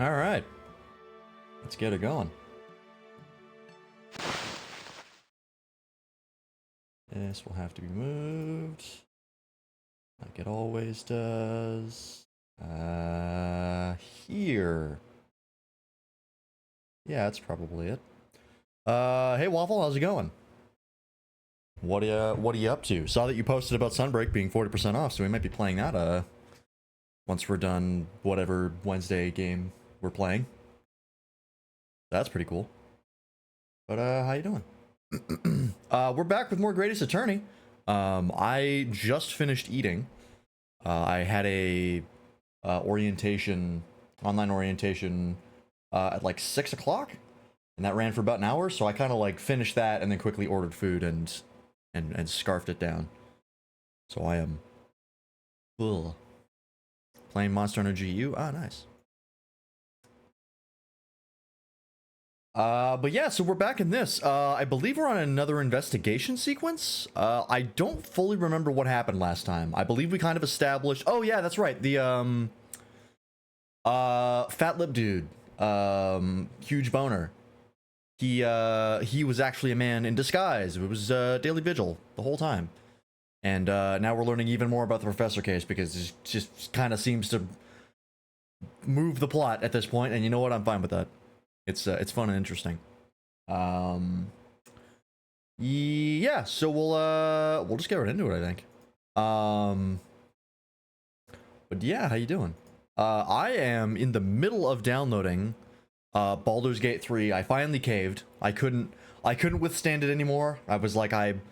All right, let's get it going. This will have to be moved, like it always does. Here. Yeah, that's probably it. Hey Waffle, how's it going? What are you up to? Saw that you posted about Sunbreak being 40% off, so we might be playing that once we're done whatever Wednesday game we're playing. That's pretty cool. But how you doing? We're back with more Greatest Attorney. I just finished eating. I had a online orientation at like 6 o'clock, and that ran for about an hour. So I kind of like finished that and then quickly ordered food and scarfed it down. So I am playing Monster Hunter GU. Ah, nice. But yeah, so we're back in this. I believe we're on another investigation sequence. I don't fully remember what happened last time. I believe we kind of established. Oh yeah, that's right. The fat lip dude, huge boner. He was actually a man in disguise. It was Daily Vigil the whole time. And now we're learning even more about the professor case because it just kind of seems to move the plot at this point. And you know what? I'm fine with that. It's fun and interesting. Yeah, so we'll just get right into it, I think. But yeah, how you doing? I am in the middle of downloading Baldur's Gate 3. I finally caved. I couldn't withstand it anymore. I was like, I'm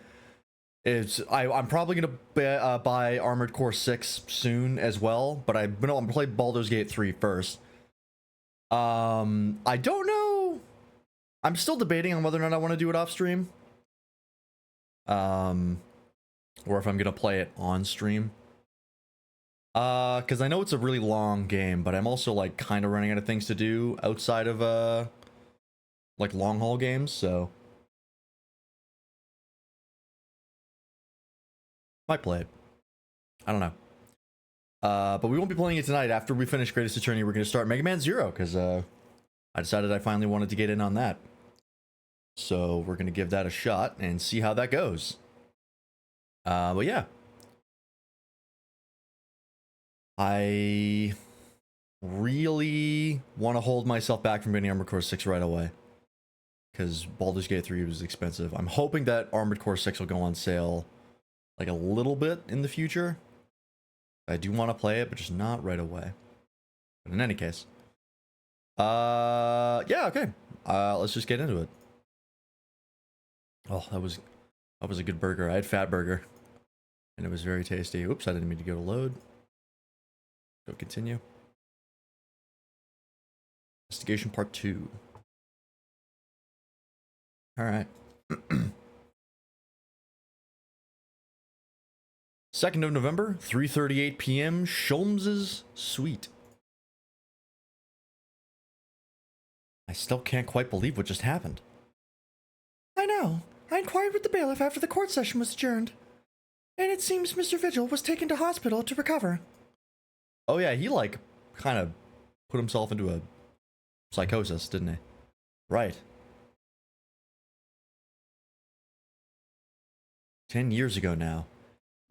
probably gonna buy Armored Core 6 soon as well, but I'm gonna play Baldur's Gate 3 first. I don't know. I'm still debating on whether or not I want to do it off stream. Or if I'm gonna play it on stream. Because I know it's a really long game, but I'm also like kind of running out of things to do outside of like long haul games, so might play it. I don't know. But we won't be playing it tonight. After we finish Greatest Attorney, we're gonna start Mega Man Zero because I decided I finally wanted to get in on that. So we're gonna give that a shot and see how that goes. But yeah. I really want to hold myself back from getting Armored Core 6 right away. Because Baldur's Gate 3 was expensive. I'm hoping that Armored Core 6 will go on sale like a little bit in the future. I do want to play it, but just not right away. But in any case. Yeah, okay. Let's just get into it. Oh, that was a good burger. I had Fat Burger. And it was very tasty. Oops, I didn't mean to go to load. Go continue. Investigation part 2. Alright. 2nd of November, 3:38 p.m. Sholmes's Suite. I still can't quite believe what just happened. I know. I inquired with the bailiff after the court session was adjourned. And it seems Mr. Vigil was taken to hospital to recover. Oh yeah, he like kind of put himself into a psychosis, didn't he? Right. 10 years ago now,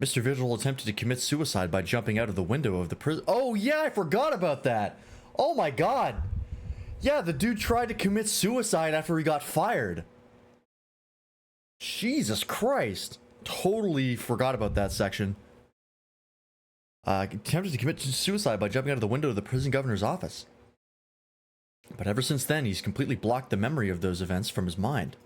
Mr. Vigil attempted to commit suicide by jumping out of the window of the prison. Oh yeah, I forgot about that. Oh my god. Yeah, the dude tried to commit suicide after he got fired. Jesus Christ. Totally forgot about that section. Attempted to commit suicide by jumping out of the window of the prison governor's office. But ever since then, he's completely blocked the memory of those events from his mind.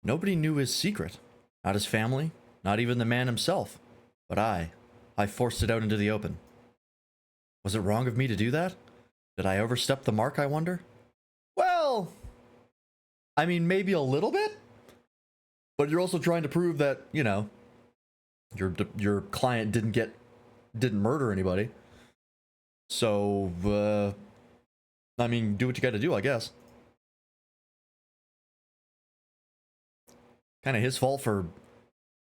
Nobody knew his secret. Not his family, not even the man himself. But I forced it out into the open. Was it wrong of me to do that? Did I overstep the mark, I wonder? Well, I mean, maybe a little bit. But you're also trying to prove that, you know, your client didn't murder anybody. So, I mean, do what you gotta do, I guess. Kind of his fault for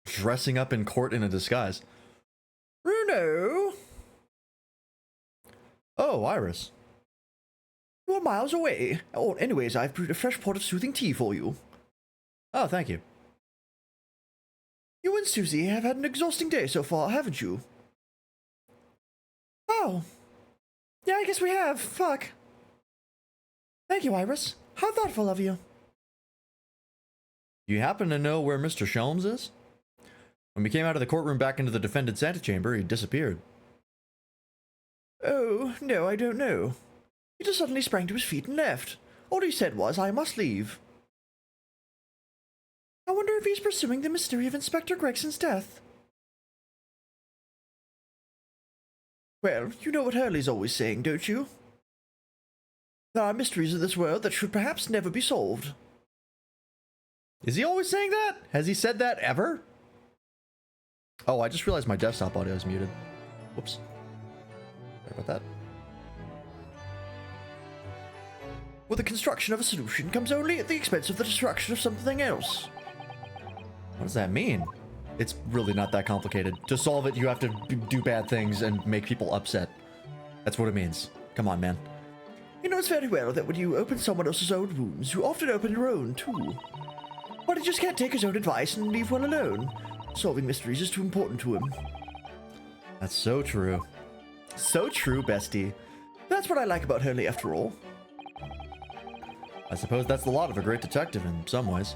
dressing up in court in a disguise. Bruno! Oh, Iris. You're miles away. Oh, anyways, I've brewed a fresh pot of soothing tea for you. Oh, thank you. You and Susie have had an exhausting day so far, haven't you? Oh. Yeah, I guess we have. Fuck. Thank you, Iris. How thoughtful of you. You happen to know where Mr. Sholmes is? When we came out of the courtroom back into the defendant's antechamber, he disappeared. Oh, no, I don't know. He just suddenly sprang to his feet and left. All he said was, I must leave. I wonder if he's pursuing the mystery of Inspector Gregson's death. Well, you know what Hurley's always saying, don't you? There are mysteries in this world that should perhaps never be solved. Is he always saying that? Has he said that ever? Oh, I just realized my desktop audio is muted. Whoops. Sorry about that. Well, the construction of a solution comes only at the expense of the destruction of something else. What does that mean? It's really not that complicated. To solve it, you have to do bad things and make people upset. That's what it means. Come on, man. He knows very well that when you open someone else's own wounds, you often open your own, too. But he just can't take his own advice and leave one alone. Solving mysteries is too important to him. That's so true. So true, bestie. That's what I like about Hurley, after all. I suppose that's the lot of a great detective in some ways.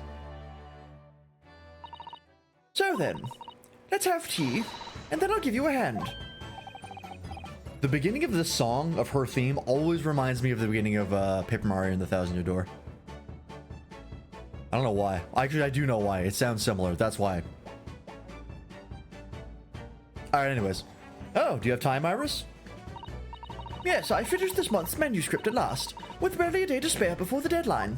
So then, let's have tea, and then I'll give you a hand. The beginning of this song, of her theme, always reminds me of the beginning of Paper Mario and the Thousand Year Door. I don't know why. Actually, I do know why. It sounds similar. That's why. Alright, anyways. Oh, do you have time, Iris? Yes, I finished this month's manuscript at last, with barely a day to spare before the deadline.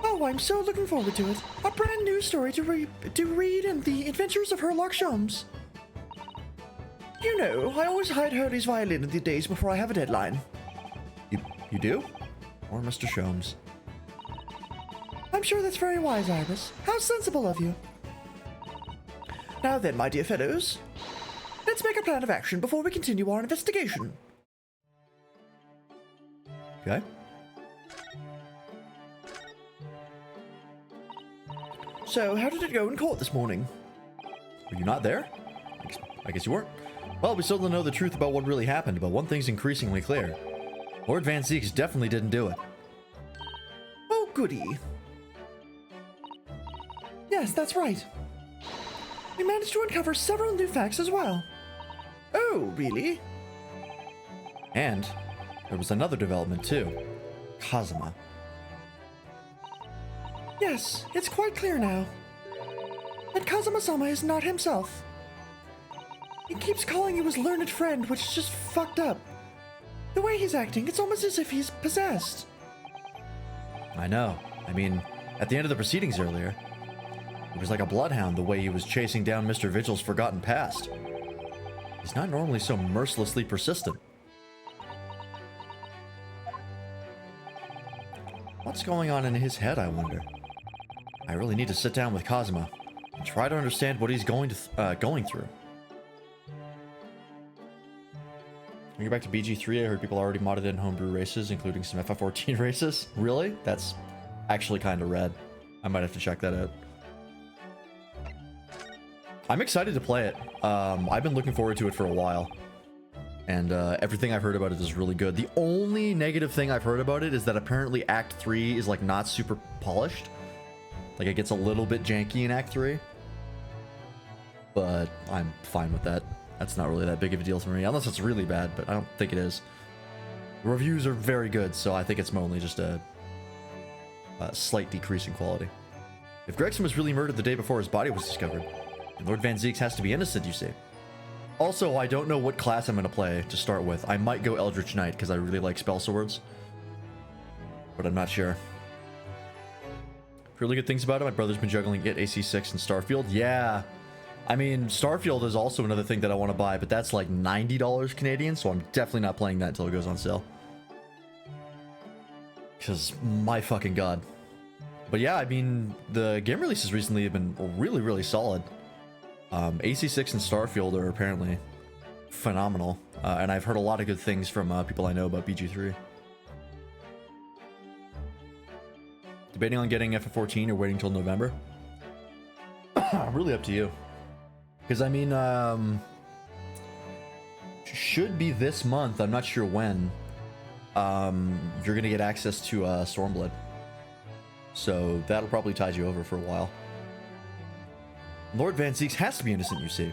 Oh, I'm so looking forward to it. A brand new story to read and the adventures of Herlock Sholmes. You know, I always hide Hurley's violin in the days before I have a deadline. You do? Or Mr. Sholmes? I'm sure that's very wise, Iris. How sensible of you. Now then, my dear fellows, let's make a plan of action before we continue our investigation. Okay. So, how did it go in court this morning? Were you not there? I guess you weren't. Well, we still don't know the truth about what really happened, but one thing's increasingly clear. Lord Van Zieks definitely didn't do it. Oh, goody. Yes, that's right. We managed to uncover several new facts as well. Oh, really? And there was another development too. Kazuma. Yes, it's quite clear now that Kazuma-sama is not himself. He keeps calling you his learned friend, which is just fucked up. The way he's acting, it's almost as if he's possessed. I know. I mean, at the end of the proceedings earlier, he was like a bloodhound the way he was chasing down Mr. Vigil's forgotten past. He's not normally so mercilessly persistent. What's going on in his head, I wonder? I really need to sit down with Kazuma and try to understand what he's going through. When you're back to BG3, I heard people already modded in homebrew races, including some FF14 races. Really? That's actually kind of rad. I might have to check that out. I'm excited to play it. I've been looking forward to it for a while. And everything I've heard about it is really good. The only negative thing I've heard about it is that apparently Act 3 is like not super polished. Like it gets a little bit janky in Act 3. But I'm fine with that. That's not really that big of a deal for me, unless it's really bad, but I don't think it is. The reviews are very good, so I think it's only just a slight decrease in quality. If Gregson was really murdered the day before his body was discovered, and Lord Van Zieks has to be innocent, you see. Also, I don't know what class I'm going to play to start with. I might go Eldritch Knight, because I really like spell swords. But I'm not sure. Really good things about it. My brother's been juggling it, AC6 and Starfield. Yeah. I mean, Starfield is also another thing that I want to buy, but that's like $90 Canadian, so I'm definitely not playing that until it goes on sale. Because, my fucking god. But yeah, I mean, the game releases recently have been really, really solid. AC6 and Starfield are apparently phenomenal, and I've heard a lot of good things from people I know about BG3. Debating on getting FF14 or waiting till November? Really up to you. Because, I mean, should be this month, I'm not sure when, you're going to get access to Stormblood. So that'll probably tide you over for a while. Lord Van Zieks has to be innocent, you see.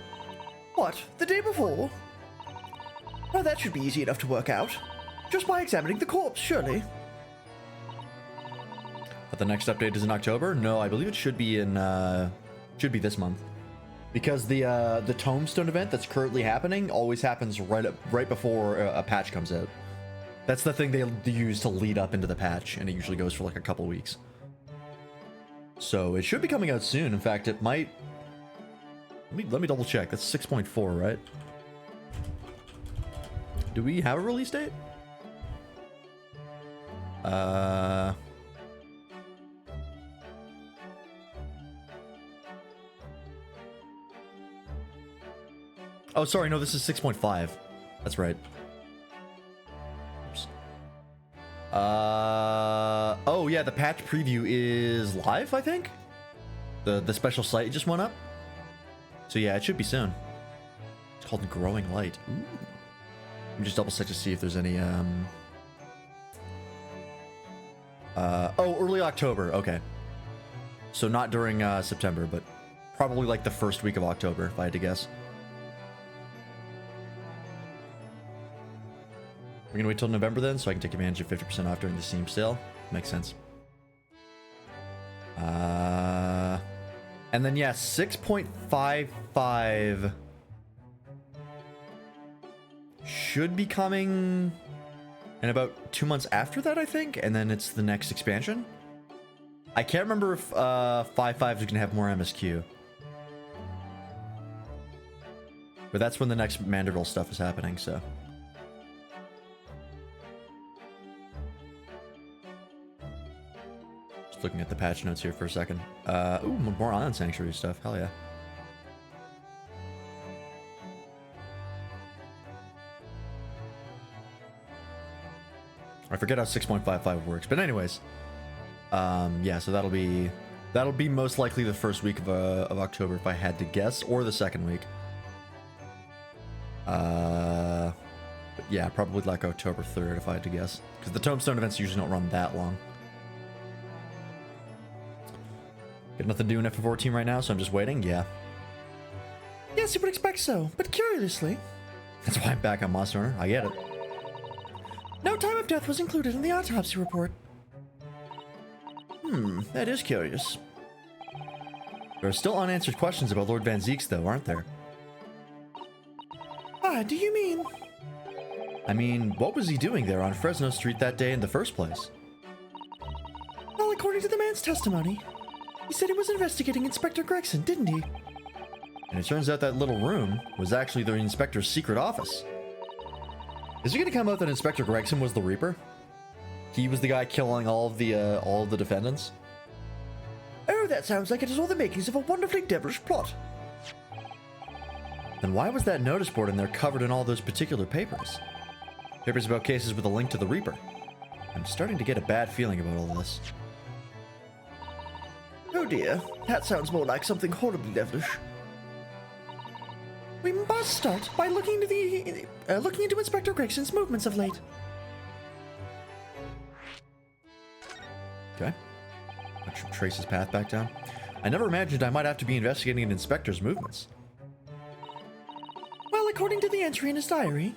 What? The day before? Well, that should be easy enough to work out. Just by examining the corpse, surely. But the next update is in October? No, I believe it should be in, should be this month. Because the Tombstone event that's currently happening always happens right before a patch comes out. That's the thing they use to lead up into the patch, and it usually goes for like a couple weeks. So it should be coming out soon. In fact, it might... Let me double check. That's 6.4, right? Do we have a release date? Oh, sorry, no, this is 6.5. That's right. Oops. Oh yeah, the patch preview is live, I think? The special site just went up. So yeah, it should be soon. It's called Growing Light. Ooh. Let me just double check to see if there's any, oh, early October, okay. So not during, September, but probably like the first week of October, if I had to guess. We're gonna wait till November then, so I can take advantage of 50% off during the Steam sale. Makes sense. And then yeah, 6.55 should be coming in about 2 months after that, I think, and then it's the next expansion. I can't remember if 5.5 is gonna have more MSQ, but that's when the next Manderville stuff is happening. So. Looking at the patch notes here for a second. Ooh, more Ion Sanctuary stuff. Hell yeah. I forget how 6.55 works, but anyways, yeah. So that'll be most likely the first week of October if I had to guess, or the second week. But yeah, probably like October 3rd if I had to guess, because the Tombstone events usually don't run that long. Got nothing to do in FF14 right now, so I'm just waiting? Yeah. Yes, you would expect so, but curiously... That's why I'm back on Monster Hunter. I get it. No time of death was included in the autopsy report. That is curious. There are still unanswered questions about Lord Van Zieks, though, aren't there? Do you mean... I mean, what was he doing there on Fresno Street that day in the first place? Well, according to the man's testimony... He said he was investigating Inspector Gregson, didn't he? And it turns out that little room was actually the Inspector's secret office. Is it going to come out that Inspector Gregson was the Reaper? He was the guy killing all of the defendants? Oh, that sounds like it has all the makings of a wonderfully devilish plot. Then why was that notice board in there covered in all those particular papers? Papers about cases with a link to the Reaper. I'm starting to get a bad feeling about all this. Oh dear, that sounds more like something horribly devilish. We must start by looking into Inspector Gregson's movements of late. Okay. I should trace his path back down. I never imagined I might have to be investigating an inspector's movements. Well, according to the entry in his diary,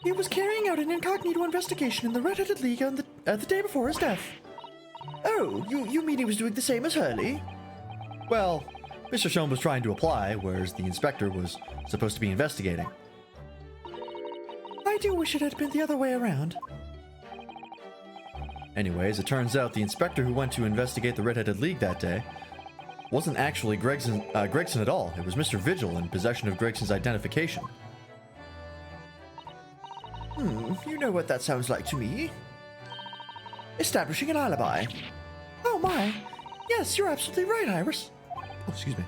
he was carrying out an incognito investigation in the Red-Headed League on the day before his death. Oh, you mean he was doing the same as Hurley? Well, Mr. Schoen was trying to apply, whereas the inspector was supposed to be investigating. I do wish it had been the other way around. Anyways, it turns out the inspector who went to investigate the Red-Headed League that day wasn't actually Gregson at all. It was Mr. Vigil in possession of Gregson's identification. You know what that sounds like to me? Establishing an alibi. Oh my. Yes, you're absolutely right, Iris. Oh, excuse me.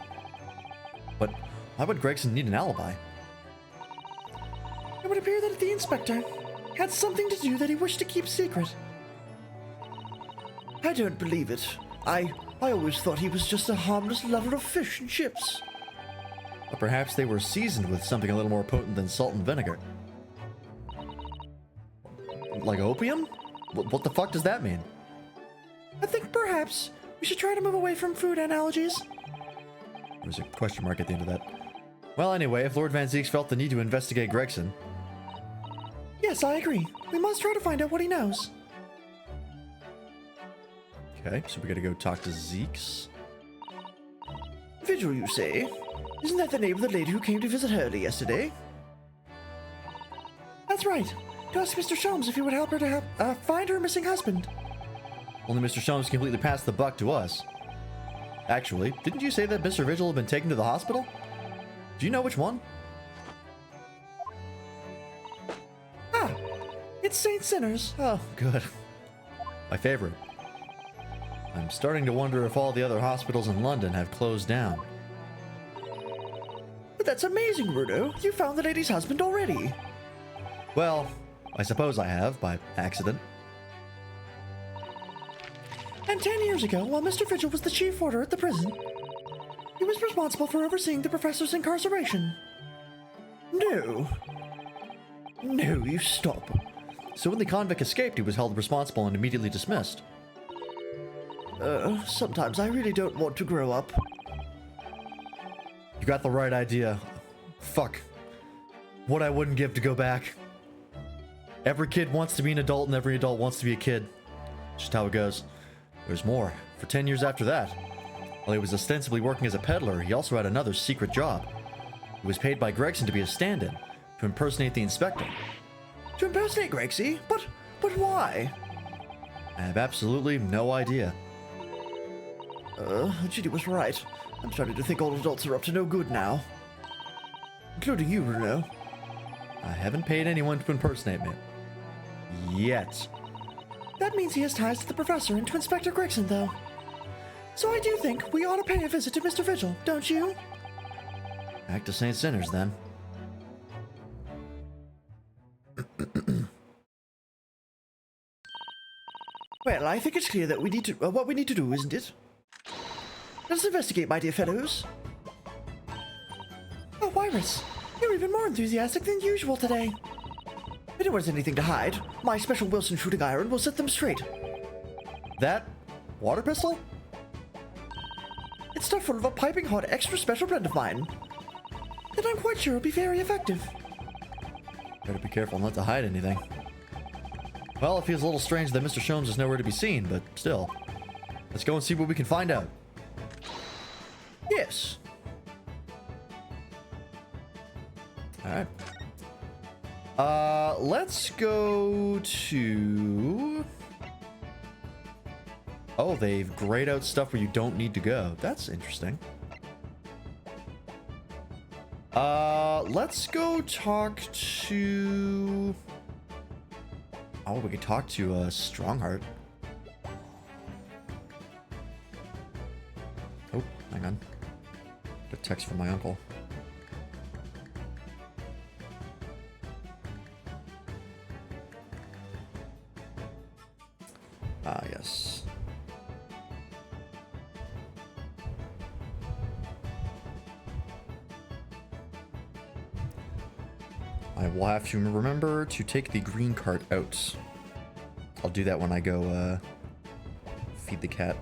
But why would Gregson need an alibi? would appear that the inspector had something to do that he wished to keep secret. I don't believe it. I always thought he was just a harmless lover of fish and chips. Or perhaps they were seasoned with something a little more potent than salt and vinegar. Like opium? What the fuck does that mean? I think perhaps we should try to move away from food analogies. There's a question mark at the end of that. Well, anyway, if Lord Van Zieks felt the need to investigate Gregson... Yes, I agree. We must try to find out what he knows. Okay, so we gotta go talk to Zeeks. Vigil, you say? Isn't that the name of the lady who came to visit Hurley yesterday? That's right. To ask Mr. Sholmes if he would help her to find her missing husband. Only Mr. Sholmes completely passed the buck to us. Actually, didn't you say that Mr. Vigil had been taken to the hospital? Do you know which one? Ah, it's St. Sinners. Oh, good. My favorite. I'm starting to wonder if all the other hospitals in London have closed down. But that's amazing, Bruno. You found the lady's husband already. Well, I suppose I have, by accident. And 10 years ago, while Mr. Vigil was the chief warder at the prison, he was responsible for overseeing the professor's incarceration. No. No, you stop. So when the convict escaped, he was held responsible and immediately dismissed. Sometimes I really don't want to grow up. You got the right idea. Fuck. What I wouldn't give to go back. Every kid wants to be an adult and every adult wants to be a kid. Just how it goes. There's more. For 10 years after that, while he was ostensibly working as a peddler, he also had another secret job. He was paid by Gregson to be a stand-in, to impersonate the inspector. To impersonate Gregsy? But why? I have absolutely no idea. Ginny was right. I'm starting to think all adults are up to no good now. Including you, Bruno. I haven't paid anyone to impersonate me. Yet. That means he has ties to the professor and to Inspector Gregson, though. So I do think we ought to pay a visit to Mr. Vigil, don't you? Back to St. Sinners, then. Well, I think it's clear that we need to... what we need to do, isn't it? Let us investigate, my dear fellows. Oh, Iris, you're even more enthusiastic than usual today. If anyone has anything to hide, my special Wilson shooting iron will set them straight. That water pistol? It's stuffed full of a piping hot extra special blend of mine. And I'm quite sure it'll be very effective. Better be careful not to hide anything. Well, it feels a little strange that Mr. Sholmes is nowhere to be seen, but still. Let's go and see what we can find out. Yes. Alright. Let's go to... Oh, they've grayed out stuff where you don't need to go. That's interesting. Let's go talk to... Oh, we could talk to, Strongheart. Oh, hang on. Got a text from my uncle. Ah, yes. I will have to remember to take the green cart out. I'll do that when I go, feed the cat.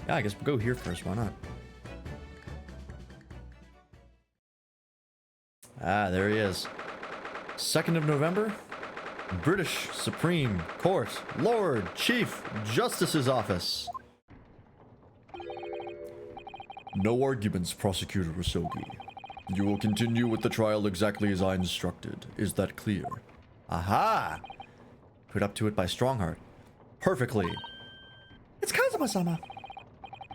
Yeah, I guess we'll go here first. Why not? Ah, there he is. 2nd of November. British Supreme Court, Lord Chief Justice's Office. No arguments, Prosecutor Rosogi. You will continue with the trial exactly as I instructed. Is that clear? Aha! Put up to it by Strongheart. Perfectly. It's Kazuma-sama.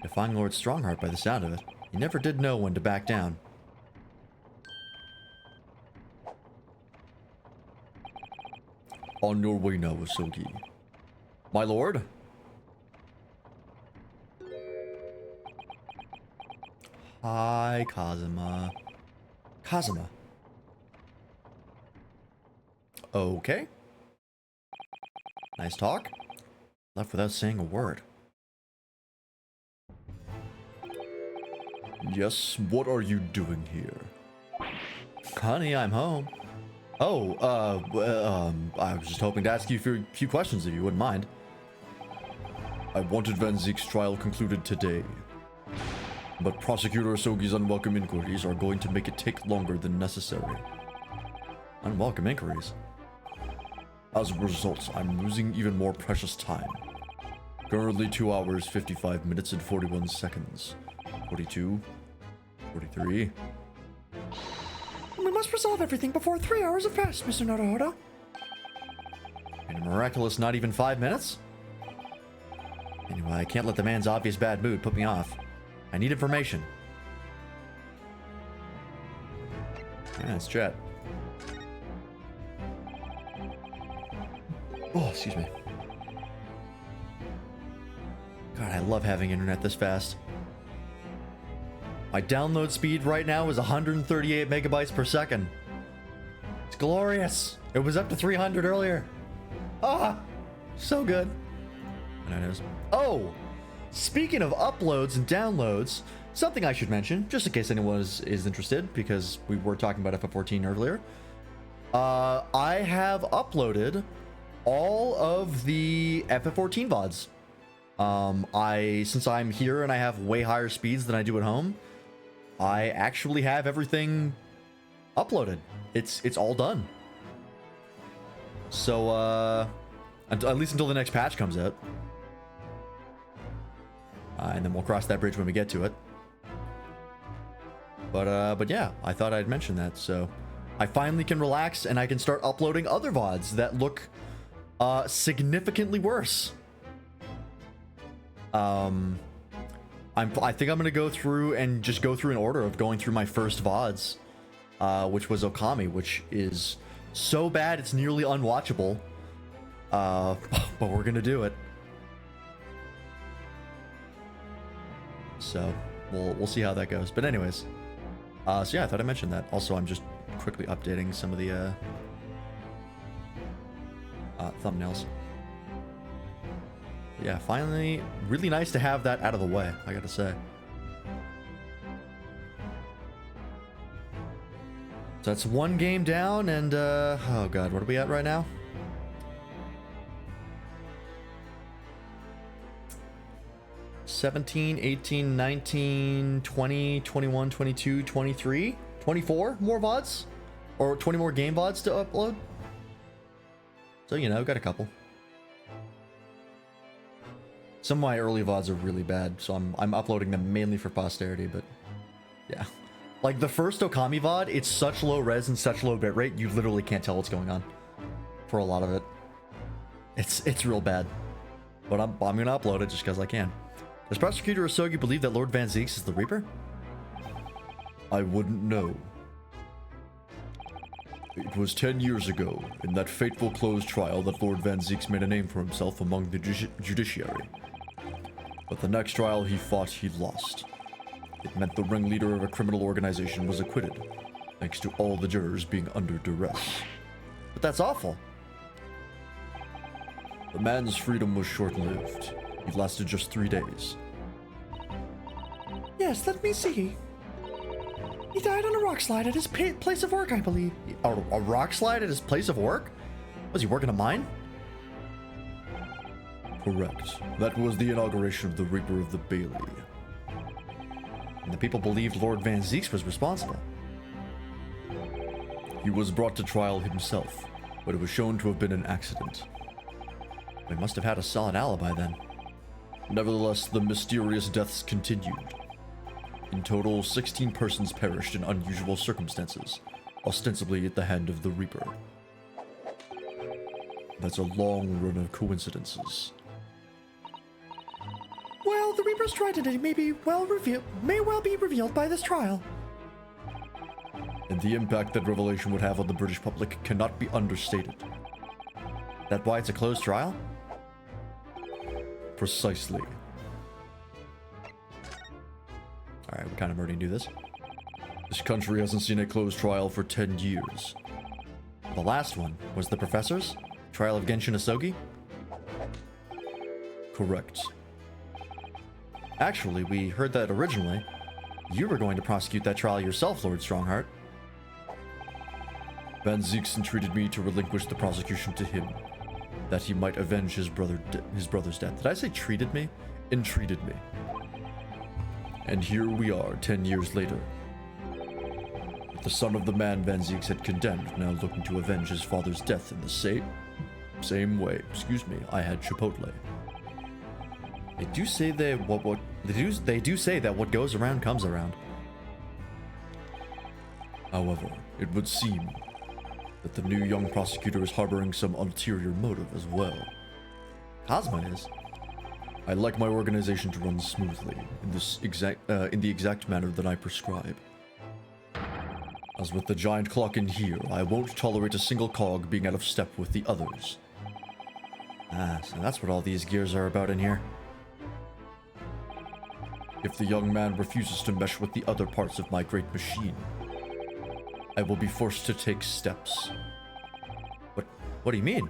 Defying Lord Strongheart by the sound of it. He never did know when to back down. On your way now, Asogi. My lord? Hi, Kazuma. Kazuma. Okay. Nice talk. Left without saying a word. Yes, what are you doing here? Honey, I'm home. Oh, I was just hoping to ask you a few questions if you wouldn't mind. I wanted Van Zeek's trial concluded today. But Prosecutor Asogi's unwelcome inquiries are going to make it take longer than necessary. Unwelcome inquiries? As a result, I'm losing even more precious time. Currently 2 hours, 55 minutes and 41 seconds. 42, 43. We must resolve everything before 3 hours have passed, Mr. Naruhodo. In a miraculous not even 5 minutes? Anyway, I can't let the man's obvious bad mood put me off. I need information. Yeah, it's chat. Oh, excuse me. God, I love having internet this fast. My download speed right now is 138 megabytes per second. It's glorious. It was up to 300 earlier. Ah, so good. And it is. Oh, speaking of uploads and downloads, something I should mention, just in case anyone is interested, because we were talking about FF14 earlier. I have uploaded all of the FF14 VODs. Since I'm here and I have way higher speeds than I do at home, I actually have everything uploaded. It's all done. So, at least until the next patch comes out. And then we'll cross that bridge when we get to it. But yeah, I thought I'd mention that. So I finally can relax and I can start uploading other VODs that look significantly worse. I think I'm gonna go through and just go through an order of going through my first VODs, which was Okami, which is so bad it's nearly unwatchable. But we're gonna do it. So we'll see how that goes. But anyways, so yeah, I thought I mentioned that. Also, I'm just quickly updating some of the thumbnails. Yeah, finally, really nice to have that out of the way, I gotta say. So that's one game down, and oh god, what are we at right now? $17, $18, $19, $20, $21, $22, $23, $24 more VODs? Or 20 more game VODs to upload? So, you know, got a couple. Some of my early VODs are really bad, so I'm uploading them mainly for posterity, but yeah. Like the first Okami VOD, it's such low res and such low bitrate, you literally can't tell what's going on for a lot of it. It's real bad. But I'm gonna upload it just because I can. Does Prosecutor Asogi believe that Lord Van Zeeks is the Reaper? I wouldn't know. It was 10 years ago, in that fateful closed trial, that Lord Van Zeeks made a name for himself among the judiciary. But the next trial he fought, he lost. It meant the ringleader of a criminal organization was acquitted, thanks to all the jurors being under duress. But that's awful. The man's freedom was short-lived. It lasted just 3 days. Yes, let me see. He died on a rock slide at his place of work, I believe. A rock slide at his place of work? Was he working a mine? Correct. That was the inauguration of the Reaper of the Bailey. And the people believed Lord Van Zeeks was responsible. He was brought to trial himself, but it was shown to have been an accident. We must have had a solid alibi then. Nevertheless, the mysterious deaths continued. In total, 16 persons perished in unusual circumstances, ostensibly at the hand of the Reaper. That's a long run of coincidences. Well, the Reaper's tragedy may well be revealed by this trial. And the impact that revelation would have on the British public cannot be understated. That why it's a closed trial? Precisely. Alright, we kind of already knew this. This country hasn't seen a closed trial for 10 years. The last one was the professor's? Trial of Genshin Asogi? Correct. Actually, we heard that originally you were going to prosecute that trial yourself, Lord Strongheart. Van Zieks entreated me to relinquish the prosecution to him, that he might avenge his brother's death. Did I say treated me? Entreated me. And here we are, 10 years later. With the son of the man Van Zieks had condemned, now looking to avenge his father's death in the same way. Excuse me, I had Chipotle. They do say they do say that what goes around comes around. However, it would seem that the new young prosecutor is harboring some ulterior motive as well. Cosmo is. I like my organization to run smoothly in the exact manner that I prescribe. As with the giant clock in here, I won't tolerate a single cog being out of step with the others. Ah, so that's what all these gears are about in here. If the young man refuses to mesh with the other parts of my great machine, I will be forced to take steps. What do you mean?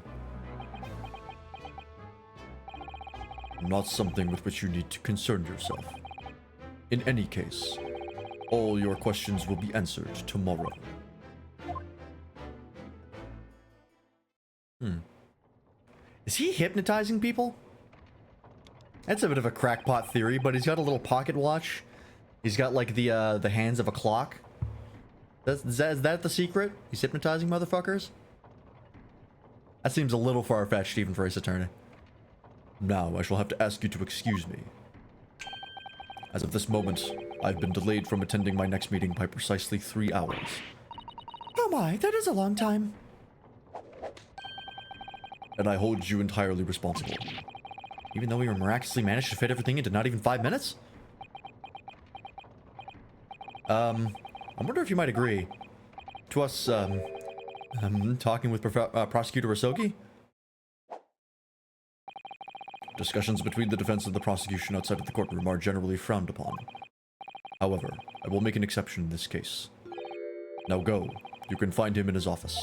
Not something with which you need to concern yourself. In any case, all your questions will be answered tomorrow. Is he hypnotizing people? That's a bit of a crackpot theory, but he's got a little pocket watch. He's got like the hands of a clock. Is that the secret? He's hypnotizing motherfuckers? That seems a little far-fetched even for Ace Attorney. Now, I shall have to ask you to excuse me. As of this moment, I've been delayed from attending my next meeting by precisely 3 hours. Oh my, that is a long time. And I hold you entirely responsible. Even though we were miraculously managed to fit everything into not even 5 minutes? I wonder if you might agree to us, talking with Prosecutor Asogi? Discussions between the defense and the prosecution outside of the courtroom are generally frowned upon. However, I will make an exception in this case. Now go. You can find him in his office.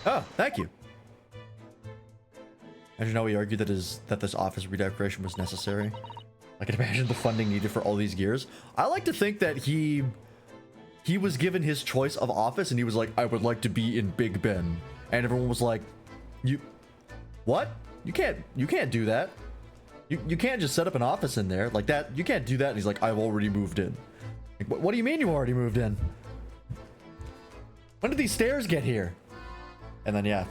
Oh, thank you. Imagine how we argued that this office redecoration was necessary. I can imagine the funding needed for all these gears. I like to think that he was given his choice of office and he was like, I would like to be in Big Ben. And everyone was like, what? You can't do that. You can't just set up an office in there like that. You can't do that. And he's like, I've already moved in. Like, what do you mean you already moved in? When did these stairs get here? And then, yeah,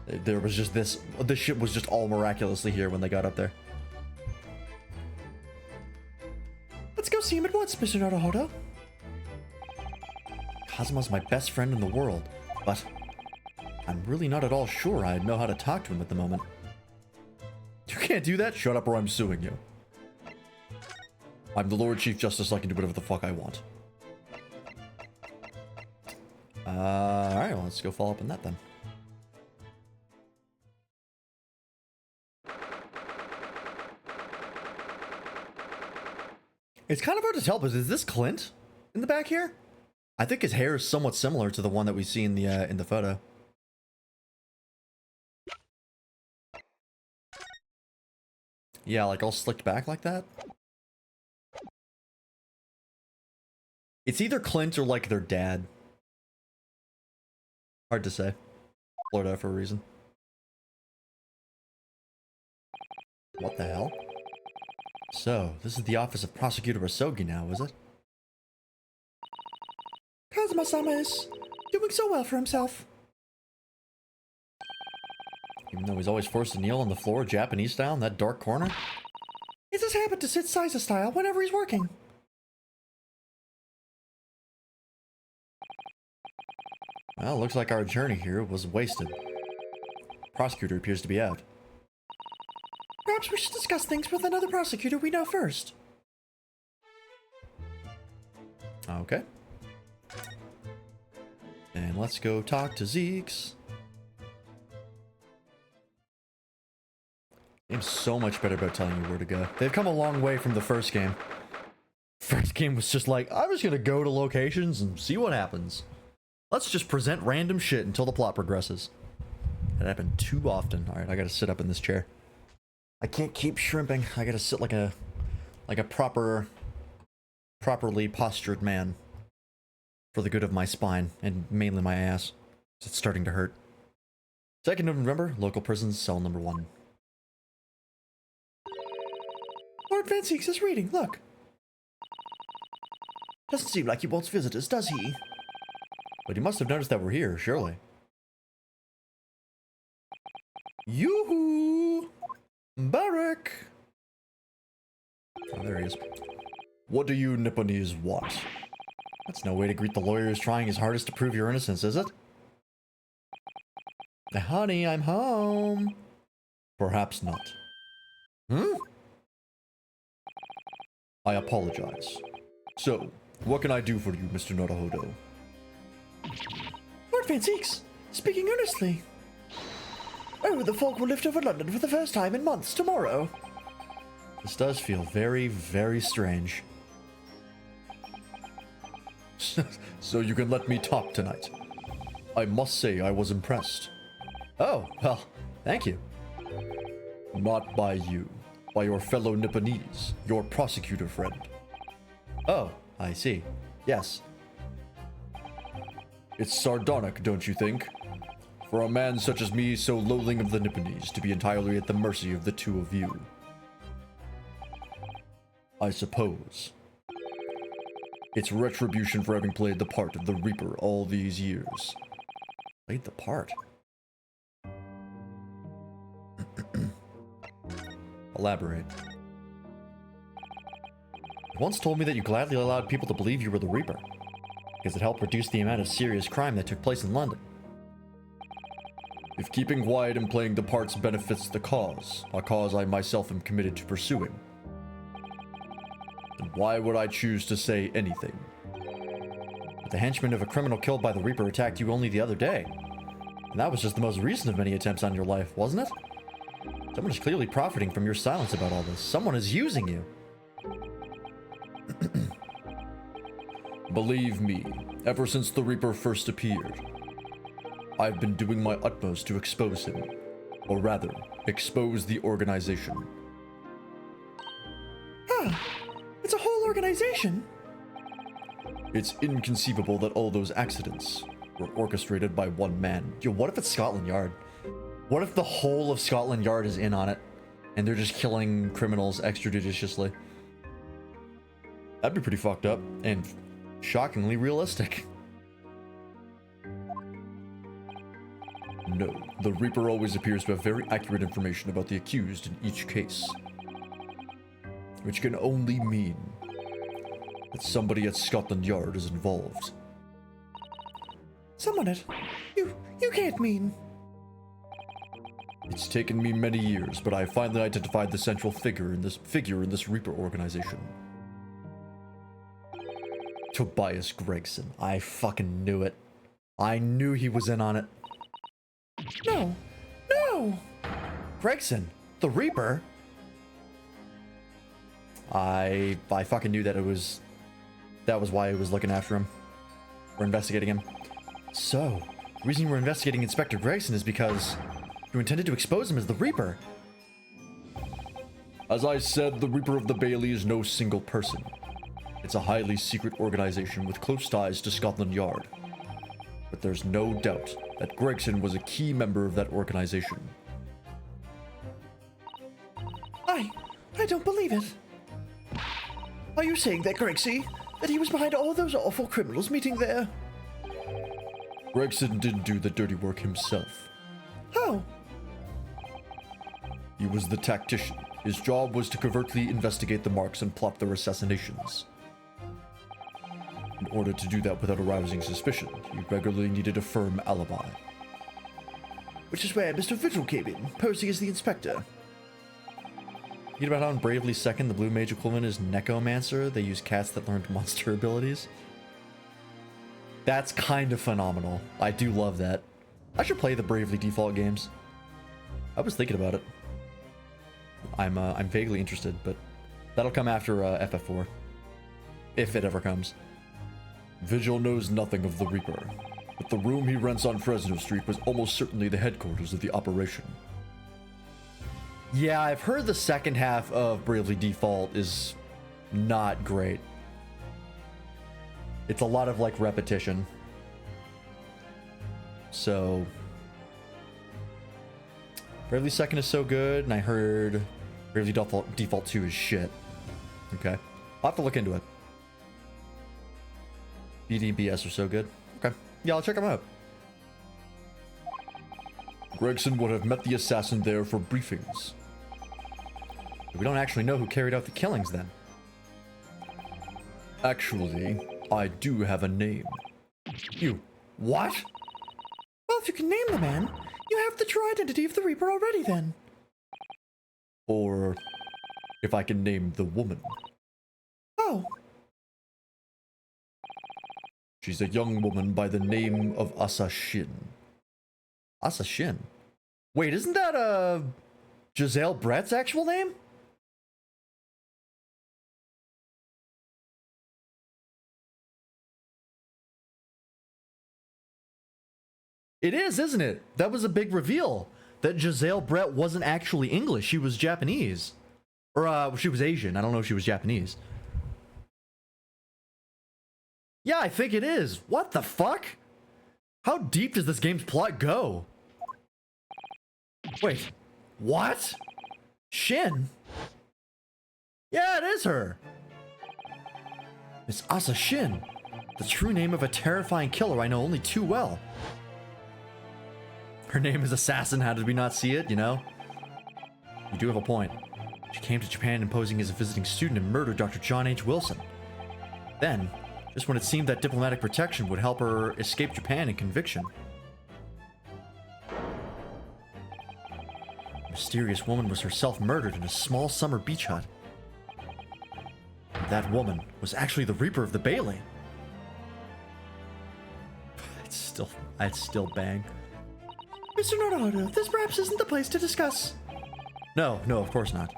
there was just this ship was just all miraculously here when they got up there. Let's go see him at once, Mr. Naruhodo. Kazuma's my best friend in the world, but I'm really not at all sure I know how to talk to him at the moment. You can't do that? Shut up or I'm suing you. I'm the Lord Chief Justice, I can do whatever the fuck I want. Alright, well, let's go follow up on that then. It's kind of hard to tell, but is this Clint in the back here? I think his hair is somewhat similar to the one that we see in the photo. Yeah, like all slicked back like that. It's either Clint or like their dad. Hard to say. Florida for a reason. What the hell? So, this is the office of Prosecutor Asogi now, is it? Kazuma-sama is doing so well for himself. Even though he's always forced to kneel on the floor, Japanese style, in that dark corner? It's his habit to sit Saiza style whenever he's working. Well, looks like our journey here was wasted. Prosecutor appears to be out. Perhaps we should discuss things with another prosecutor we know first. Okay. And let's go talk to Zeeks. Game's so much better about telling you where to go. They've come a long way from the first game. First game was just like, I'm just gonna go to locations and see what happens. Let's just present random shit until the plot progresses. That happened too often. Alright, I gotta sit up in this chair. I can't keep shrimping. I gotta sit like a properly postured man. For the good of my spine, and mainly my ass. It's starting to hurt. 2nd of November, local prisons, cell number 1. Lord Van Seeks is reading, look. Doesn't seem like he wants visitors, does he? But he must have noticed that we're here, surely. Yoo-hoo! Barak! Oh, there he is. What do you Nipponese want? That's no way to greet the lawyer who's trying his hardest to prove your innocence, is it? Honey, I'm home. Perhaps not. I apologize. So, what can I do for you, Mr. Naruhodo? Lord Van Seeks, speaking earnestly. Oh, the fog will lift over London for the first time in months tomorrow. This does feel very, very strange. So you can let me talk tonight. I must say I was impressed. Oh, well, thank you. Not by you, by your fellow Nipponese, your prosecutor friend. Oh, I see. Yes. It's sardonic, don't you think? For a man such as me, so loathing of the Nipponese, to be entirely at the mercy of the two of you. I suppose. It's retribution for having played the part of the Reaper all these years. Played the part? Elaborate. You once told me that you gladly allowed people to believe you were the Reaper, because it helped reduce the amount of serious crime that took place in London. If keeping quiet and playing the parts benefits the cause, a cause I myself am committed to pursuing, then why would I choose to say anything? But the henchman of a criminal killed by the Reaper attacked you only the other day. And that was just the most recent of many attempts on your life, wasn't it? Someone is clearly profiting from your silence about all this. Someone is using you. Believe me, ever since the Reaper first appeared, I've been doing my utmost to expose him. Or rather, expose the organization. It's a whole organization. It's inconceivable that all those accidents were orchestrated by one man. Yo, what if it's Scotland Yard? What if the whole of Scotland Yard is in on it, and they're just killing criminals extrajudiciously? That'd be pretty fucked up, and shockingly realistic. No, the Reaper always appears to have very accurate information about the accused in each case. Which can only mean that somebody at Scotland Yard is involved. Someone at... You can't mean... It's taken me many years, but I finally identified the central figure in this Reaper organization. Tobias Gregson. I fucking knew it. I knew he was in on it. No! No! Gregson, the Reaper? I fucking knew that that was why I was looking after him. Or investigating him. So, the reason we're investigating Inspector Gregson is because you intended to expose him as the Reaper. As I said, the Reaper of the Bailey is no single person. It's a highly secret organization with close ties to Scotland Yard. But there's no doubt that Gregson was a key member of that organization. I don't believe it. Are you saying that, Gregsy? That he was behind all those awful criminals meeting there? Gregson didn't do the dirty work himself. How? He was the tactician. His job was to covertly investigate the marks and plot their assassinations. In order to do that without arousing suspicion, he regularly needed a firm alibi. Which is where Mr. Vigil came in, posing as the inspector. You know about how in Bravely Second, the blue mage equivalent is Necromancer? They use cats that learned monster abilities. That's kind of phenomenal. I do love that. I should play the Bravely default games. I was thinking about it. I'm vaguely interested, but that'll come after FF4, if it ever comes. Vigil knows nothing of the Reaper, but the room he rents on Fresno Street was almost certainly the headquarters of the operation. Yeah, I've heard the second half of Bravely Default is not great. It's a lot of like repetition. So Bravely Second is so good, and I heard Bravely Default 2 is shit. Okay. I'll have to look into it. BD and BS are so good. Okay. Yeah, I'll check them out. Gregson would have met the assassin there for briefings. We don't actually know who carried out the killings then. Actually, I do have a name. You. What? Well, if you can name the man, you have the true identity of the Reaper already then. Or if I can name the woman. Oh, She's a young woman by the name of Asa Shin. Asa Shin? Wait, isn't that Giselle Brett's actual name? It is, isn't it? That was a big reveal. That Giselle Brett wasn't actually English. She was Japanese. Or, she was Asian. I don't know if she was Japanese. Yeah, I think it is. What the fuck? How deep does this game's plot go? Wait. What? Shin? Yeah, it is her. It's Asa Shin. The true name of a terrifying killer I know only too well. Her name is Assassin, how did we not see it, you know? You do have a point. She came to Japan imposing as a visiting student and murdered Dr. John H. Wilson. Then, just when it seemed that diplomatic protection would help her escape Japan in conviction. The mysterious woman was herself murdered in a small summer beach hut. And that woman was actually the Reaper of the Bailey. I'd still bang. Mr. Naruto, this perhaps isn't the place to discuss. No, of course not.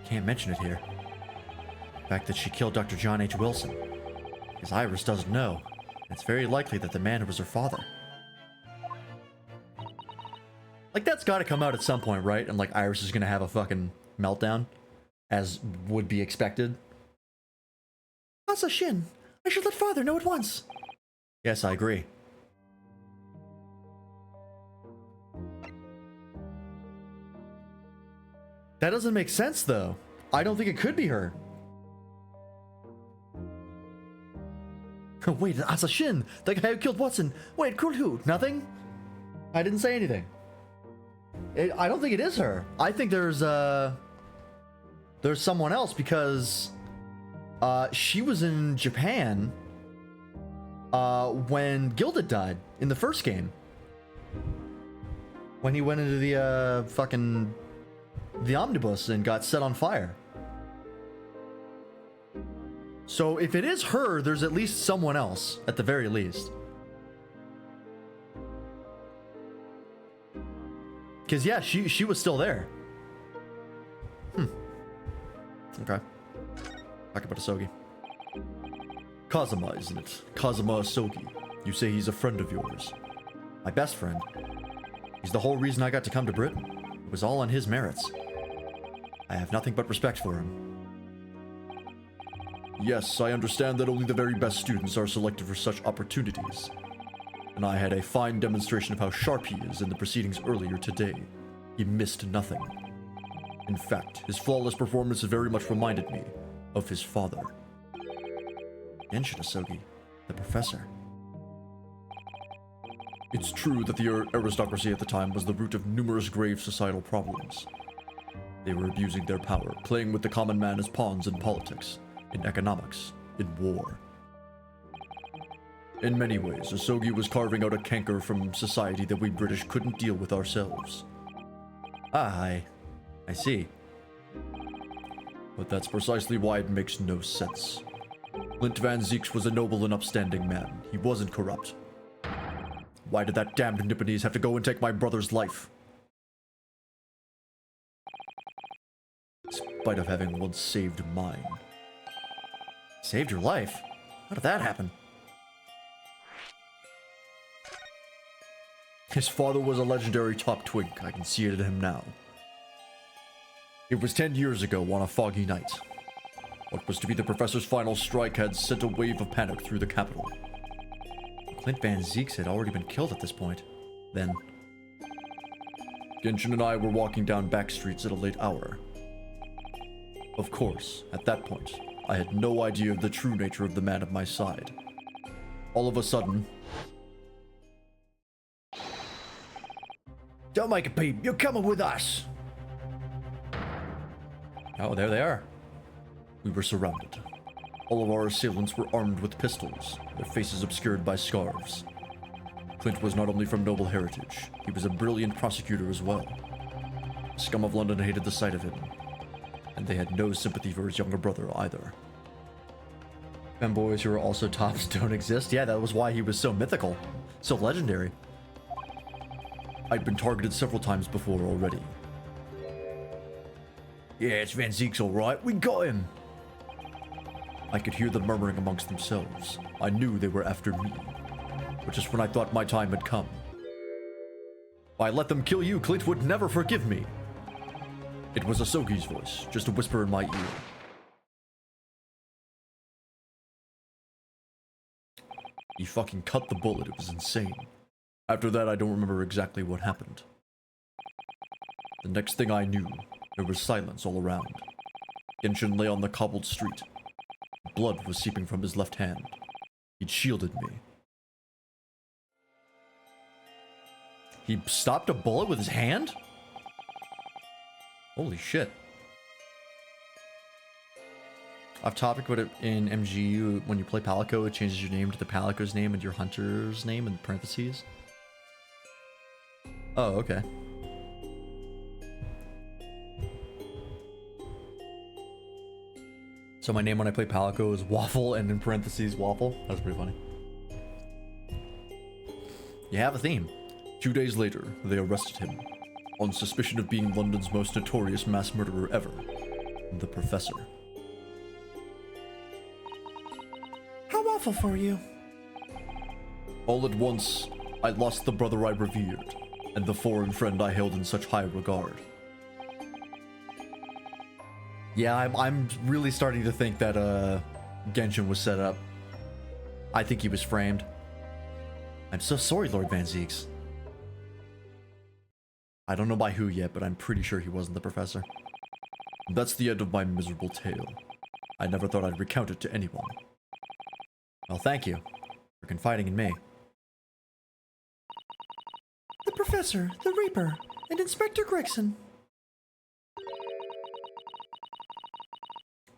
Can't mention it here. The fact that she killed Dr. John H. Wilson. Because Iris doesn't know. It's very likely that the man was her father. Like, that's gotta come out at some point, right? And, like, Iris is gonna have a fucking meltdown. As would be expected. Asa Shin, I should let father know at once. Yes, I agree. That doesn't make sense, though. I don't think it could be her. Wait, Asa Shin, the guy who killed Watson. Wait, killed who? Nothing? I didn't say anything. I don't think it is her. I think there's someone else because she was in Japan when Gilded died in the first game. When he went into the the omnibus and got set on fire. So if it is her, there's at least someone else, at the very least. Because, yeah, she was still there. Okay. Back about Asogi. Kazuma, isn't it? Kazuma Asogi. You say he's a friend of yours. My best friend. He's the whole reason I got to come to Britain. It was all on his merits. I have nothing but respect for him. Yes, I understand that only the very best students are selected for such opportunities. And I had a fine demonstration of how sharp he is in the proceedings earlier today. He missed nothing. In fact, his flawless performance very much reminded me of his father. Genshin Asogi, the professor. It's true that the aristocracy at the time was the root of numerous grave societal problems. They were abusing their power, playing with the common man as pawns in politics, in economics, in war. In many ways, Asogi was carving out a canker from society that we British couldn't deal with ourselves. Ah, I see. But that's precisely why it makes no sense. Clint Van Zieks was a noble and upstanding man. He wasn't corrupt. Why did that damned Nipponese have to go and take my brother's life? spite of having once saved mine. Saved your life? How did that happen? His father was a legendary top twink. I can see it in him now. It was 10 years ago on a foggy night. What was to be the professor's final strike had sent a wave of panic through the capital. Clint Van Zieks had already been killed at this point. Then, Genshin and I were walking down back streets at a late hour. Of course, at that point, I had no idea of the true nature of the man at my side. All of a sudden... Don't make a peep. You're coming with us. oh, there they are. We were surrounded. All of our assailants were armed with pistols, their faces obscured by scarves. Clint was not only from noble heritage, he was a brilliant prosecutor as well. The scum of London hated the sight of him, and they had no sympathy for his younger brother either. Femboys who are also tops don't exist. Yeah, that was why he was so mythical. So legendary. I'd been targeted several times before already. Yeah, it's Van Zieks, all right. We got him. I could hear them murmuring amongst themselves. I knew they were after me, which is when I thought my time had come. If I let them kill you, Clint would never forgive me. It was Asogi's voice, just a whisper in my ear. He fucking cut the bullet, it was insane. After that, I don't remember exactly what happened. The next thing I knew, there was silence all around. Genshin lay on the cobbled street. Blood was seeping from his left hand. He'd shielded me. He stopped a bullet with his hand? Holy shit. Off topic, but in MGU, when you play Palico, it changes your name to the Palico's name and your hunter's name in parentheses. Oh, okay. So my name when I play Palico is Waffle, and in parentheses, Waffle. That's pretty funny. You have a theme. 2 days later, they arrested him, on suspicion of being London's most notorious mass murderer ever, the Professor. How awful for you. All at once, I lost the brother I revered, and the foreign friend I held in such high regard. Yeah, I'm really starting to think that Genshin was set up. I think he was framed. I'm so sorry, Lord Van Zieks. I don't know by who yet, but I'm pretty sure he wasn't the professor. That's the end of my miserable tale. I never thought I'd recount it to anyone. Well, thank you for confiding in me. The Professor, the Reaper, and Inspector Gregson.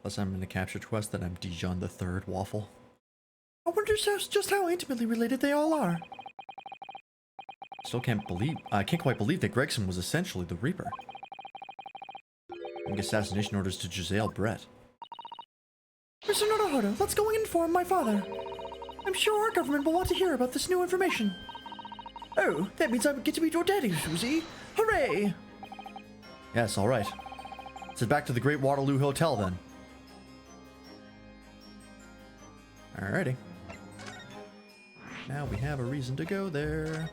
Unless I'm in a capture quest, then I'm Dijon the Third Waffle. I wonder just how intimately related they all are. Still I can't quite believe that Gregson was essentially the Reaper. Giving assassination orders to Giselle Brett. Mr. Naruhodo, let's go and inform my father. I'm sure our government will want to hear about this new information. Oh, that means I get to meet your daddy, Susie. Hooray! Yes, alright. Let's head back to the Great Waterloo Hotel then. Alrighty. Now we have a reason to go there.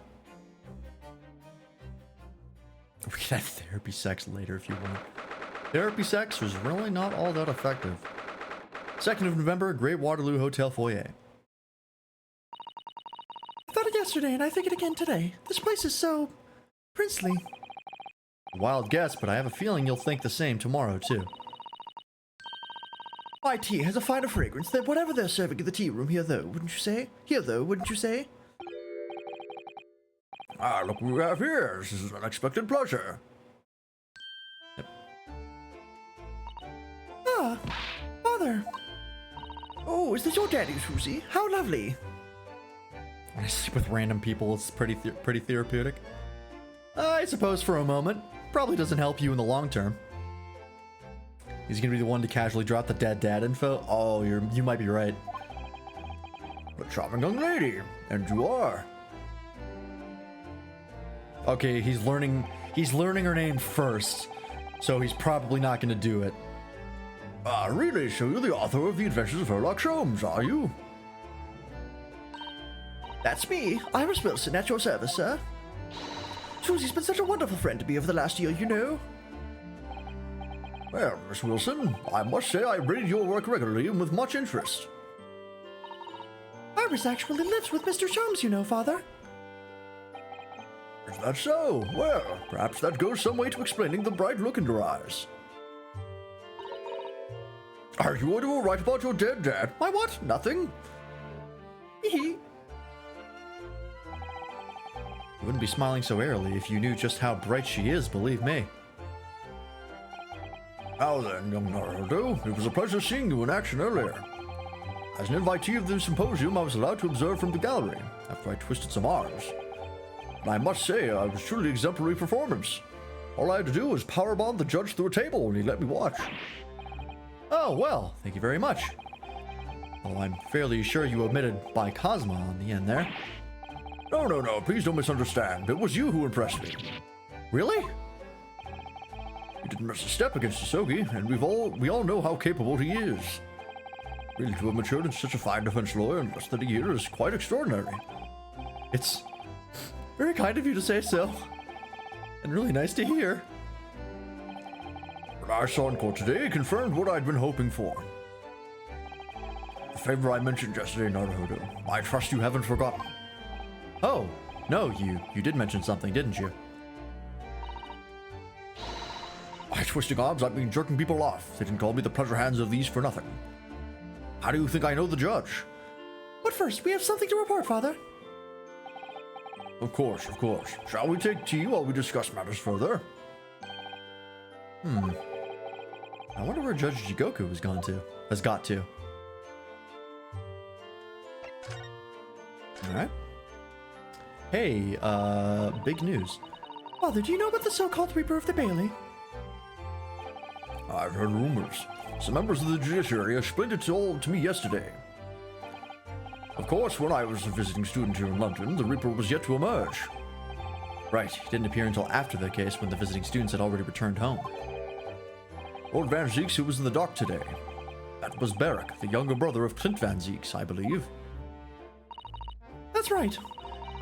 We can have therapy sex later if you want. Therapy sex was really not all that effective. 2nd of November, Great Waterloo Hotel foyer. I thought it yesterday and I think it again today. This place is so... princely. Wild guess, but I have a feeling you'll think the same tomorrow too. My tea has a finer fragrance than whatever they're serving in the tea room here though, wouldn't you say? Here though, wouldn't you say? Ah, look what we have here. This is an unexpected pleasure. Ah, Father. Oh, is this your daddy, Susie? How lovely. When I sleep with random people, it's pretty therapeutic. I suppose for a moment. Probably doesn't help you in the long term. He's gonna be the one to casually drop the dead dad info. Oh, you might be right. A charming young lady, and you are. Okay, he's learning her name first, so he's probably not gonna do it. Ah, really? So you're the author of The Adventures of Sherlock Holmes, are you? That's me, Iris Wilson, at your service, sir. Susie's been such a wonderful friend to me over the last year, you know. Well, Miss Wilson, I must say I read your work regularly and with much interest. Iris actually lives with Mr. Chalmers, you know, Father. Is that so? Well, perhaps that goes some way to explaining the bright look in your eyes. Are you going to write about your dead dad? My what? Nothing. Hee. You wouldn't be smiling so airily if you knew just how bright she is, believe me. Now then, young Naruto, it was a pleasure seeing you in action earlier. As an invitee of the symposium, I was allowed to observe from the gallery, after I twisted some arms. And I must say, I was truly exemplary performance. All I had to do was powerbomb the judge through a table, and he let me watch. Oh, well, thank you very much. Although I'm fairly sure you omitted by Cosmo on the end there. No, please don't misunderstand. It was you who impressed me. Really? You didn't miss a step against Hisogi, and we all know how capable he is. Really, to have matured into such a fine defense lawyer in less than a year is quite extraordinary. It's very kind of you to say so. And really nice to hear. What I saw in court today confirmed what I'd been hoping for. The favor I mentioned yesterday, Naruto, I trust you haven't forgotten. Oh, no, you did mention something, didn't you? By twisting arms, I've been jerking people off. They didn't call me the pleasure hands of these for nothing. How do you think I know the judge? But first, we have something to report, Father. Of course. Shall we take tea while we discuss matters further? I wonder where Judge Jigoku has got to. Alright. Hey, big news. Father, do you know about the so-called Reaper of the Bailey? I've heard rumors. Some members of the judiciary explained it all to me yesterday. Of course, when I was a visiting student here in London, the Reaper was yet to emerge. Right, he didn't appear until after the case when the visiting students had already returned home. Lord Van Zieks, who was in the dock today. That was Barrack, the younger brother of Clint Van Zieks, I believe. That's right.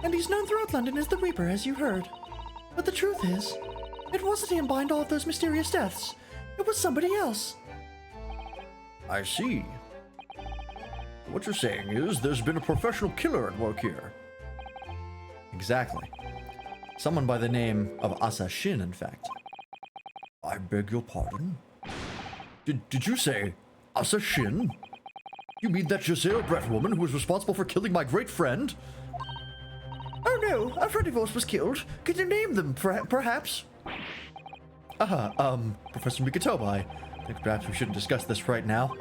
And he's known throughout London as the Reaper, as you heard. But the truth is, it wasn't him behind all of those mysterious deaths. It was somebody else. I see. What you're saying is there's been a professional killer at work here. Exactly. Someone by the name of Asa Shin, in fact. I beg your pardon? Did you say Asa Shin? You mean that Giselle Brett woman who was responsible for killing my great friend? Oh no, a friend of yours was killed. Could you name them, perhaps? Professor Mikotoba, I think perhaps we shouldn't discuss this right now.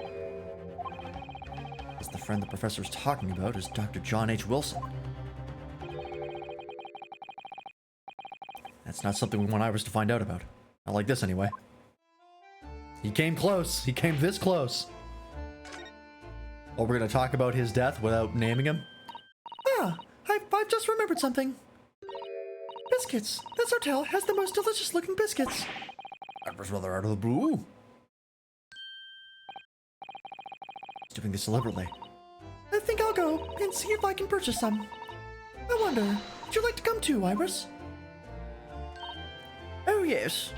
As the friend the professor's talking about is Dr. John H. Wilson. That's not something we want Iris to find out about. Not like this, anyway. He came close. He came this close. Oh, we're gonna talk about his death without naming him? Ah, I've just remembered something. Biscuits. This hotel has the most delicious-looking biscuits. That was rather out of the blue. He's doing this deliberately. I think I'll go and see if I can purchase some. I wonder, would you like to come too, Iris? Oh yes.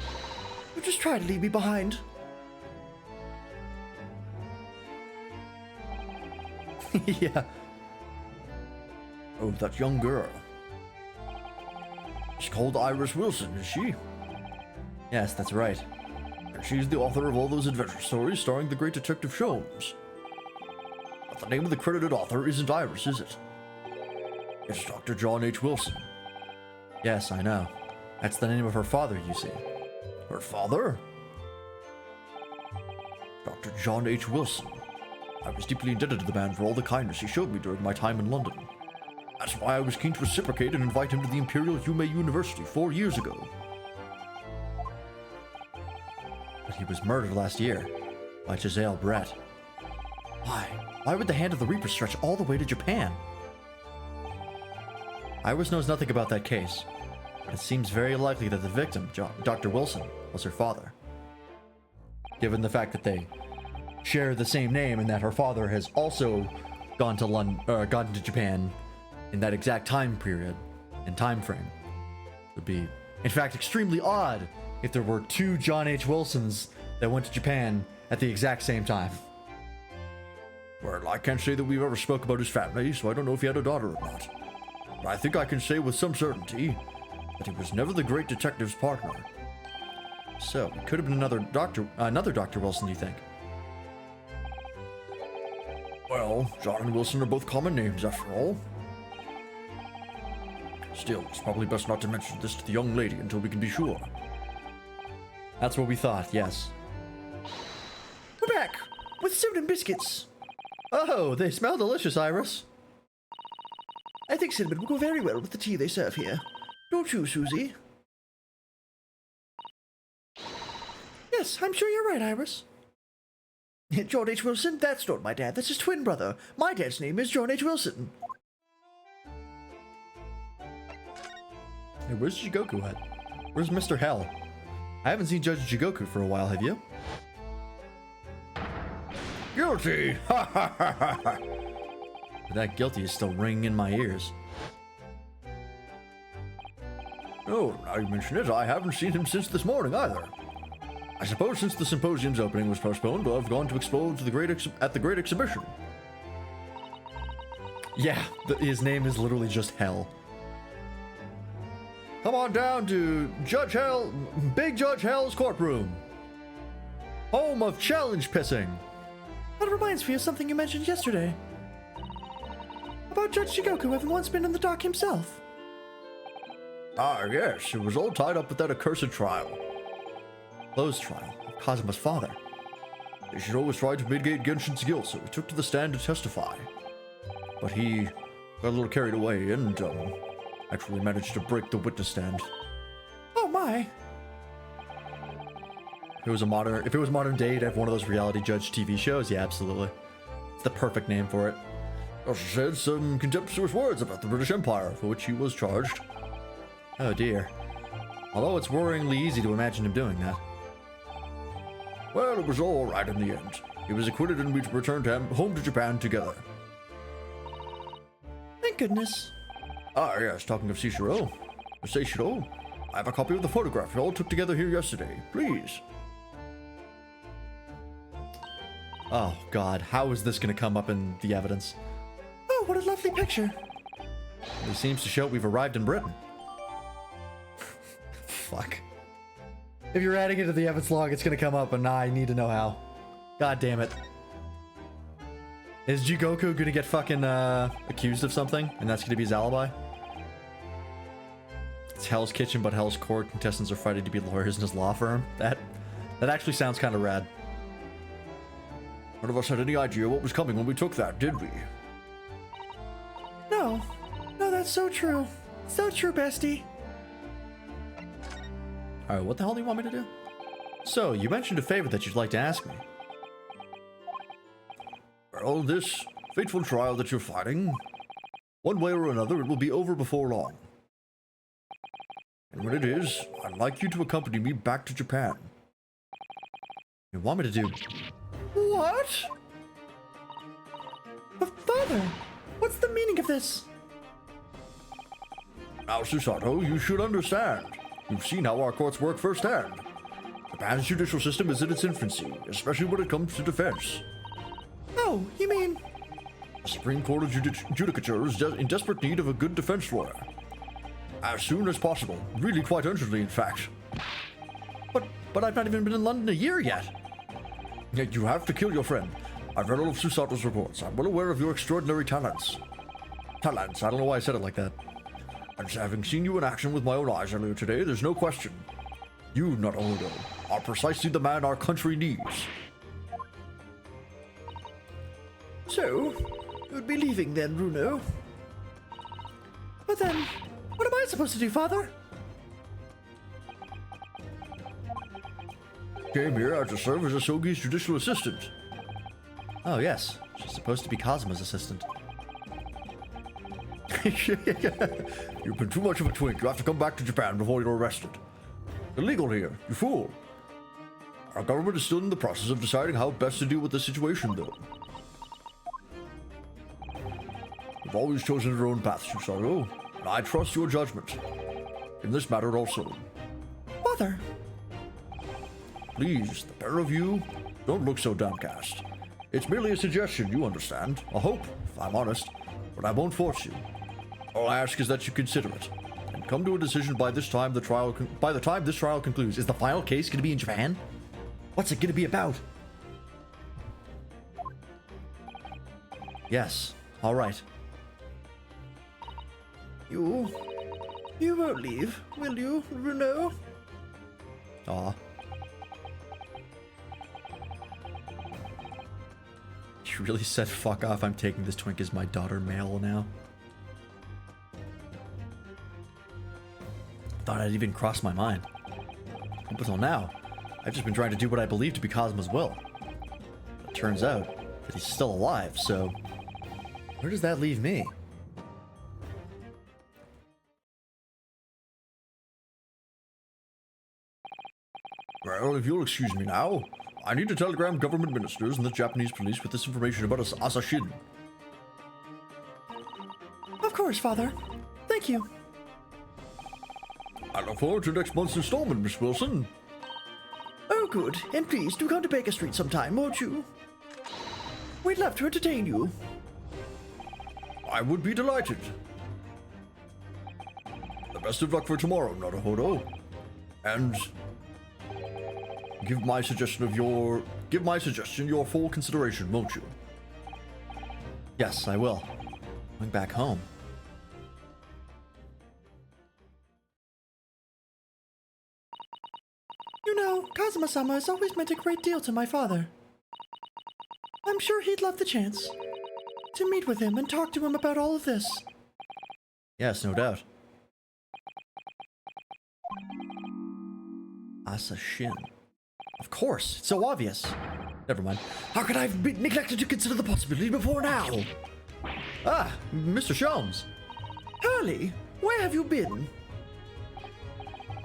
You just try to leave me behind. Yeah. Oh, that young girl. She's called Iris Wilson, is she? Yes, that's right. And she's the author of all those adventure stories starring the great Detective Sholmes. But the name of the credited author isn't Iris, is it? It's Dr. John H. Wilson. Yes, I know. That's the name of her father, you see. Her father? Dr. John H. Wilson. I was deeply indebted to the man for all the kindness he showed me during my time in London. That's why I was keen to reciprocate and invite him to the Imperial Yume University 4 years ago. But he was murdered last year by Giselle Brett. Why? Why would the hand of the Reaper stretch all the way to Japan? Iris knows nothing about that case, but it seems very likely that the victim, Dr. Wilson, was her father. Given the fact that they share the same name and that her father has also gone to gone to Japan in that exact time period and time frame. It would be, in fact, extremely odd if there were two John H. Wilsons that went to Japan at the exact same time. Well, I can't say that we've ever spoke about his family, so I don't know if he had a daughter or not. But I think I can say with some certainty that he was never the great detective's partner. So, it could have been another Dr. Wilson, you think? Well, John and Wilson are both common names after all. Still, it's probably best not to mention this to the young lady until we can be sure. That's what we thought, yes. We're back with soda and biscuits. Oh, they smell delicious, Iris. I think cinnamon will go very well with the tea they serve here. Don't you, Susie? Yes, I'm sure you're right, Iris. John H. Wilson? That's not my dad. That's his twin brother. My dad's name is John H. Wilson. Hey, where's Jigoku at? Where's Mr. Hell? I haven't seen Judge Jigoku for a while, have you? Guilty! Ha ha ha ha ha! That guilty is still ringing in my ears. Oh, now you mention it, I haven't seen him since this morning either. I suppose since the symposium's opening was postponed, I've gone to explore to the great exhibition. Yeah, his name is literally just Hell. Come on down to Big Judge Hell's courtroom. Home of challenge pissing. That reminds me of something you mentioned yesterday. About Judge Jigoku having once been in the dock himself. Ah, yes, it was all tied up with that accursed trial. Closed trial of Kazuma's father. They should always try to mitigate Genshin's guilt, so he took to the stand to testify. But he got a little carried away and, actually managed to break the witness stand. Oh my. If it was modern day to have one of those reality judge TV shows, yeah, absolutely. It's the perfect name for it. Also said some contemptuous words about the British Empire, for which he was charged. Oh dear. Although it's worryingly easy to imagine him doing that. Well, it was all right in the end. He was acquitted and we returned home to Japan together. Thank goodness. Ah, yes, talking of Seishiro, I have a copy of the photograph you all took together here yesterday. Please. Oh god, how is this gonna come up in the evidence? Oh, what a lovely picture. It seems to show we've arrived in Britain. Fuck. If you're adding it to the evidence log, it's gonna come up, and I need to know how. God damn it. Is Jigoku gonna get fucking accused of something, and that's gonna be his alibi? It's Hell's Kitchen, but Hell's Court. Contestants are fighting to be lawyers in his law firm. That actually sounds kind of rad. None of us had any idea what was coming when we took that, did we? No, that's so true. So true, bestie. Alright, what the hell do you want me to do? So, you mentioned a favor that you'd like to ask me. Well, this fateful trial that you're fighting, one way or another, it will be over before long. And when it is, I'd like you to accompany me back to Japan. You want me to do... What? But father, what's the meaning of this? Now, Susato, you should understand. You've seen how our courts work firsthand. Japan's judicial system is in its infancy, especially when it comes to defense. Oh, you mean... The Supreme Court of Judicature is in desperate need of a good defense lawyer. As soon as possible. Really quite urgently, in fact. But I've not even been in London a year yet. Yet you have to kill your friend. I've read all of Susato's reports. I'm well aware of your extraordinary talents. I don't know why I said it like that. And having seen you in action with my own eyes earlier today, there's no question. You, not Odo, are precisely the man our country needs. So, you'd be leaving then, Runo? But then, what am I supposed to do, father? Came here to serve as Asogi's judicial assistant. Oh yes, she's supposed to be Kazuma's assistant. You've been too much of a twink. You have to come back to Japan before you're arrested. Illegal here, you fool. Our government is still in the process of deciding how best to deal with the situation, though. You've always chosen your own path, Susaru, and I trust your judgment. In this matter also. Father, Please, the pair of you, don't look so downcast. It's merely a suggestion, you understand. A hope, if I'm honest, but I won't force you. All I ask is that you consider it, and come to a decision by the time this trial concludes. Is the final case going to be in Japan? What's it going to be about? Yes. All right. you won't leave, will you, Renault? Aw. You really said fuck off, I'm taking this twink as my daughter mail now? Thought I'd even crossed my mind. Up until now, I've just been trying to do what I believe to be Cosmo's will. It turns out that he's still alive, so where does that leave me? Well, if you'll excuse me now, I need to telegram government ministers and the Japanese police with this information about Asashin. Of course, Father. Thank you. I look forward to next month's installment, Miss Wilson. Oh, good. And please do come to Baker Street sometime, won't you? We'd love to entertain you. I would be delighted. The best of luck for tomorrow, Naruhodo. And give my suggestion your full consideration, won't you? Yes, I will. Going back home. You know, Kazuma-sama has always meant a great deal to my father. I'm sure he'd love the chance to meet with him and talk to him about all of this. Yes, no doubt. Asashin. Of course, it's so obvious. Never mind. How could I have been neglected to consider the possibility before now? Ah, Mr. Sholmes. Hurley, where have you been?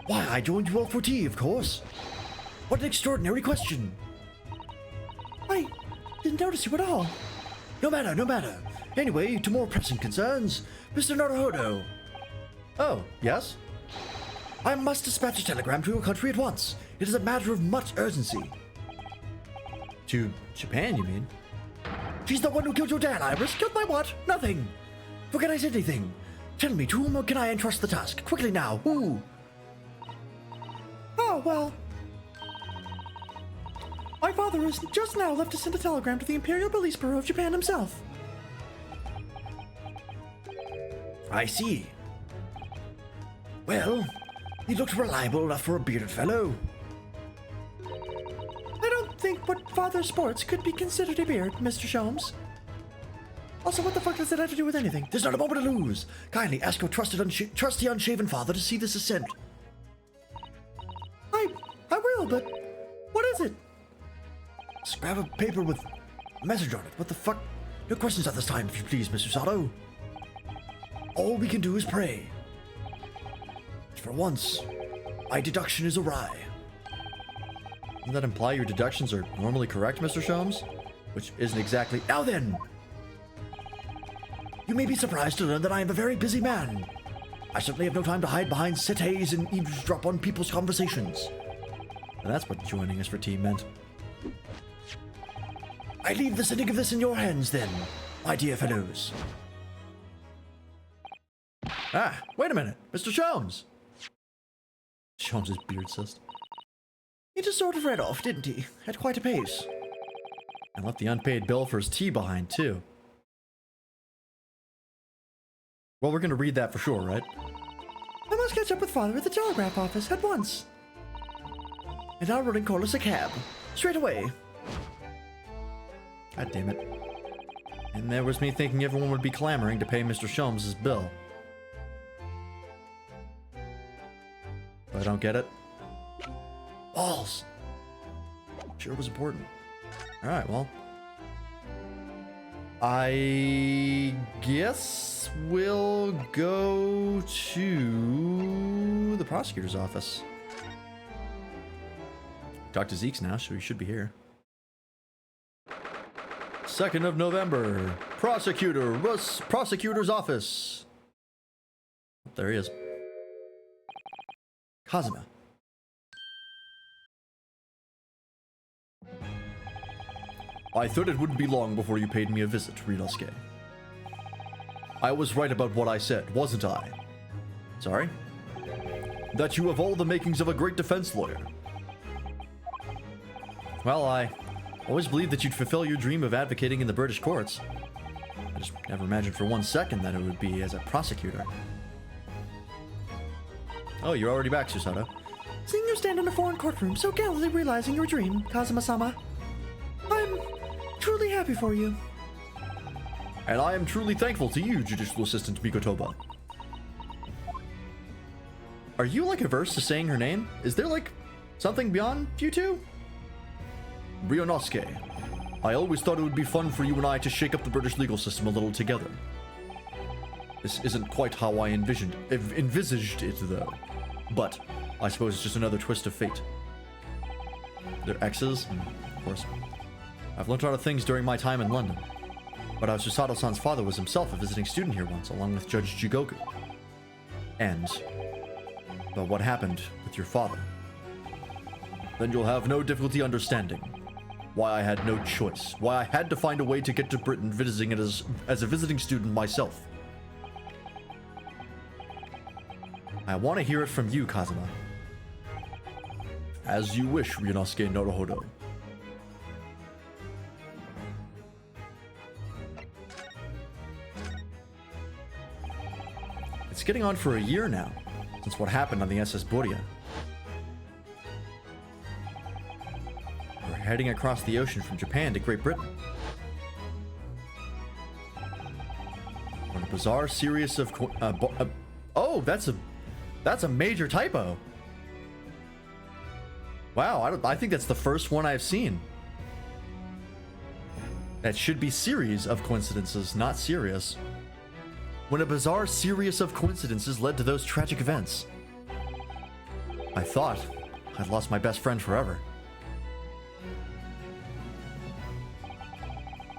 Why, I joined you all for tea, of course. What an extraordinary question. I didn't notice you at all. No matter, no matter. Anyway, to more pressing concerns, Mr. Naruhodo. Oh, yes? I must dispatch a telegram to your country at once. It is a matter of much urgency. To Japan, you mean? She's the one who killed your dad, Iris. Killed by what? Nothing. Forget I said anything. Tell me, to whom can I entrust the task? Quickly now. Who? Oh, well. My father has just now left to send a telegram to the Imperial Police Bureau of Japan himself. I see. Well, he looked reliable enough for a bearded fellow. I don't think what father sports could be considered a beard, Mr. Sholmes. Also, what the fuck does that have to do with anything? There's not a moment to lose. Kindly ask your trusty unshaven father to see this is sent. I will, but what is it? Just grab a paper with a message on it. What the fuck? No questions at this time, if you please, Mr. Sato. All we can do is pray. For once, my deduction is awry. Doesn't that imply your deductions are normally correct, Mr. Sholmes? Which isn't exactly... Now then! You may be surprised to learn that I am a very busy man. I certainly have no time to hide behind settees and eavesdrop on people's conversations. And that's what joining us for tea meant. I leave the sending of this in your hands, then, my dear fellows. Ah, wait a minute, Mr. Sholmes. Sholmes' beard cyst. He just sort of read off, didn't he? At quite a pace. And left the unpaid bill for his tea behind, too. Well, we're gonna read that for sure, right? I must catch up with father at the telegraph office at once. And I'll run and call us a cab. Straight away. God damn it. And there was me thinking everyone would be clamoring to pay Mr. Sholmes' bill. But I don't get it. Balls! Sure was important. Alright, well. I guess we'll go to the prosecutor's office. Talk to Zeke's now, so he should be here. 2nd of November. Prosecutor's office. There he is. Kazuma. I thought it wouldn't be long before you paid me a visit, Ryunosuke. I was right about what I said, wasn't I? Sorry? That you have all the makings of a great defense lawyer. Well, I always believed that you'd fulfill your dream of advocating in the British courts. I just never imagined for 1 second that it would be as a prosecutor. Oh, you're already back, Susato. Seeing you stand in a foreign courtroom, so gallantly realizing your dream, Kazuma-sama. I'm truly happy for you. And I am truly thankful to you, Judicial Assistant Mikotoba. Are you like averse to saying her name? Is there like something beyond you two? Ryunosuke, I always thought it would be fun for you and I to shake up the British legal system a little together. This isn't quite how I envisaged it though. But I suppose it's just another twist of fate. They're exes, of course. I've learned a lot of things during my time in London. But Susato-san's father was himself a visiting student here once, along with Judge Jigoku. And about what happened with your father. Then you'll have no difficulty understanding why I had no choice, why I had to find a way to get to Britain visiting it as a visiting student myself. I want to hear it from you, Kazuma. As you wish, Ryunosuke Naruhodo. It's getting on for a year now, since what happened on the SS Boria. We're heading across the ocean from Japan to Great Britain. On a bizarre series of oh, that's a major typo. Wow, I think that's the first one I've seen. That should be series of coincidences, not serious. When a bizarre series of coincidences led to those tragic events. I thought I'd lost my best friend forever.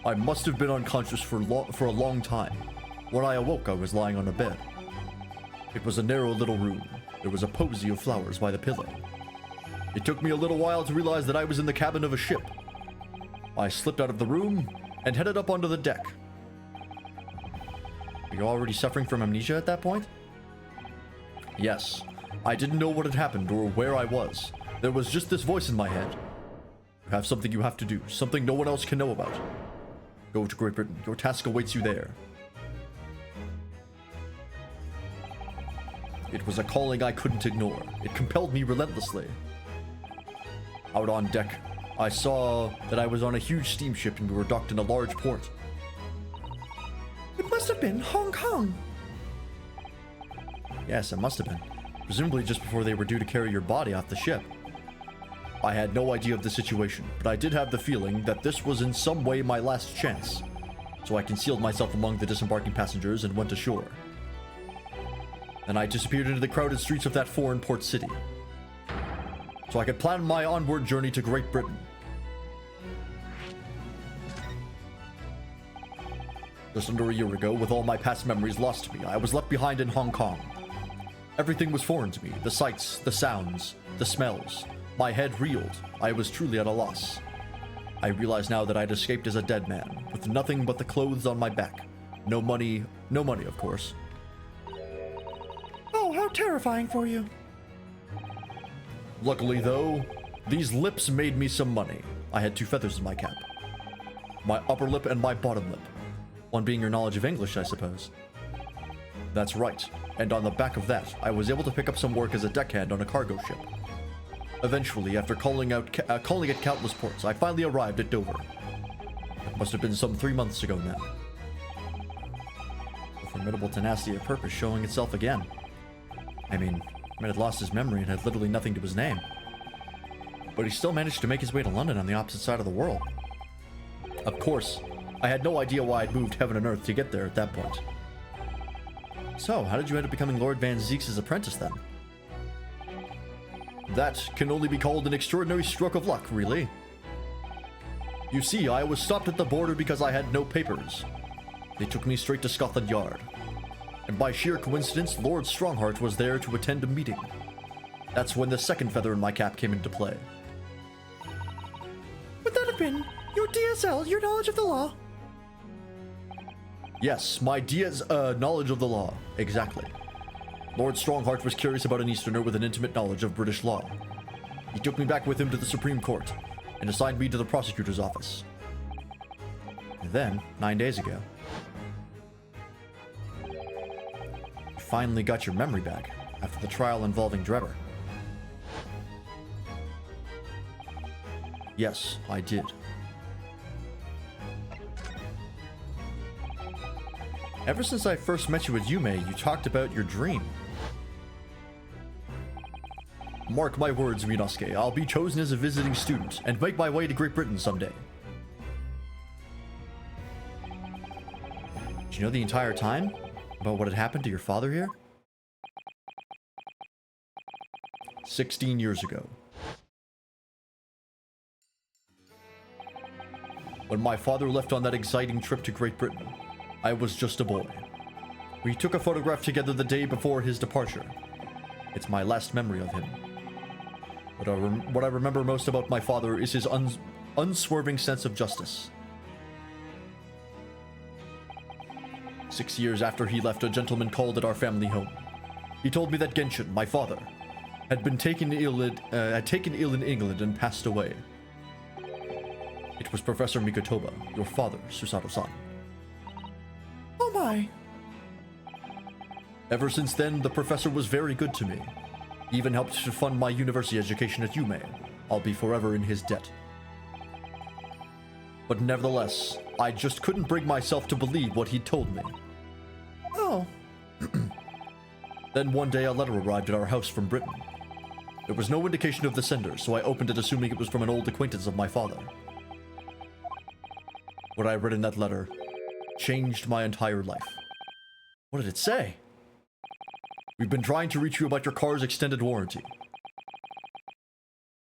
I must have been unconscious for a long time. When I awoke, I was lying on a bed. It was a narrow little room. There was a posy of flowers by the pillow. It took me a little while to realize that I was in the cabin of a ship. I slipped out of the room and headed up onto the deck. Are you already suffering from amnesia at that point? Yes. I didn't know what had happened or where I was. There was just this voice in my head. You have something you have to do, something no one else can know about. Go to Great Britain. Your task awaits you there. It was a calling I couldn't ignore. It compelled me relentlessly. Out on deck, I saw that I was on a huge steamship and we were docked in a large port. It must have been Hong Kong. Yes, it must have been. Presumably just before they were due to carry your body off the ship. I had no idea of the situation, but I did have the feeling that this was in some way my last chance. So I concealed myself among the disembarking passengers and went ashore. Then I disappeared into the crowded streets of that foreign port city, so I could plan my onward journey to Great Britain. Just under a year ago, with all my past memories lost to me, I was left behind in Hong Kong. Everything was foreign to me, the sights, the sounds, the smells. My head reeled. I was truly at a loss. I realize now that I'd escaped as a dead man, with nothing but the clothes on my back. No money, of course. Oh, how terrifying for you. Luckily, though, these lips made me some money. I had 2 feathers in my cap. My upper lip and my bottom lip. One being your knowledge of English, I suppose. That's right. And on the back of that, I was able to pick up some work as a deckhand on a cargo ship. Eventually, after calling at countless ports, I finally arrived at Dover. It must have been some 3 months ago now. A formidable tenacity of purpose showing itself again. I mean, man had lost his memory and had literally nothing to his name. But he still managed to make his way to London on the opposite side of the world. Of course, I had no idea why I'd moved heaven and earth to get there at that point. So, how did you end up becoming Lord Van Zeke's apprentice then? That can only be called an extraordinary stroke of luck, really. You see, I was stopped at the border because I had no papers. They took me straight to Scotland Yard. And by sheer coincidence, Lord Strongheart was there to attend a meeting. That's when the second feather in my cap came into play. Would that have been your DSL, your knowledge of the law? Yes, my Dia's knowledge of the law. Exactly. Lord Strongheart was curious about an Easterner with an intimate knowledge of British law. He took me back with him to the Supreme Court and assigned me to the prosecutor's office. And then, 9 days ago, you finally got your memory back after the trial involving Drebber. Yes, I did. Ever since I first met you at Yume, you talked about your dream. Mark my words, Ryunosuke, I'll be chosen as a visiting student and make my way to Great Britain someday. Did you know the entire time about what had happened to your father here? 16 years ago. When my father left on that exciting trip to Great Britain, I was just a boy. We took a photograph together the day before his departure. It's my last memory of him. What I remember most about my father is his unswerving sense of justice. 6 years after he left, a gentleman called at our family home. He told me that Genshin, my father, had been taken ill in England and passed away. It was Professor Mikotoba, your father, Susato-san. Oh my. Ever since then, the professor was very good to me. He even helped to fund my university education at Yume. I'll be forever in his debt. But nevertheless, I just couldn't bring myself to believe what he'd told me. Oh. Then one day a letter arrived at our house from Britain. There was no indication of the sender, so I opened it assuming it was from an old acquaintance of my father. What I read in that letter changed my entire life. What did it say? We've been trying to reach you about your car's extended warranty.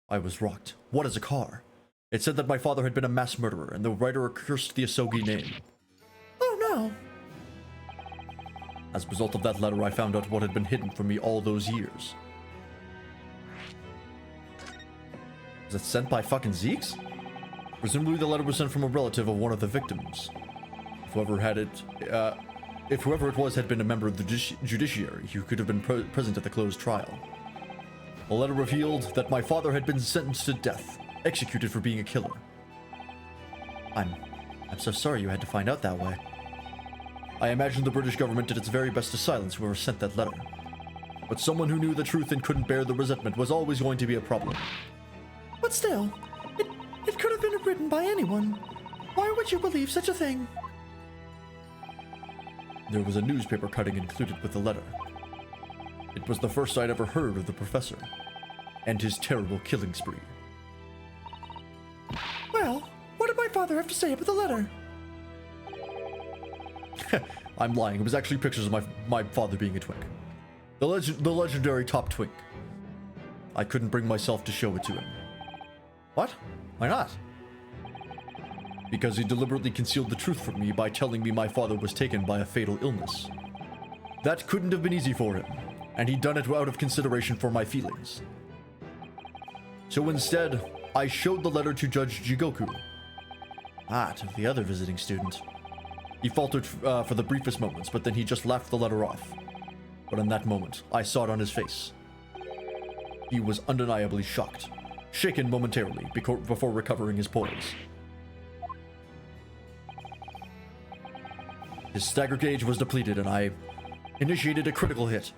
I was rocked. What is a car? It said that my father had been a mass murderer, and the writer cursed the Asogi name. Oh no. As a result of that letter, I found out what had been hidden from me all those years. Was it sent by fucking Zeeks? Presumably the letter was sent from a relative of one of the victims. If whoever it was had been a member of the judiciary, he could have been present at the closed trial. The letter revealed that my father had been sentenced to death, executed for being a killer. I'm so sorry you had to find out that way. I imagine the British government did its very best to silence whoever sent that letter. But someone who knew the truth and couldn't bear the resentment was always going to be a problem. But still, it could have been written by anyone. Why would you believe such a thing? There was a newspaper cutting included with the letter. It was the first I'd ever heard of the professor, and his terrible killing spree. Well, what did my father have to say about the letter? I'm lying. It was actually pictures of my father being a twink. The legendary top twink. I couldn't bring myself to show it to him. What? Why not? Because he deliberately concealed the truth from me by telling me my father was taken by a fatal illness. That couldn't have been easy for him, and he'd done it out of consideration for my feelings. So instead, I showed the letter to Judge Jigoku. To the other visiting student. He faltered for the briefest moments, but then he just laughed the letter off. But in that moment, I saw it on his face. He was undeniably shocked, shaken momentarily before recovering his poise. His stagger gauge was depleted, and I initiated a critical hit.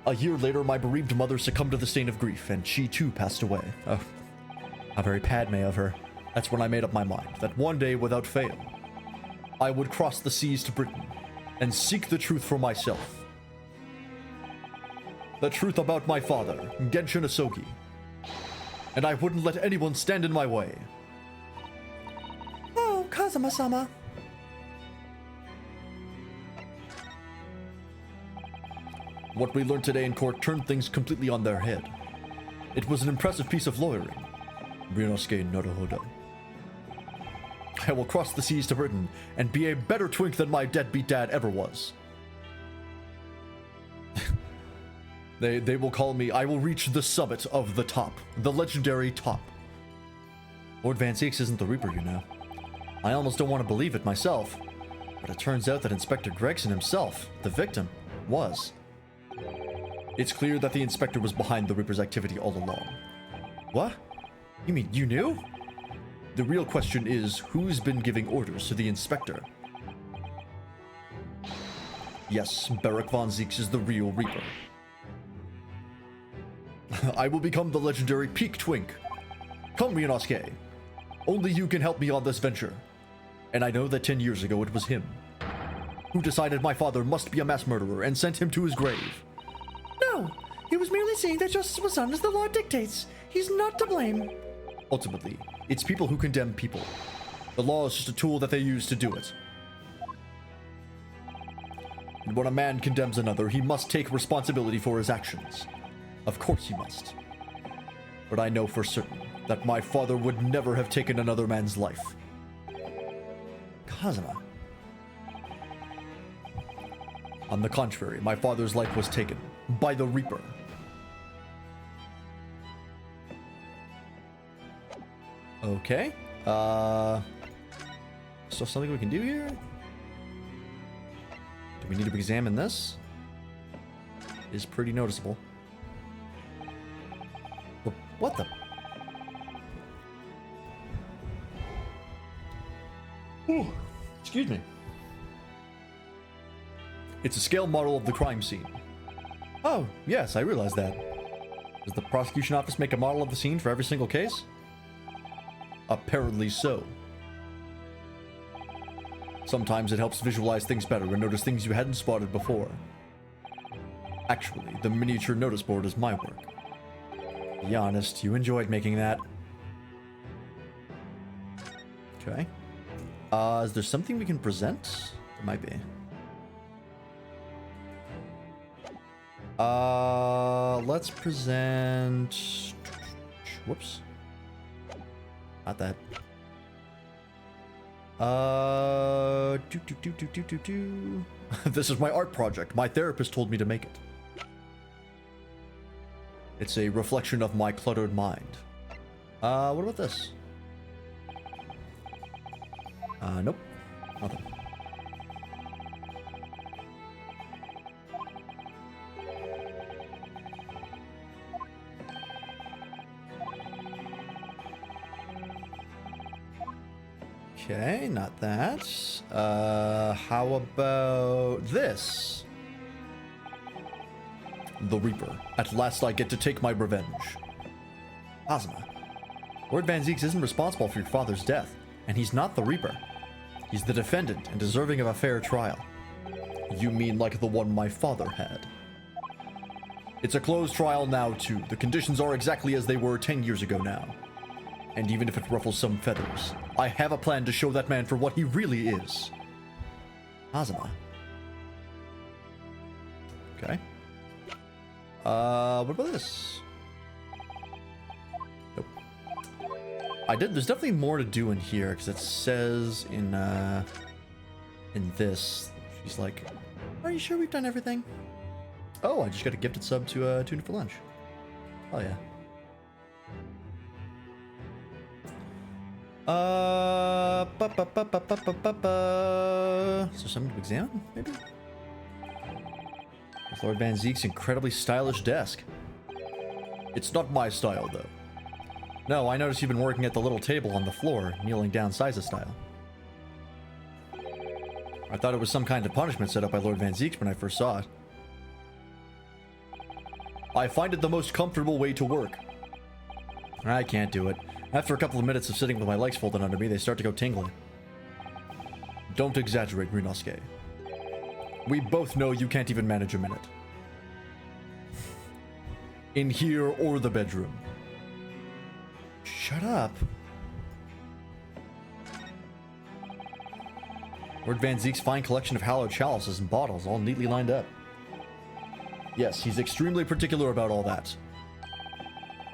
A year later, my bereaved mother succumbed to the stain of grief, and she too passed away. How very Padme of her. That's when I made up my mind that one day, without fail, I would cross the seas to Britain and seek the truth for myself. The truth about my father, Genshin Asogi. And I wouldn't let anyone stand in my way. Oh, Kazuma-sama. What we learned today in court turned things completely on their head. It was an impressive piece of lawyering. Ryunosuke Naruhodo. I will cross the seas to Britain and be a better twink than my deadbeat dad ever was. They will call me, I will reach the summit of the top, the legendary top. Lord Van Zieks isn't the Reaper, you know. I almost don't want to believe it myself, but it turns out that Inspector Gregson himself, the victim, was. It's clear that the Inspector was behind the Reaper's activity all along. What? You mean you knew? The real question is, who's been giving orders to the Inspector? Yes, Beric Von Zieks is the real Reaper. I will become the legendary Peak Twink. Come, Ryunosuke. Only you can help me on this venture. And I know that 10 years ago it was him who decided my father must be a mass murderer and sent him to his grave. No, he was merely saying that justice was done as the law dictates. He's not to blame. Ultimately, it's people who condemn people. The law is just a tool that they use to do it. And when a man condemns another, he must take responsibility for his actions. Of course he must. But I know for certain that my father would never have taken another man's life. Kazuma. On the contrary, my father's life was taken by the Reaper. Okay. So something we can do here? Do we need to examine this? It is pretty noticeable. What the? Ooh, excuse me. It's a scale model of the crime scene. Oh, yes, I realize that. Does the prosecution office make a model of the scene for every single case? Apparently so. Sometimes it helps visualize things better and notice things you hadn't spotted before. Actually, the miniature notice board is my work. Be honest, you enjoyed making that. Okay. Is there something we can present? There might be. Let's present... Whoops. Not that. This is my art project. My therapist told me to make it. It's a reflection of my cluttered mind. What about this? Nope. Nothing. Okay, not that. How about this? The Reaper. At last I get to take my revenge. Kazuma. Lord Van Zieks isn't responsible for your father's death, and he's not the Reaper. He's the defendant and deserving of a fair trial. You mean like the one my father had? It's a closed trial now, too. The conditions are exactly as they were 10 years ago now. And even if it ruffles some feathers, I have a plan to show that man for what he really is. Kazuma. Okay. What about this? Nope. There's definitely more to do in here, because it says in this, she's like, are you sure we've done everything? Oh, I just got a gifted sub to Tuna for Lunch. Oh, yeah. Is there something to examine, maybe? With Lord Van Zieks' incredibly stylish desk. It's not my style, though. No, I noticed you've been working at the little table on the floor, kneeling down Siza style. I thought it was some kind of punishment set up by Lord Van Zieks when I first saw it. I find it the most comfortable way to work. I can't do it. After a couple of minutes of sitting with my legs folded under me, they start to go tingling. Don't exaggerate, Ryunosuke. We both know you can't even manage a minute. In here or the bedroom. Shut up. Lord Van Zieks' fine collection of hallowed chalices and bottles, all neatly lined up. Yes, he's extremely particular about all that.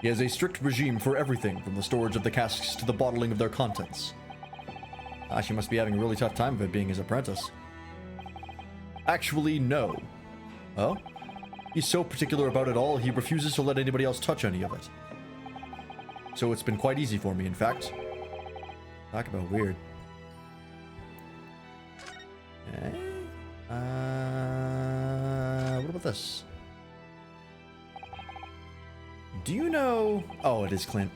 He has a strict regime for everything, from the storage of the casks to the bottling of their contents. Ah, she must be having a really tough time of it being his apprentice. Actually, no. Oh? He's so particular about it all, he refuses to let anybody else touch any of it. So it's been quite easy for me, in fact. Talk about weird. Okay. What about this? Do you know... Oh, it is Clint.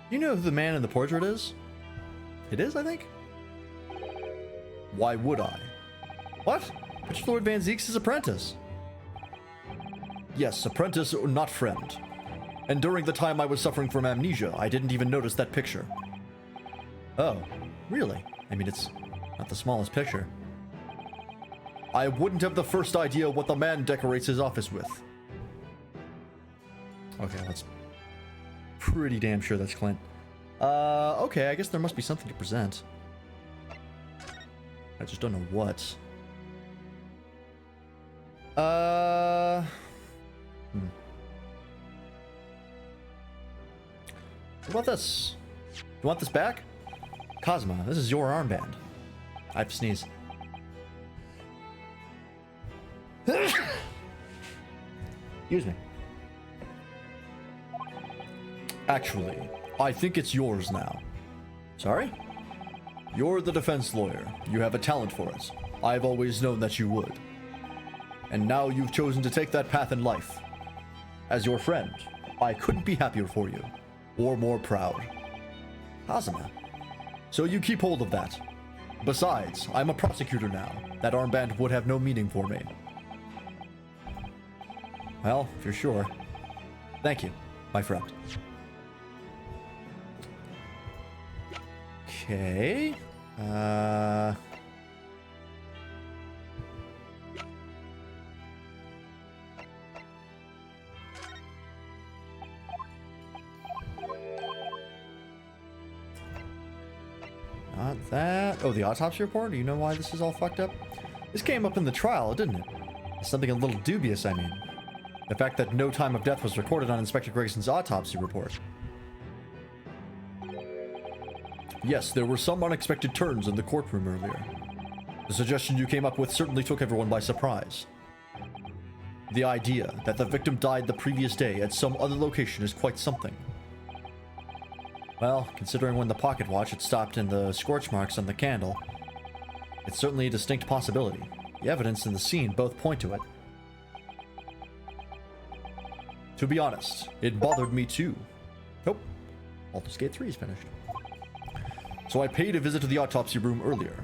Do you know who the man in the portrait is? It is, I think? Why would I? What? Which Lord Van Zeek's apprentice? Yes, apprentice, not friend. And during the time I was suffering from amnesia, I didn't even notice that picture. Oh, really? I mean, it's not the smallest picture. I wouldn't have the first idea what the man decorates his office with. Okay, that's pretty damn sure that's Clint. Okay, I guess there must be something to present. I just don't know what. What about this? You want this back? Cosma, this is your armband. I have to sneeze. Excuse me. Actually, I think it's yours now. Sorry? You're the defense lawyer. You have a talent for it. I've always known that you would. And now you've chosen to take that path in life. As your friend, I couldn't be happier for you. Or more proud. Kazuma. So you keep hold of that. Besides, I'm a prosecutor now. That armband would have no meaning for me. Well, if you're sure. Thank you, my friend. Okay. Not that. Oh, the autopsy report? Do you know why this is all fucked up? This came up in the trial, didn't it? Something a little dubious, I mean. The fact that no time of death was recorded on Inspector Gregson's autopsy report. Yes, there were some unexpected turns in the courtroom earlier. The suggestion you came up with certainly took everyone by surprise. The idea that the victim died the previous day at some other location is quite something. Well, considering when the pocket watch had stopped and the scorch marks on the candle, it's certainly a distinct possibility. The evidence and the scene both point to it. To be honest, it bothered me too. Nope. Baldur's Gate 3 is finished. So I paid a visit to the autopsy room earlier.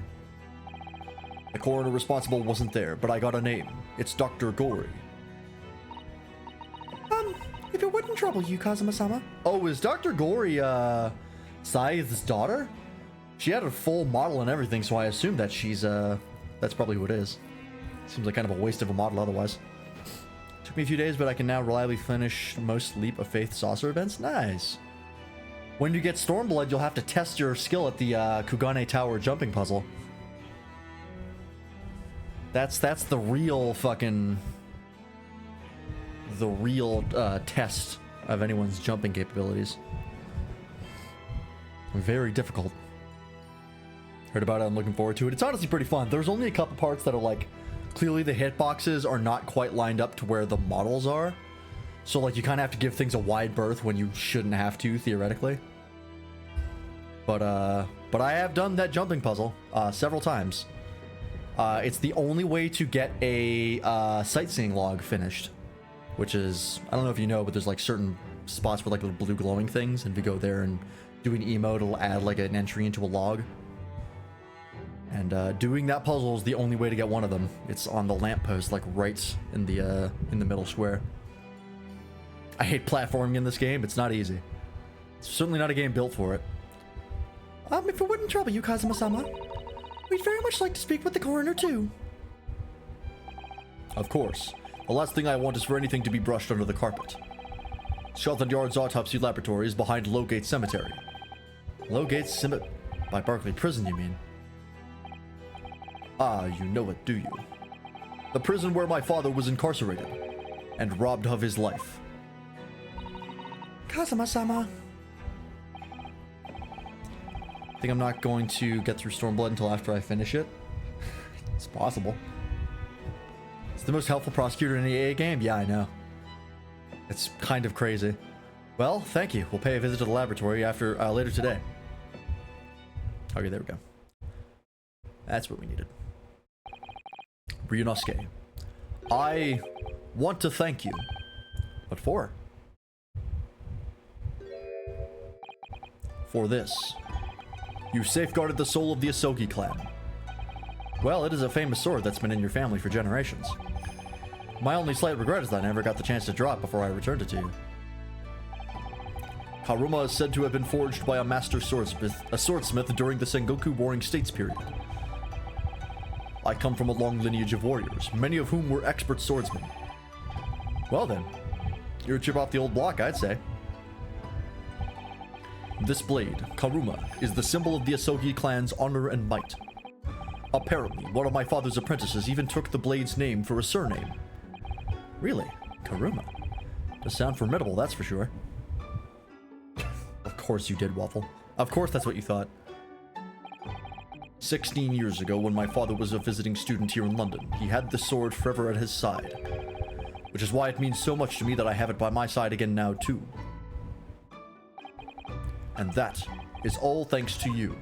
The coroner responsible wasn't there, but I got a name. It's Dr. Gory. If it wouldn't trouble you, Kazuma-sama. Oh, is Dr. Gory, Scythe's daughter? She had a full model and everything, so I assume that she's, that's probably who it is. Seems like kind of a waste of a model otherwise. Took me a few days, but I can now reliably finish most Leap of Faith saucer events. Nice. When you get Stormblood, you'll have to test your skill at the Kugane Tower jumping puzzle. That's the real fucking... the real test of anyone's jumping capabilities. Very difficult. Heard about it, I'm looking forward to it. It's honestly pretty fun. There's only a couple parts that are like, clearly the hitboxes are not quite lined up to where the models are. So like you kind of have to give things a wide berth when you shouldn't have to, theoretically. But I have done that jumping puzzle several times. It's the only way to get a sightseeing log finished. Which is, I don't know if you know, but there's like certain spots with like little blue glowing things, and if you go there and do an emo, it'll add like an entry into a log. And doing that puzzle is the only way to get one of them. It's on the lamppost, like right in the middle square. I hate platforming in this game. It's not easy. It's certainly not a game built for it. If it wouldn't trouble you, Kazuma-sama, we'd very much like to speak with the coroner too. Of course. The last thing I want is for anything to be brushed under the carpet. Scotland Yard's autopsy laboratory is behind Lowgate Cemetery. Lowgate Cemetery? By Barclay Prison, you mean? Ah, you know it, do you? The prison where my father was incarcerated and robbed of his life. Kazuma-sama. I think I'm not going to get through Stormblood until after I finish it. It's possible. It's the most helpful prosecutor in the AA game. Yeah, I know. It's kind of crazy. Well, thank you. We'll pay a visit to the laboratory after later today. Okay, there we go. That's what we needed. Ryunosuke, I want to thank you. What for? For this. You safeguarded the soul of the Asogi clan. Well, it is a famous sword that's been in your family for generations. My only slight regret is that I never got the chance to draw it before I returned it to you. Karuma is said to have been forged by a master swordsmith during the Sengoku Warring States period. I come from a long lineage of warriors, many of whom were expert swordsmen. Well then, you're a chip off the old block, I'd say. This blade, Karuma, is the symbol of the Asogi clan's honor and might. Apparently, one of my father's apprentices even took the blade's name for a surname. Really? Karuma? Does sound formidable, that's for sure. Of course you did, Waffle. Of course that's what you thought. 16 years ago, when my father was a visiting student here in London, he had the sword forever at his side. Which is why it means so much to me that I have it by my side again now, too. And that is all thanks to you.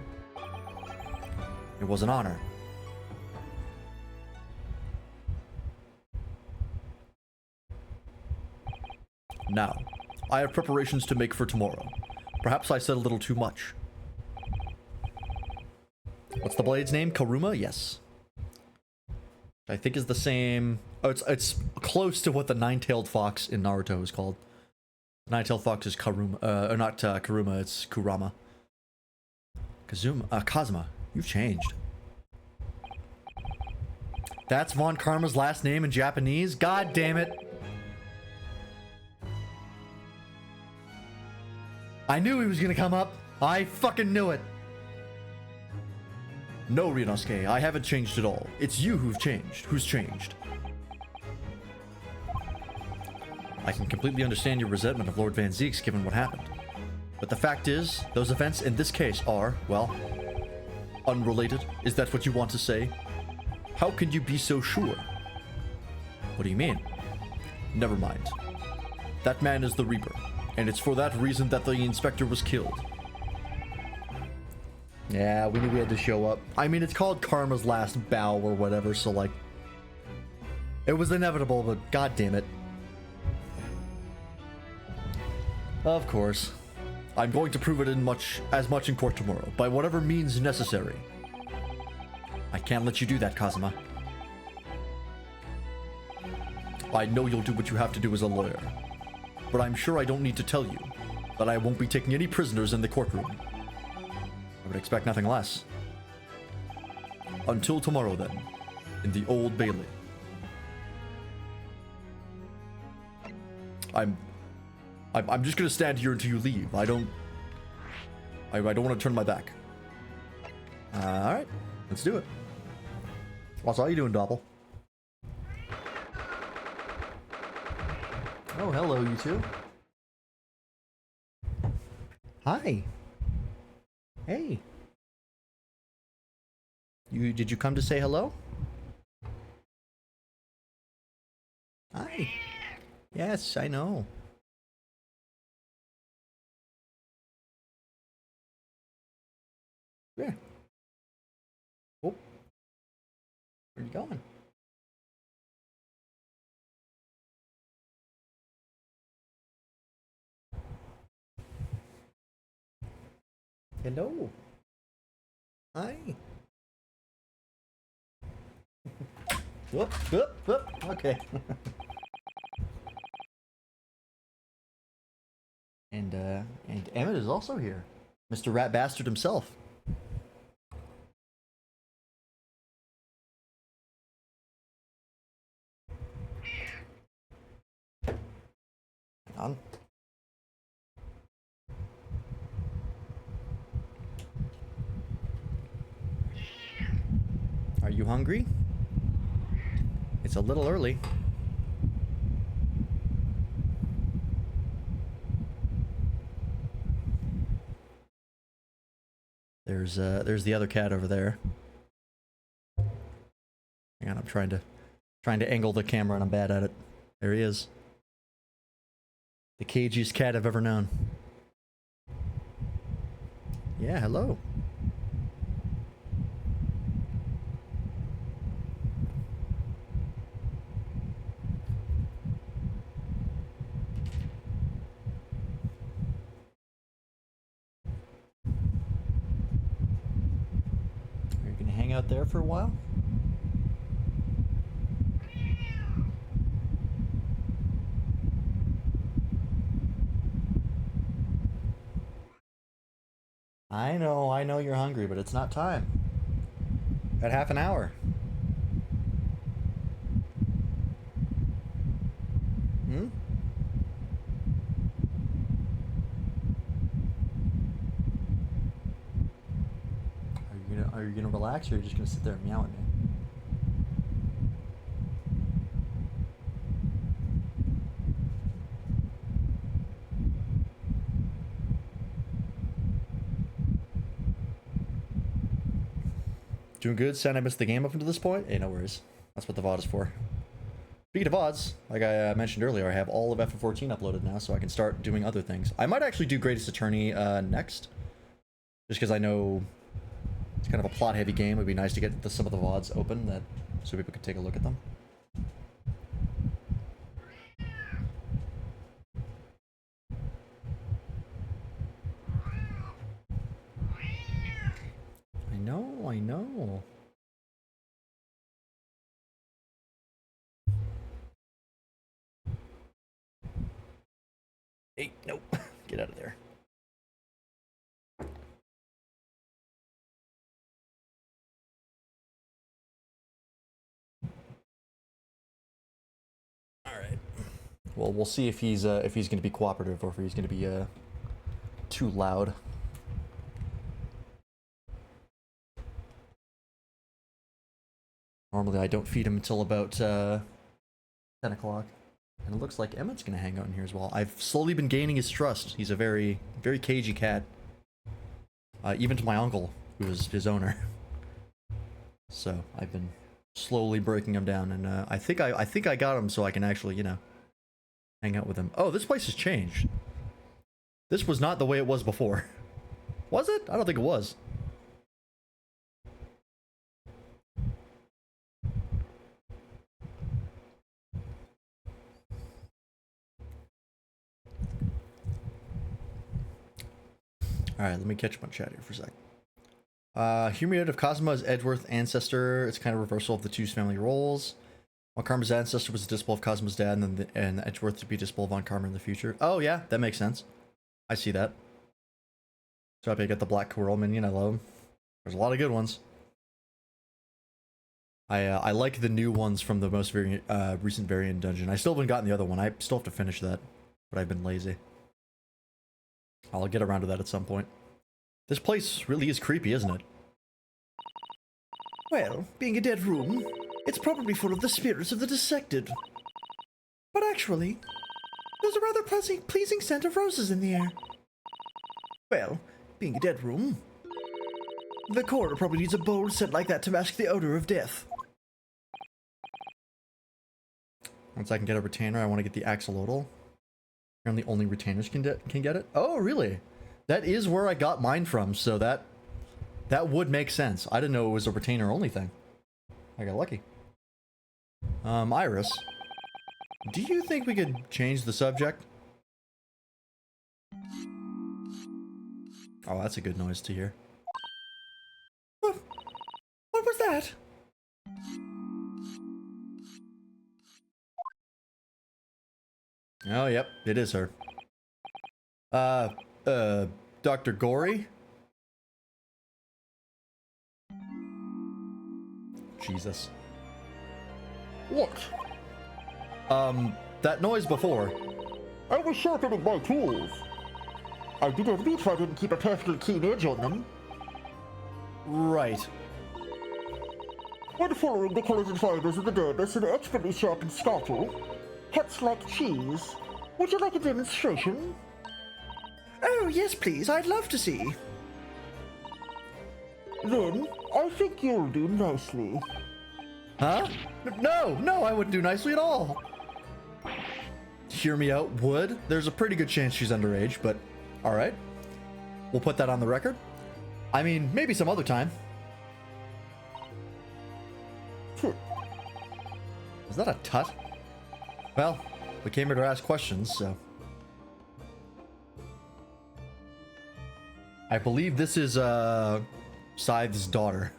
It was an honor. Now, I have preparations to make for tomorrow. Perhaps I said a little too much. What's the blade's name? Karuma? Yes. I think is the same... Oh, it's close to what the nine-tailed fox in Naruto is called. Nine-tailed fox is Karuma. Or not Karuma, it's Kurama. Kazuma, you've changed. That's Von Karma's last name in Japanese? God damn it. I knew he was gonna come up. I fucking knew it. No, Ryunosuke, I haven't changed at all. It's you who's changed. I can completely understand your resentment of Lord Van Zieks given what happened. But the fact is, those events in this case are, well, unrelated. Is that what you want to say? How can you be so sure? What do you mean? Never mind. That man is the Reaper, and it's for that reason that the inspector was killed. Yeah, we knew we had to show up. I mean, it's called Karma's Last Bow or whatever, so like... It was inevitable, but god damn it. Of course. I'm going to prove it as much in court tomorrow, by whatever means necessary. I can't let you do that, Kazuma. I know you'll do what you have to do as a lawyer, but I'm sure I don't need to tell you that I won't be taking any prisoners in the courtroom. I would expect nothing less. Until tomorrow, then, in the Old Bailey. I'm just gonna stand here until you leave. I don't want to turn my back. All right, let's do it. What's all you doing, Doppel? Oh, hello, you two. Hi. Hey. Did you come to say hello? Hi. Yes, I know. Where? Oh. Where are you going? Hello. Hi. Whoop, whoop, whoop. Okay. and Emmett is also here. Mr. Rat Bastard himself. Hang on. Are you hungry? It's a little early. There's the other cat over there. Hang on, I'm trying to angle the camera and I'm bad at it. There he is. The cagiest cat I've ever known. Yeah, hello. Are you gonna hang out there for a while? I know you're hungry, but it's not time. Got half an hour. Hmm? Are you gonna relax, or are you just gonna sit there and meow at me? Doing good. Sad I missed the game up until this point. Hey, no worries. That's what the VOD is for. Speaking of VODs, like I mentioned earlier, I have all of FF14 uploaded now, so I can start doing other things. I might actually do Greatest Attorney next, just because I know it's kind of a plot-heavy game. It'd be nice to get some of the VODs open, so people could take a look at them. I know. Hey, nope. Get out of there. All right. Well, we'll see if he's going to be cooperative or if he's going to be too loud. Normally, I don't feed him until about 10 o'clock. And it looks like Emmett's going to hang out in here as well. I've slowly been gaining his trust. He's a very, very cagey cat. Even to my uncle, who is his owner. So, I've been slowly breaking him down. And I think I got him so I can actually, hang out with him. Oh, this place has changed. This was not the way it was before. Was it? I don't think it was. Alright, let me catch up on chat here for a sec. Humanoid of Cosmo is Edgeworth's ancestor. It's kind of reversal of the two's family roles. Von Karma's ancestor was the disciple of Cosmo's dad, and Edgeworth to be disciple of Von Karma in the future. Oh yeah, that makes sense. I see that. So I get the Black Coral minion, I love him. There's a lot of good ones. I like the new ones from the most recent variant dungeon. I still haven't gotten the other one. I still have to finish that, but I've been lazy. I'll get around to that at some point. This place really is creepy, isn't it? Well, being a dead room, it's probably full of the spirits of the dissected. But actually, there's a rather pleasing scent of roses in the air. Well, being a dead room, the corridor probably needs a bold scent like that to mask the odor of death. Once I can get a retainer, I want to get the axolotl. Apparently only retainers can get it. Oh, really? That is where I got mine from, so that would make sense. I didn't know it was a retainer only thing. I got lucky. Iris, do you think we could change the subject? Oh, that's a good noise to hear. What was that? Oh, yep, it is her. Dr. Gory? Jesus. What? That noise before. I was sharpening my tools. I did admit I didn't keep a perfectly keen edge on them. Right. When following the colors and fibers of the dermis in an expertly sharpened scalpel, cuts like cheese. Would you like a demonstration? Oh, yes, please. I'd love to see. Then, I think you'll do nicely. Huh? No, I wouldn't do nicely at all. Hear me out, Wood. There's a pretty good chance she's underage, but alright. We'll put that on the record. I mean, maybe some other time. Phew. Is that a tut? Well, we came here to ask questions, so. I believe this is, Scythe's daughter.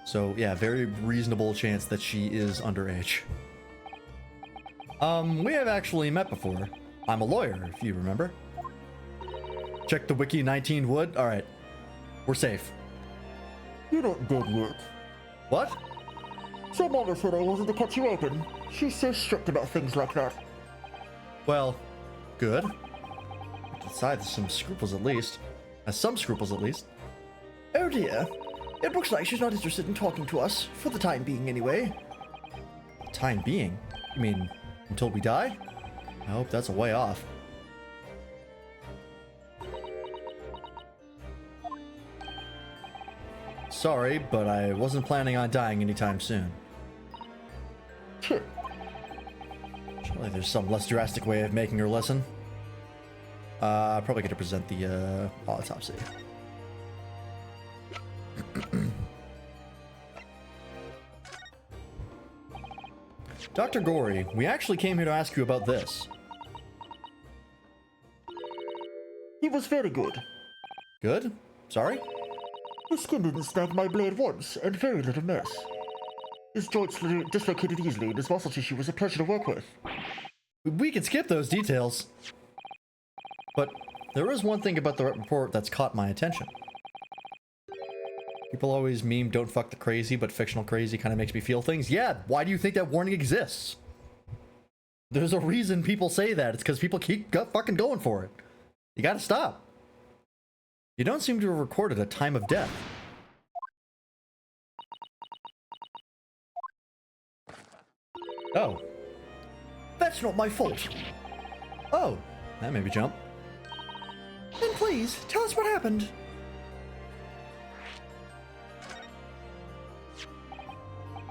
So, yeah, very reasonable chance that she is underage. We have actually met before. I'm a lawyer, if you remember. Check the wiki, 19 Wood. Alright. We're safe. You're not dead yet. What? Some mother said I wasn't to cut you open. She's so strict about things like that. Well, good. Besides, some scruples at least. Some scruples at least. Oh dear. It looks like she's not interested in talking to us, for the time being anyway. Time being? You mean until we die? I hope that's a way off. Sorry, but I wasn't planning on dying anytime soon. Phew. Surely there's some less drastic way of making her listen. Probably gonna present the autopsy. Dr. Gory, we actually came here to ask you about this. He was very good. Good? Sorry? His skin didn't snag my blade once, and very little mess. His joints dislocated easily, and his muscle tissue was a pleasure to work with. We can skip those details. But there is one thing about the report that's caught my attention. People always meme don't fuck the crazy, but fictional crazy kind of makes me feel things. Yeah, why do you think that warning exists? There's a reason people say that. It's because people keep fucking going for it. You gotta stop. You don't seem to have recorded a time of death. Oh. That's not my fault. Oh, that made me jump. Then please, tell us what happened.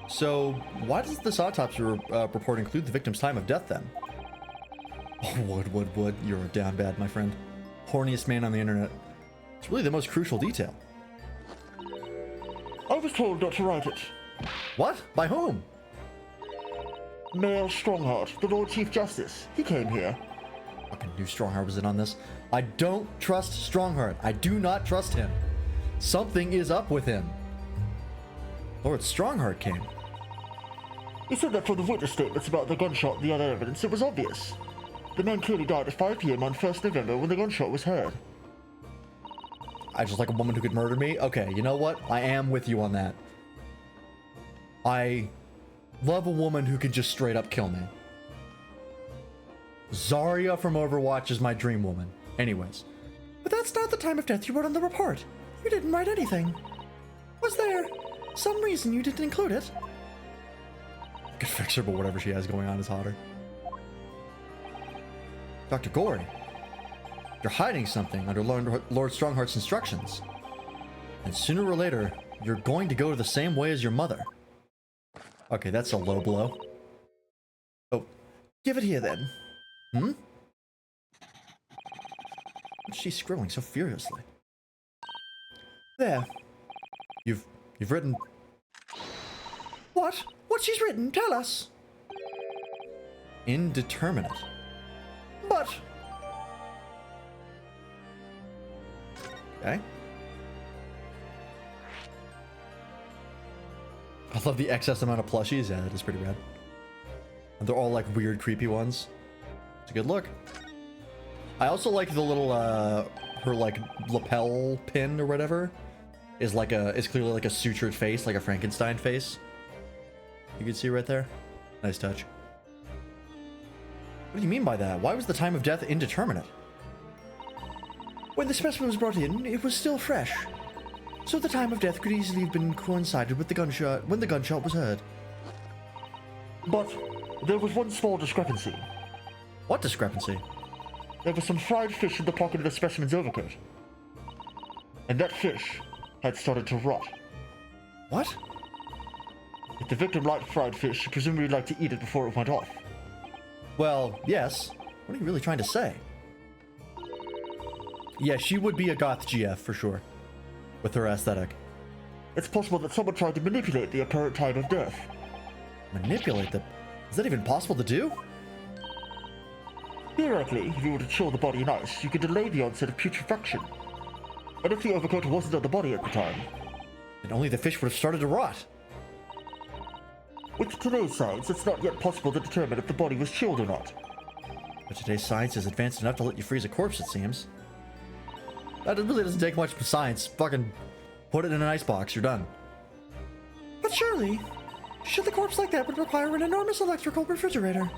So, why does this autopsy report include the victim's time of death then? Oh, Wood, you're down bad, my friend. Horniest man on the internet. It's really the most crucial detail. I was told not to write it. What? By whom? Mayor Strongheart, the Lord Chief Justice. He came here. Fucking knew Strongheart was in on this. I don't trust Strongheart. I do not trust him. Something is up with him. Lord Strongheart came. He said that from the witness statements about the gunshot and the other evidence, it was obvious. The man clearly died at 5 p.m. on 1st November when the gunshot was heard. I just like a woman who could murder me? Okay, you know what? I am with you on that. I love a woman who can just straight up kill me. Zarya from Overwatch is my dream woman. Anyways. But that's not the time of death you wrote on the report. You didn't write anything. Was there some reason you didn't include it? I could fix her, but whatever she has going on is hotter. Dr. Gory, you're hiding something under Lord Strongheart's instructions. And sooner or later, you're going to go the same way as your mother. Okay, that's a low blow. Oh, Give it here then. hmm? What's she scribbling so furiously? There. You've written... What? What she's written? Tell us. Indeterminate. But Okay. I love the excess amount of plushies. Yeah, that is pretty rad. And they're all like weird, creepy ones. It's a good look. I also like the little, her like lapel pin or whatever is like is clearly like a sutured face, like a Frankenstein face. You can see right there. Nice touch. What do you mean by that? Why was the time of death indeterminate? when the specimen was brought in, it was still fresh. So the time of death could easily have been coincided with the gunshot when the gunshot was heard. But there was one small discrepancy. What discrepancy? There was some fried fish in the pocket of the specimen's overcoat. And that fish had started to rot. What? If the victim liked fried fish, she presumably liked to eat it before it went off. Well, yes. What are you really trying to say? Yeah, she would be a goth GF for sure. With her aesthetic. It's possible that someone tried to manipulate the apparent time of death. Manipulate the... Is that even possible to do? Theoretically, if you were to chill the body in ice, you could delay the onset of putrefaction. And if the overcoat wasn't on the body at the time, And only the fish would have started to rot. with today's science, it's not yet possible to determine if the body was chilled or not. But today's science is advanced enough to let you freeze a corpse, it seems. That really doesn't take much science. Fucking put it in an icebox, you're done. But surely, should the corpse like that would require an enormous electrical refrigerator.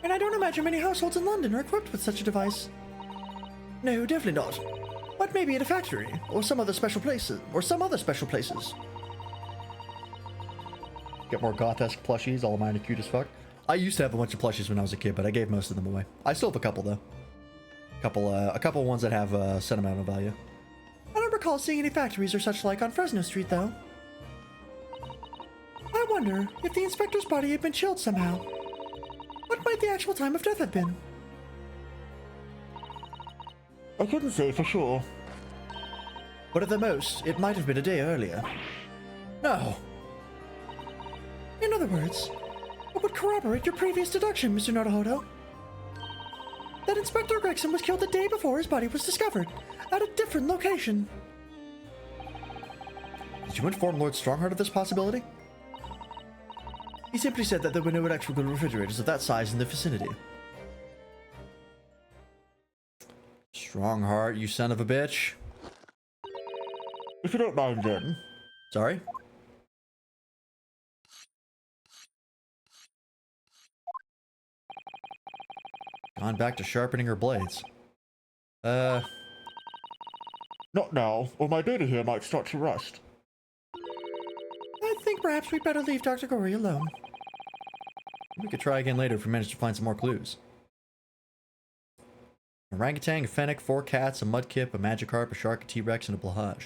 And I don't imagine many households in London are equipped with such a device. No, definitely not. But maybe at a factory, or some other special places. Get more goth-esque plushies, all of mine are cute as fuck. I used to have a bunch of plushies when I was a kid, but I gave most of them away. I still have a couple though. A couple ones that have sentimental value. I don't recall seeing any factories or such like on Fresno Street, though. I wonder if the inspector's body had been chilled somehow. What might the actual time of death have been? I couldn't say for sure. But at the most, it might have been a day earlier. No! In other words, what would corroborate your previous deduction, Mr. Naruhodo? That Inspector Gregson was killed the day before his body was discovered, at a different location. Did you inform Lord Strongheart of this possibility? He simply said that there were no electrical refrigerators of that size in the vicinity. Strongheart, you son of a bitch. If you don't mind then, Sorry? Gone back to sharpening her blades. not now, or my data here might start to rust. I think perhaps we'd better leave Dr. Gori alone. We could try again later if we manage to find some more clues. Orangutan, a fennec, 4 cats, a mudkip, a magikarp, a shark, a T-Rex, and a blahaj.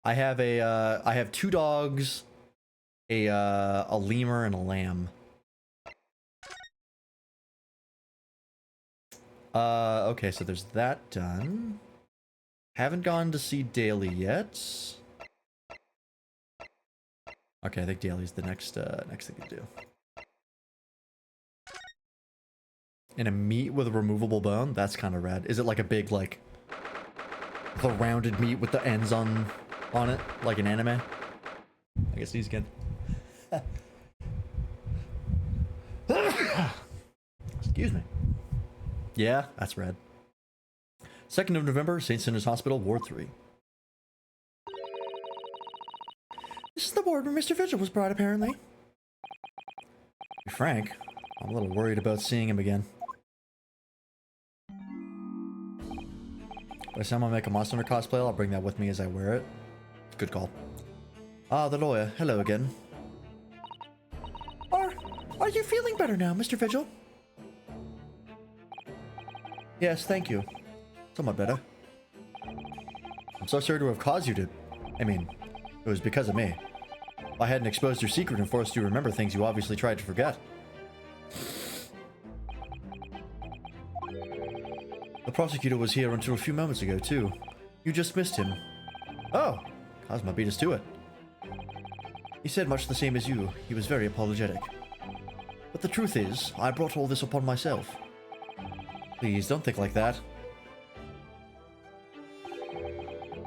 I have 2 dogs, a lemur, and a lamb. Okay, so there's that done. Haven't gone to see Daly yet. Okay, I think Daly's the next thing to do. And a meat with a removable bone? That's kind of rad. Is it like a big, like, the rounded meat with the ends on it? Like an anime? I guess he's good. Excuse me. Yeah, that's rad. 2nd of November, St. Sinners Hospital, Ward 3. This is the ward where Mr. Vigil was brought, apparently. To be frank, I'm a little worried about seeing him again. By the time I make a Monster Hunter cosplay, I'll bring that with me as I wear it. Good call. Ah, the lawyer. Hello again. Are you feeling better now, Mr. Vigil? Yes, thank you. Somewhat better. I'm so sorry to have caused you to... I mean, it was because of me. If I hadn't exposed your secret and forced you to remember things you obviously tried to forget. The prosecutor was here until a few moments ago, too. You just missed him. Oh, Cosmo beat us to it. He said much the same as you. He was very apologetic. But the truth is, I brought all this upon myself. Please, don't think like that.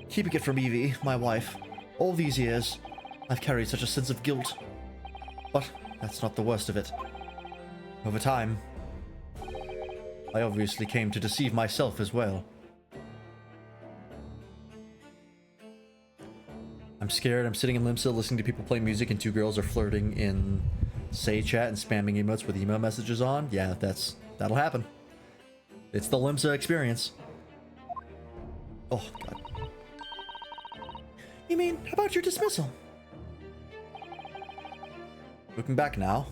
Keeping it from Evie, my wife. All these years, I've carried such a sense of guilt. But that's not the worst of it. Over time, I obviously came to deceive myself as well. I'm scared. I'm sitting in Limsa listening to people play music and 2 girls are flirting in Say chat and spamming emotes with email messages on. Yeah, that'll happen. It's the Limsa experience. Oh, God. You mean, how about your dismissal? Looking back now,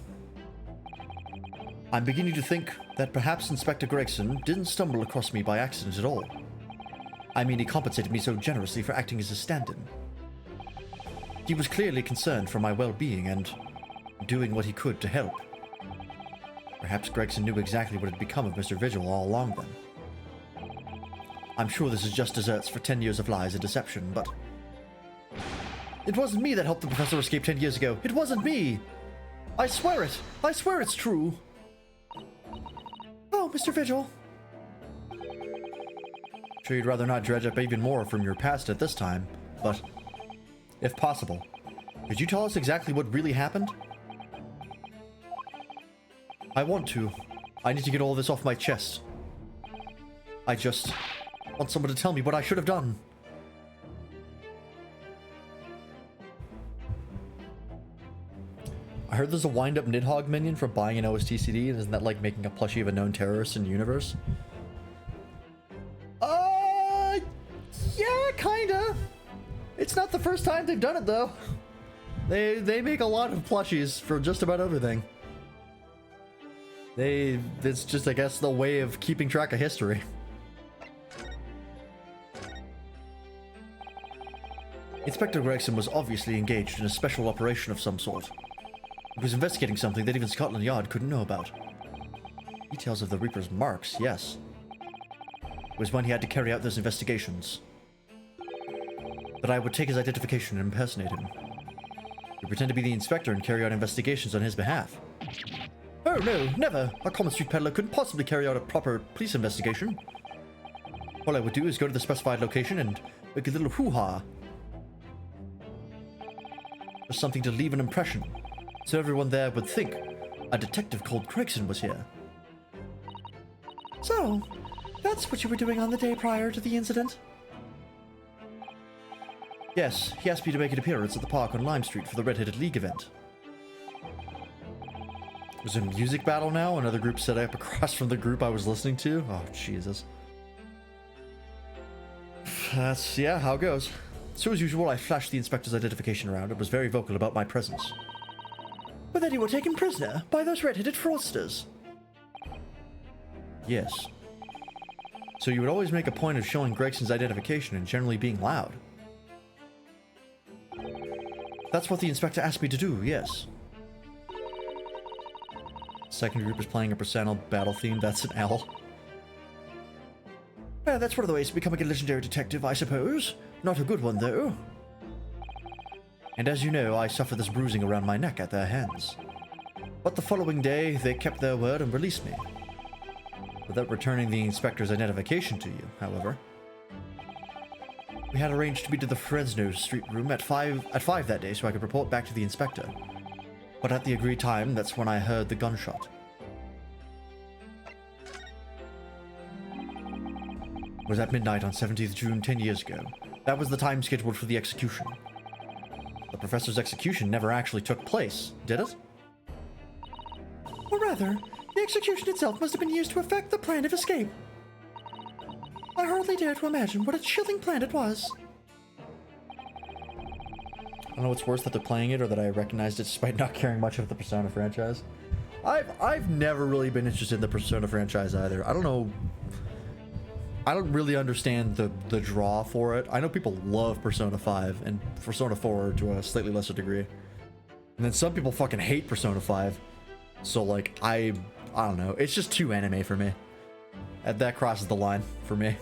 I'm beginning to think that perhaps Inspector Gregson didn't stumble across me by accident at all. I mean, he compensated me so generously for acting as a stand-in. He was clearly concerned for my well-being and doing what he could to help. Perhaps Gregson knew exactly what had become of Mr. Vigil all along then. I'm sure this is just desserts for 10 years of lies and deception, but... It wasn't me that helped the professor escape 10 years ago. It wasn't me! I swear it! I swear it's true! Oh, Mr. Vigil. Sure you'd rather not dredge up even more from your past at this time, but... If possible, could you tell us exactly what really happened? I want to. I need to get all this off my chest. I just want someone to tell me what I should have done. I heard there's a wind-up Nidhogg minion from buying an OST CD, and isn't that like making a plushie of a known terrorist in the universe? Yeah, kinda. It's not the first time they've done it, though. They make a lot of plushies for just about everything. It's just, I guess, the way of keeping track of history. Inspector Gregson was obviously engaged in a special operation of some sort. He was investigating something that even Scotland Yard couldn't know about. Details of the Reaper's marks, yes. It was when he had to carry out those investigations. That I would take his identification and impersonate him. To pretend to be the inspector and carry out investigations on his behalf. Oh no, never! A common street peddler couldn't possibly carry out a proper police investigation. All I would do is go to the specified location and make a little hoo-ha. Just something to leave an impression, so everyone there would think a detective called Gregson was here. So, that's what you were doing on the day prior to the incident? Yes, he asked me to make an appearance at the park on Lime Street for the Red-Headed League event. It was a music battle now, another group set up across from the group I was listening to. Oh, Jesus. That's, yeah, how it goes. So as usual, I flashed the inspector's identification around and was very vocal about my presence. But then you were taken prisoner by those red-headed fraudsters. Yes. So you would always make a point of showing Gregson's identification and generally being loud. That's what the inspector asked me to do, yes. Second group is playing a Personnel battle theme, that's an L. Well, that's one of the ways of becoming a legendary detective, I suppose. Not a good one, though. And as you know, I suffered this bruising around my neck at their hands. But the following day, they kept their word and released me. Without returning the inspector's identification to you, however. We had arranged to meet at the Fresno Street room at 5 that day so I could report back to the inspector. But at the agreed time, that's when I heard the gunshot. It was at midnight on 17th June 10 years ago. That was the time scheduled for the execution. The professor's execution never actually took place, did it? Or rather, the execution itself must have been used to effect the plan of escape. I hardly dare to imagine what a chilling plan it was. I don't know what's worse, that they're playing it or that I recognized it despite not caring much of the Persona franchise. I've never really been interested in the Persona franchise either. I don't know. I don't really understand the draw for it. I know people love Persona 5 and Persona 4 to a slightly lesser degree. And then some people fucking hate Persona 5. So like, I don't know. It's just too anime for me. That crosses the line for me.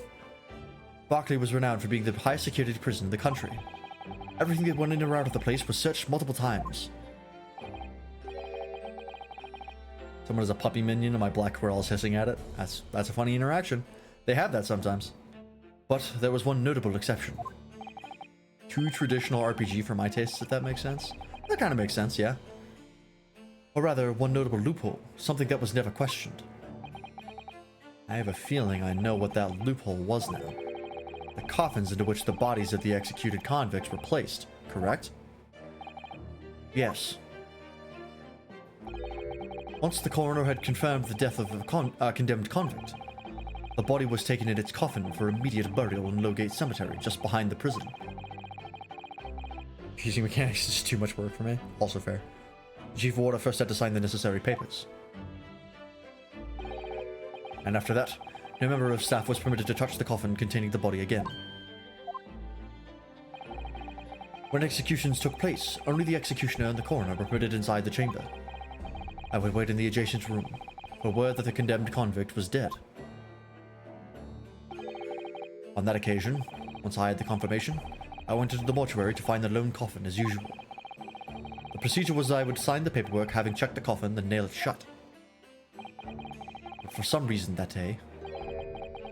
Barclay was renowned for being the highest security prison in the country. Everything that went in and out of the place was searched multiple times. Someone has a puppy minion and my black squirrel is hissing at it. That's a funny interaction. They have that sometimes. But there was one notable exception. Too traditional RPG for my tastes, if that makes sense. That kind of makes sense, yeah. Or rather, one notable loophole. Something that was never questioned. I have a feeling I know what that loophole was now. The coffins into which the bodies of the executed convicts were placed, correct? Yes. Once the coroner had confirmed the death of a condemned convict, the body was taken in its coffin for immediate burial in Lowgate Cemetery, just behind the prison. Using mechanics is just too much work for me. Also fair. The Chief Warder first had to sign the necessary papers. And after that, No member of staff was permitted to touch the coffin containing the body again. When executions took place, only the executioner and the coroner were permitted inside the chamber. I would wait in the adjacent room for word that the condemned convict was dead. On that occasion, once I had the confirmation, I went into the mortuary to find the lone coffin as usual. The procedure was I would sign the paperwork having checked the coffin, then nail it shut. But for some reason that day,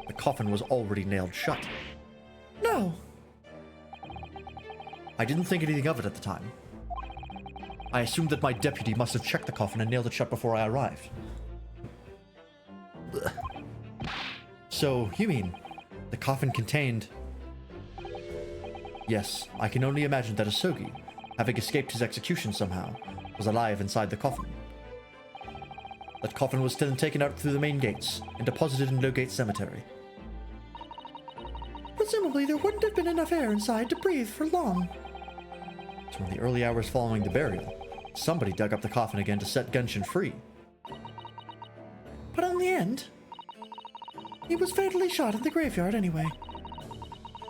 the coffin was already nailed shut. No. I didn't think anything of it at the time. I assumed that my deputy must have checked the coffin and nailed it shut before I arrived. So, you mean, the coffin contained... Yes, I can only imagine that Asogi, having escaped his execution somehow, was alive inside the coffin. That coffin was then taken out through the main gates and deposited in Lowgate Cemetery. Presumably, there wouldn't have been enough air inside to breathe for long. So in the early hours following the burial, somebody dug up the coffin again to set Genshin free. But in the end, he was fatally shot in the graveyard anyway.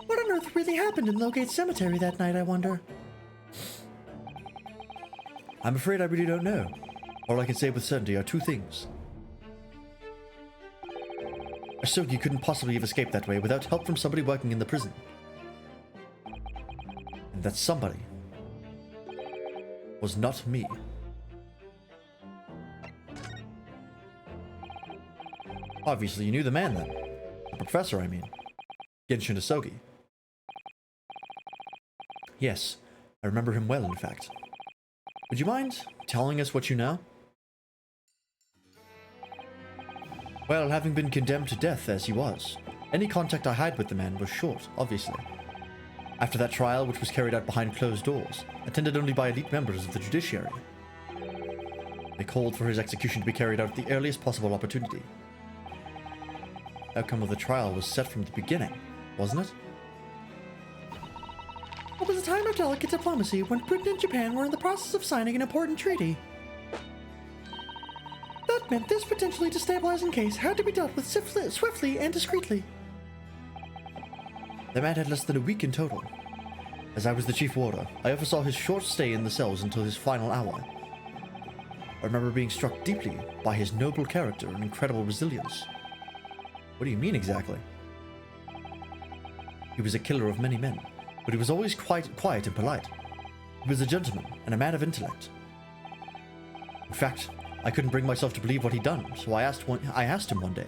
What on earth really happened in Lowgate Cemetery that night, I wonder? I'm afraid I really don't know. All I can say with certainty are two things. Asogi couldn't possibly have escaped that way without help from somebody working in the prison. And that somebody was not me. Obviously, you knew the man then. The professor, I mean. Genshin Asogi. Yes, I remember him well, in fact. Would you mind telling us what you know? Well, having been condemned to death as he was, any contact I had with the man was short, obviously. After that trial, which was carried out behind closed doors, attended only by elite members of the judiciary, they called for his execution to be carried out at the earliest possible opportunity. The outcome of the trial was set from the beginning, wasn't it? It was a time of delicate diplomacy when Britain and Japan were in the process of signing an important treaty. That meant this potentially destabilizing case had to be dealt with swiftly and discreetly. The man had less than a week in total. As I was the chief warder, I oversaw his short stay in the cells until his final hour. I remember being struck deeply by his noble character and incredible resilience. What do you mean exactly? He was a killer of many men, but he was always quite quiet and polite. He was a gentleman and a man of intellect. In fact, I couldn't bring myself to believe what he'd done, so I asked him one day.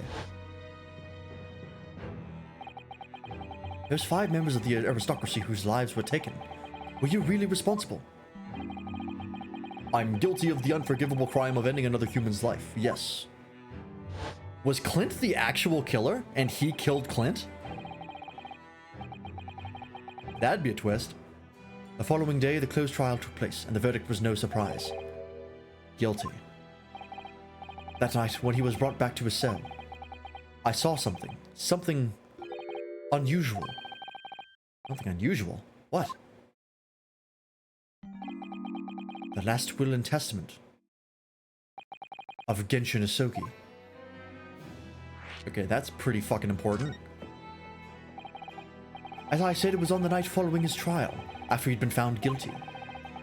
There's 5 members of the aristocracy whose lives were taken. Were you really responsible? I'm guilty of the unforgivable crime of ending another human's life, yes. Was Clint the actual killer, and he killed Clint? That'd be a twist. The following day, the closed trial took place, and the verdict was no surprise. Guilty. That night, when he was brought back to his cell, I saw something. Something unusual. Something unusual? What? The last will and testament of Genshin Asogi. Okay, that's pretty fucking important. As I said, it was on the night following his trial, after he'd been found guilty.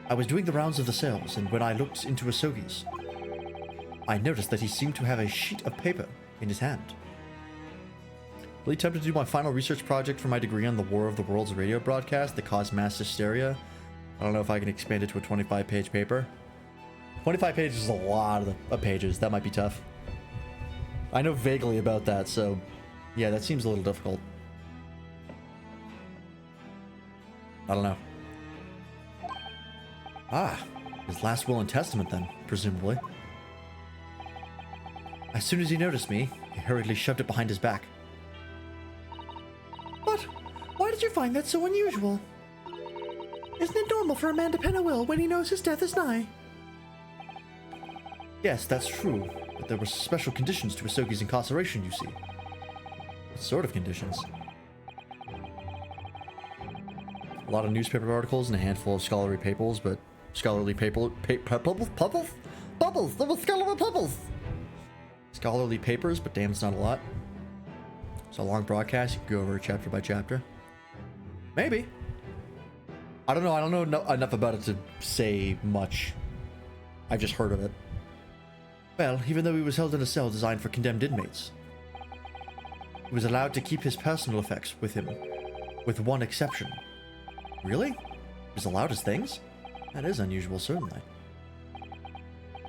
I was doing the rounds of the cells, and when I looked into Asogi's, I noticed that he seemed to have a sheet of paper in his hand. Really tempted to do my final research project for my degree on the War of the Worlds radio broadcast that caused mass hysteria. I don't know if I can expand it to a 25-page paper. 25 pages is a lot of pages. That might be tough. I know vaguely about that, so yeah, that seems a little difficult. I don't know. Ah, his last will and testament then, presumably. As soon as he noticed me, he hurriedly shoved it behind his back. But why did you find that so unusual? Isn't it normal for a man to pen a will when he knows his death is nigh? Yes, that's true, but there were special conditions to Asogi's incarceration, you see. What sort of conditions? A lot of newspaper articles and a handful of scholarly papers, but scholarly bubbles? There were scholarly papers, but damn, it's not a lot. It's a long broadcast. You can go over it chapter by chapter. Maybe. I don't know. I don't know enough about it to say much. I've just heard of it. Well, even though he was held in a cell designed for condemned inmates, he was allowed to keep his personal effects with him, with one exception. Really? He was allowed his things? That is unusual, certainly.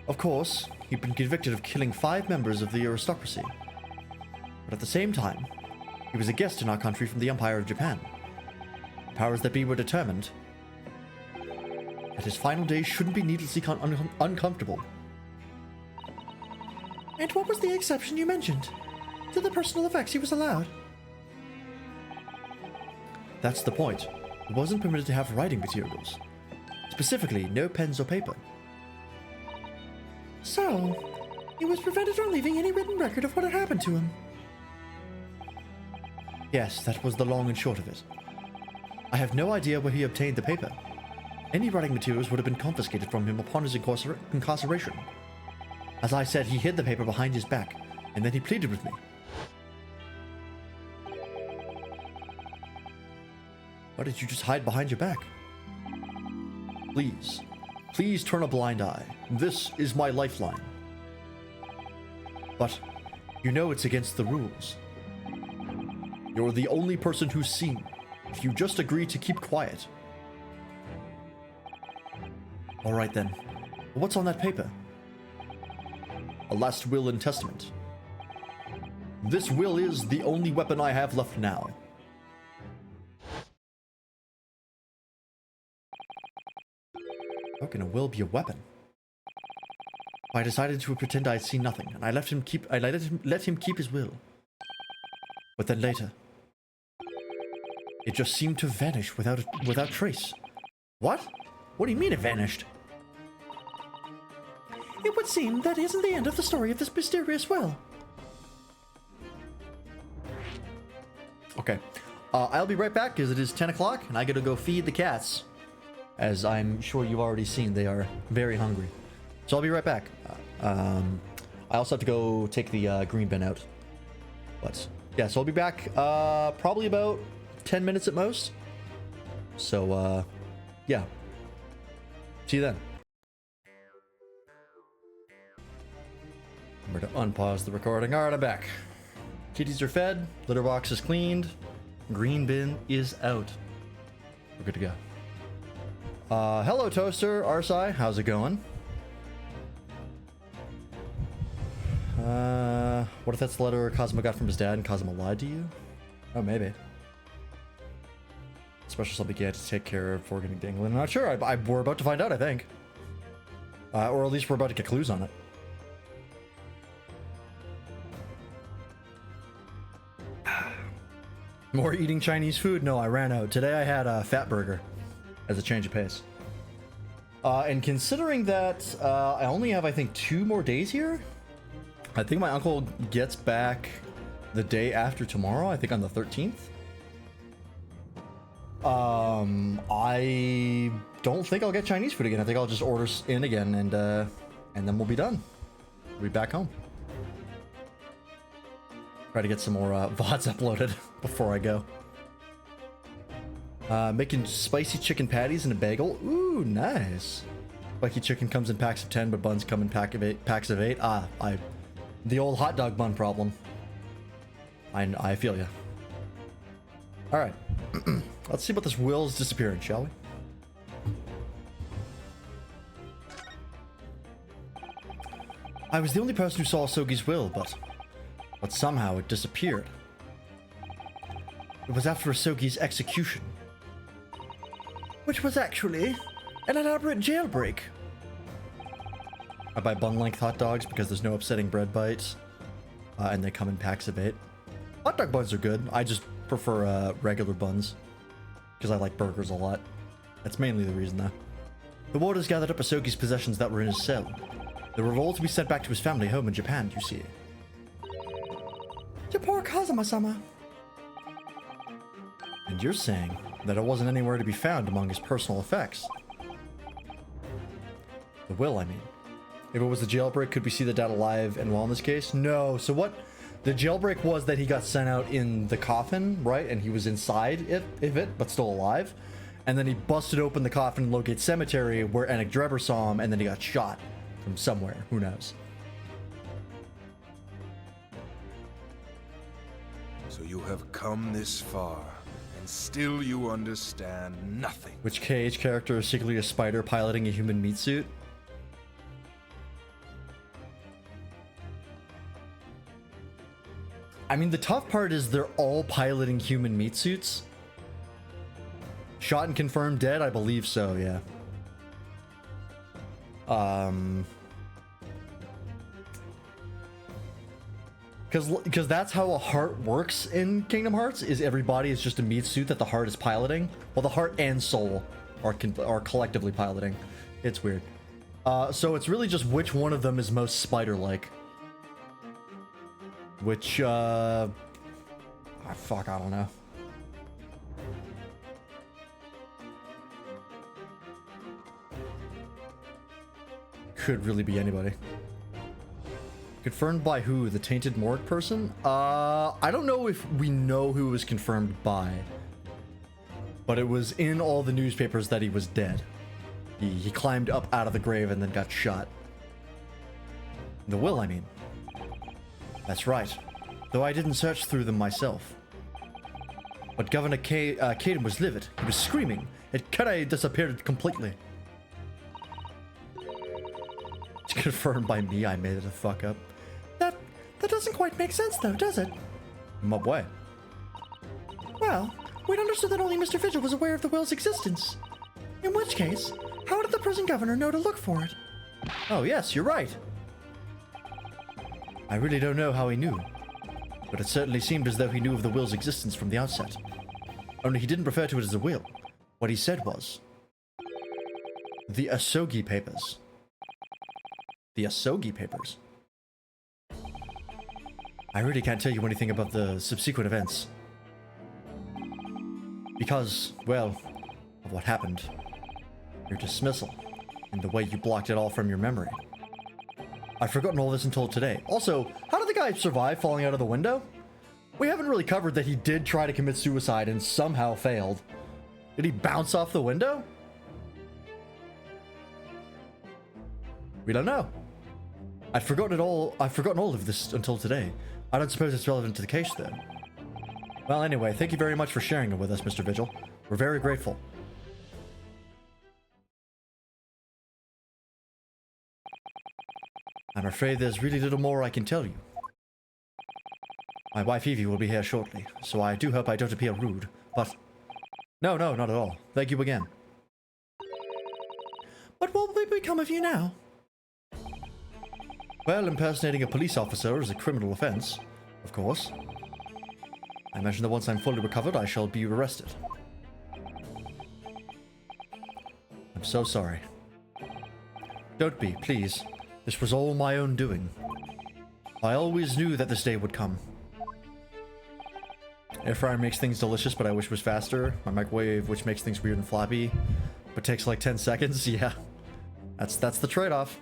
Of course, he'd been convicted of killing 5 members of the aristocracy. But at the same time, he was a guest in our country from the Empire of Japan. The powers that be were determined that his final days shouldn't be needlessly uncomfortable. And what was the exception you mentioned? To the personal effects he was allowed? That's the point. He wasn't permitted to have writing materials. Specifically, no pens or paper. So, he was prevented from leaving any written record of what had happened to him. Yes, that was the long and short of it. I have no idea where he obtained the paper. Any writing materials would have been confiscated from him upon his incarceration. As I said, he hid the paper behind his back, and then he pleaded with me. Why did you just hide behind your back? Please. Please turn a blind eye. This is my lifeline. But you know it's against the rules. You're the only person who's seen. If you just agree to keep quiet. Alright then. What's on that paper? A last will and testament. This will is the only weapon I have left now. How can a will be a weapon? I decided to pretend I'd seen nothing, and I let him keep his will. But then later, it just seemed to vanish without trace. What? What do you mean it vanished? It would seem that isn't the end of the story of this mysterious will. Okay. I'll be right back because it is 10 o'clock and I gotta go feed the cats. As I'm sure you've already seen, they are very hungry. So I'll be right back. I also have to go take the green bin out. But yeah, so I'll be back probably about 10 minutes at most. So yeah. See you then. Remember to unpause the recording. Alright, I'm back. Kitties are fed, litter box is cleaned, green bin is out. We're good to go. Hello Toaster, Arsai, how's it going? What if that's the letter Cosmo got from his dad and Cosmo lied to you? Oh, maybe. Special something he had to take care of before getting to England. I'm not sure. We're about to find out, I think. Or at least we're about to get clues on it. More eating Chinese food? No, I ran out. Today I had a fat burger as a change of pace. And considering that I only have, I think, 2 more days here, I think my uncle gets back the day after tomorrow, I think on the 13th. I don't think I'll get Chinese food again. I think I'll just order in again and then we'll be done. We'll be back home. Try to get some more VODs uploaded before I go. Making spicy chicken patties and a bagel. Ooh, nice. Spicy chicken comes in packs of 10, but buns come in packs of 8. The old hot dog bun problem. I feel ya. All right. Let's see about this will's disappearing, shall we? I was the only person who saw Sogi's will, but somehow it disappeared. It was after Sogi's execution. Which was actually an elaborate jailbreak. I buy bun-length hot dogs because there's no upsetting bread bites, and they come in packs of 8. Hot dog buns are good. I just prefer regular buns because I like burgers a lot. That's mainly the reason, though. The warders gathered up Asogi's possessions that were in his cell. They were all to be sent back to his family home in Japan, you see. Your poor Kazuma-sama. And you're saying that it wasn't anywhere to be found among his personal effects. The will, I mean. If it was the jailbreak, could we see the dad alive and well in this case? No. So what The jailbreak was that he got sent out in the coffin, right? And he was inside it, but still alive. And then he busted open the coffin in Logate Cemetery where Enoch Drebber saw him, and then he got shot from somewhere. Who knows? So you have come this far, and still you understand nothing. Which KH character is secretly a spider piloting a human meat suit? I mean, the tough part is they're all piloting human meat suits. Shot and confirmed dead? I believe so, yeah. Because that's how a heart works in Kingdom Hearts, is every body is just a meat suit that the heart is piloting. Well, the heart and soul are collectively piloting. It's weird. So it's really just which one of them is most spider-like. Which, fuck, I don't know. Could really be anybody. Confirmed by who? The tainted morgue person? I don't know if we know who it was confirmed by. But it was in all the newspapers that he was dead. He climbed up out of the grave and then got shot. The will, I mean. That's right. Though I didn't search through them myself. But Governor Caden was livid. He was screaming. It kinda disappeared completely. It's confirmed by me. I made it the fuck up. That doesn't quite make sense, though, does it? In what way? Well, we'd understood that only Mr. Vigil was aware of the will's existence. In which case, how did the prison governor know to look for it? Oh, yes, you're right. I really don't know how he knew, but it certainly seemed as though he knew of the will's existence from the outset. Only he didn't refer to it as a will. What he said was... the Asogi Papers. The Asogi Papers? I really can't tell you anything about the subsequent events. Because, well, of what happened. Your dismissal, and the way you blocked it all from your memory. I'd forgotten all this until today. Also, how did the guy survive falling out of the window? We haven't really covered that he did try to commit suicide and somehow failed. Did he bounce off the window? We don't know. I'd forgotten all of this until today. I don't suppose it's relevant to the case, though. Well, anyway, thank you very much for sharing it with us, Mr. Vigil. We're very grateful. I'm afraid there's really little more I can tell you. My wife Evie will be here shortly, so I do hope I don't appear rude, but... No, not at all. Thank you again. What will become of you now? Well, impersonating a police officer is a criminal offense, of course. I imagine that once I'm fully recovered, I shall be arrested. I'm so sorry. Don't be, please. This was all my own doing. I always knew that this day would come. Air fryer makes things delicious, but I wish it was faster. My microwave, which makes things weird and floppy, but takes like 10 seconds. Yeah, that's the trade-off.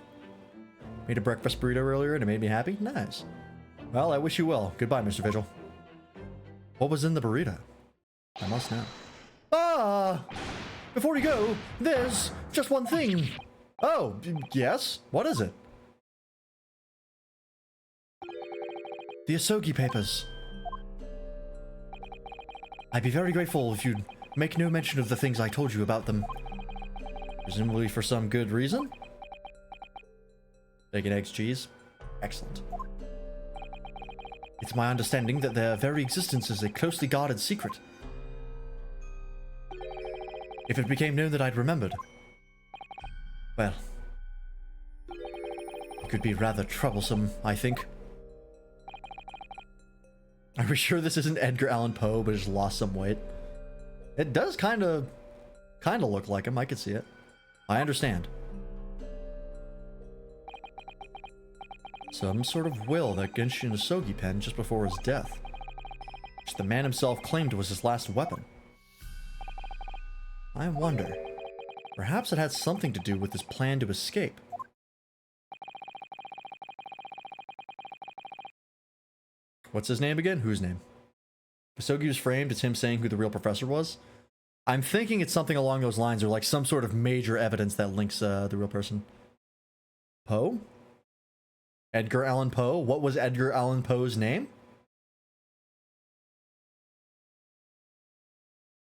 Made a breakfast burrito earlier and it made me happy. Nice. Well, I wish you well. Goodbye, Mr. Vigil. What was in the burrito? I must know. Ah! Before you go, there's just one thing. Oh, yes? What is it? The Asogi Papers. I'd be very grateful if you'd make no mention of the things I told you about them. Presumably for some good reason? Bacon, eggs, cheese. Excellent. It's my understanding that their very existence is a closely guarded secret. If it became known that I'd remembered, well, it could be rather troublesome, I think. Are we sure this isn't Edgar Allan Poe, but just lost some weight? It does kind of look like him. I could see it. I understand. Some sort of will that Genshin Asogi penned just before his death, which the man himself claimed was his last weapon. I wonder, perhaps it had something to do with his plan to escape. What's his name again? Whose name? Asogi was framed. It's him saying who the real professor was. I'm thinking it's something along those lines, or like some sort of major evidence that links the real person. Poe? Edgar Allan Poe? What was Edgar Allan Poe's name?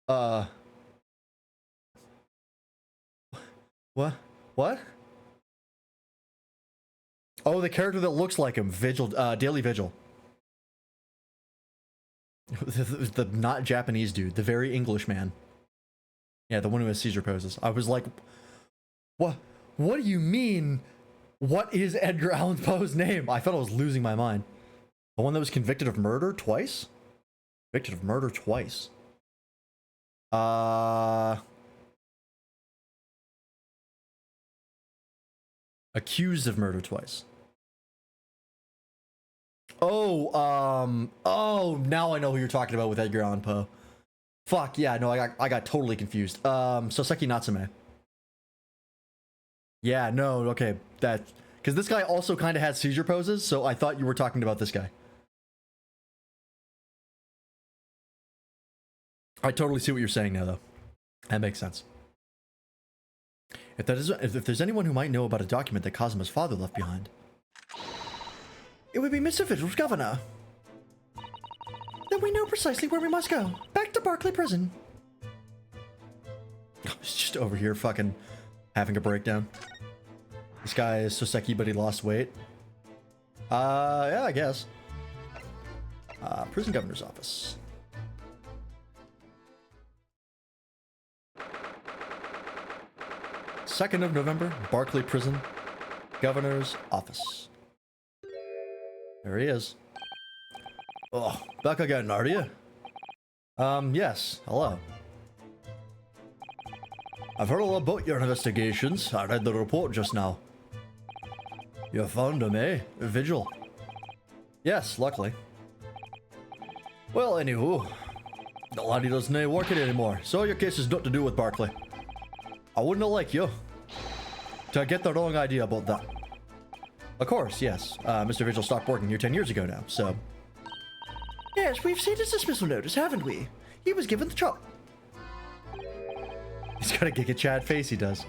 What? What? Oh, the character that looks like him. Vigil, Daily Vigil. The not Japanese dude. The very English man. Yeah, the one who has seizure poses. I was like, what? What do you mean? What is Edgar Allan Poe's name? I thought I was losing my mind. The one that was convicted of murder twice? Convicted of murder twice. Accused of murder twice. Oh, now I know who you're talking about with Edgar Allan Poe. Fuck, yeah, no, I got totally confused. Soseki Natsume. Yeah, no, okay, that, because this guy also kind of had seizure poses, so I thought you were talking about this guy. I totally see what you're saying now, though. That makes sense. If there's anyone who might know about a document that Kazuma's father left behind, It would be Mr. Vigil's governor. Then we know precisely where we must go. Back to Barclay Prison. he's just over here fucking having a breakdown. This guy is Soseki, but he lost weight. Yeah, I guess. Prison governor's office. Second of November, Barclay Prison, governor's office. There he is. Oh, back again, are you? Yes. Hello. I've heard all about your investigations. I read the report just now. You found him, eh? Vigil. Yes, luckily. Well, anywho, the laddie doesn't work it anymore, so your case is not to do with Barclay. I wouldn't like you to get the wrong idea about that. Of course, yes. Mr. Vigil stopped working here 10 years ago now, so... Yes, we've seen his dismissal notice, haven't we? He was given the chop. He's got a Giga Chad face, he does.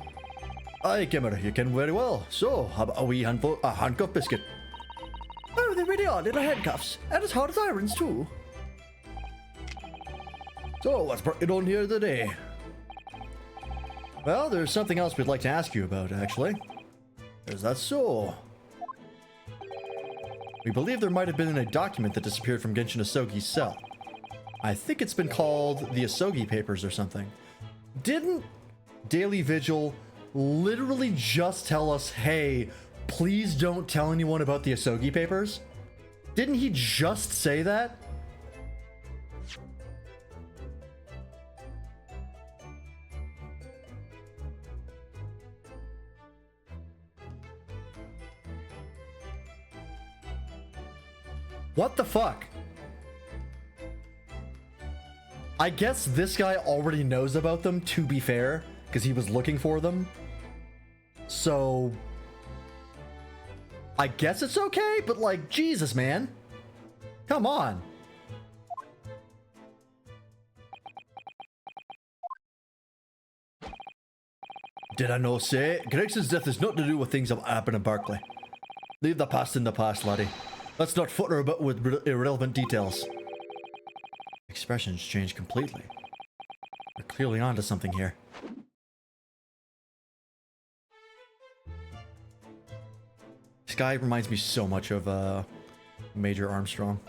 Aye, Kimmer, you can very well. So, how about a wee handcuff biscuit? Oh, they really are little handcuffs. And as hard as irons, too. So, what's it on here today? Well, there's something else we'd like to ask you about, actually. Is that so? We believe there might have been a document that disappeared from Genshin Asogi's cell. I think it's been called the Asogi Papers or something. Didn't Daily Vigil literally just tell us, hey, please don't tell anyone about the Asogi Papers? Didn't he just say that? What the fuck? I guess this guy already knows about them, to be fair, because he was looking for them. So... I guess it's okay, but like, Jesus, man. Come on. Did I no say? Gregson's death is nothing to do with things that happen in Barclay. Leave the past in the past, laddie. Let's not footer about with irrelevant details. Expressions change completely. We're clearly onto something here. This guy reminds me so much of Major Armstrong.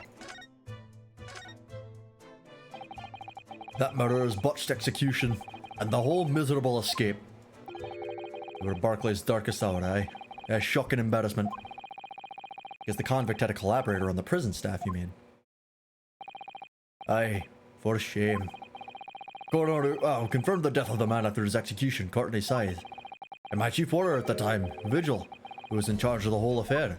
That murderer's botched execution and the whole miserable escape. They were Barclay's darkest hour, eh? A shocking embarrassment. Because the convict had a collaborator on the prison staff, you mean? Aye, for shame. Coroner confirmed the death of the man after his execution, Courtney Scythe. And my chief warder at the time, Vigil, who was in charge of the whole affair.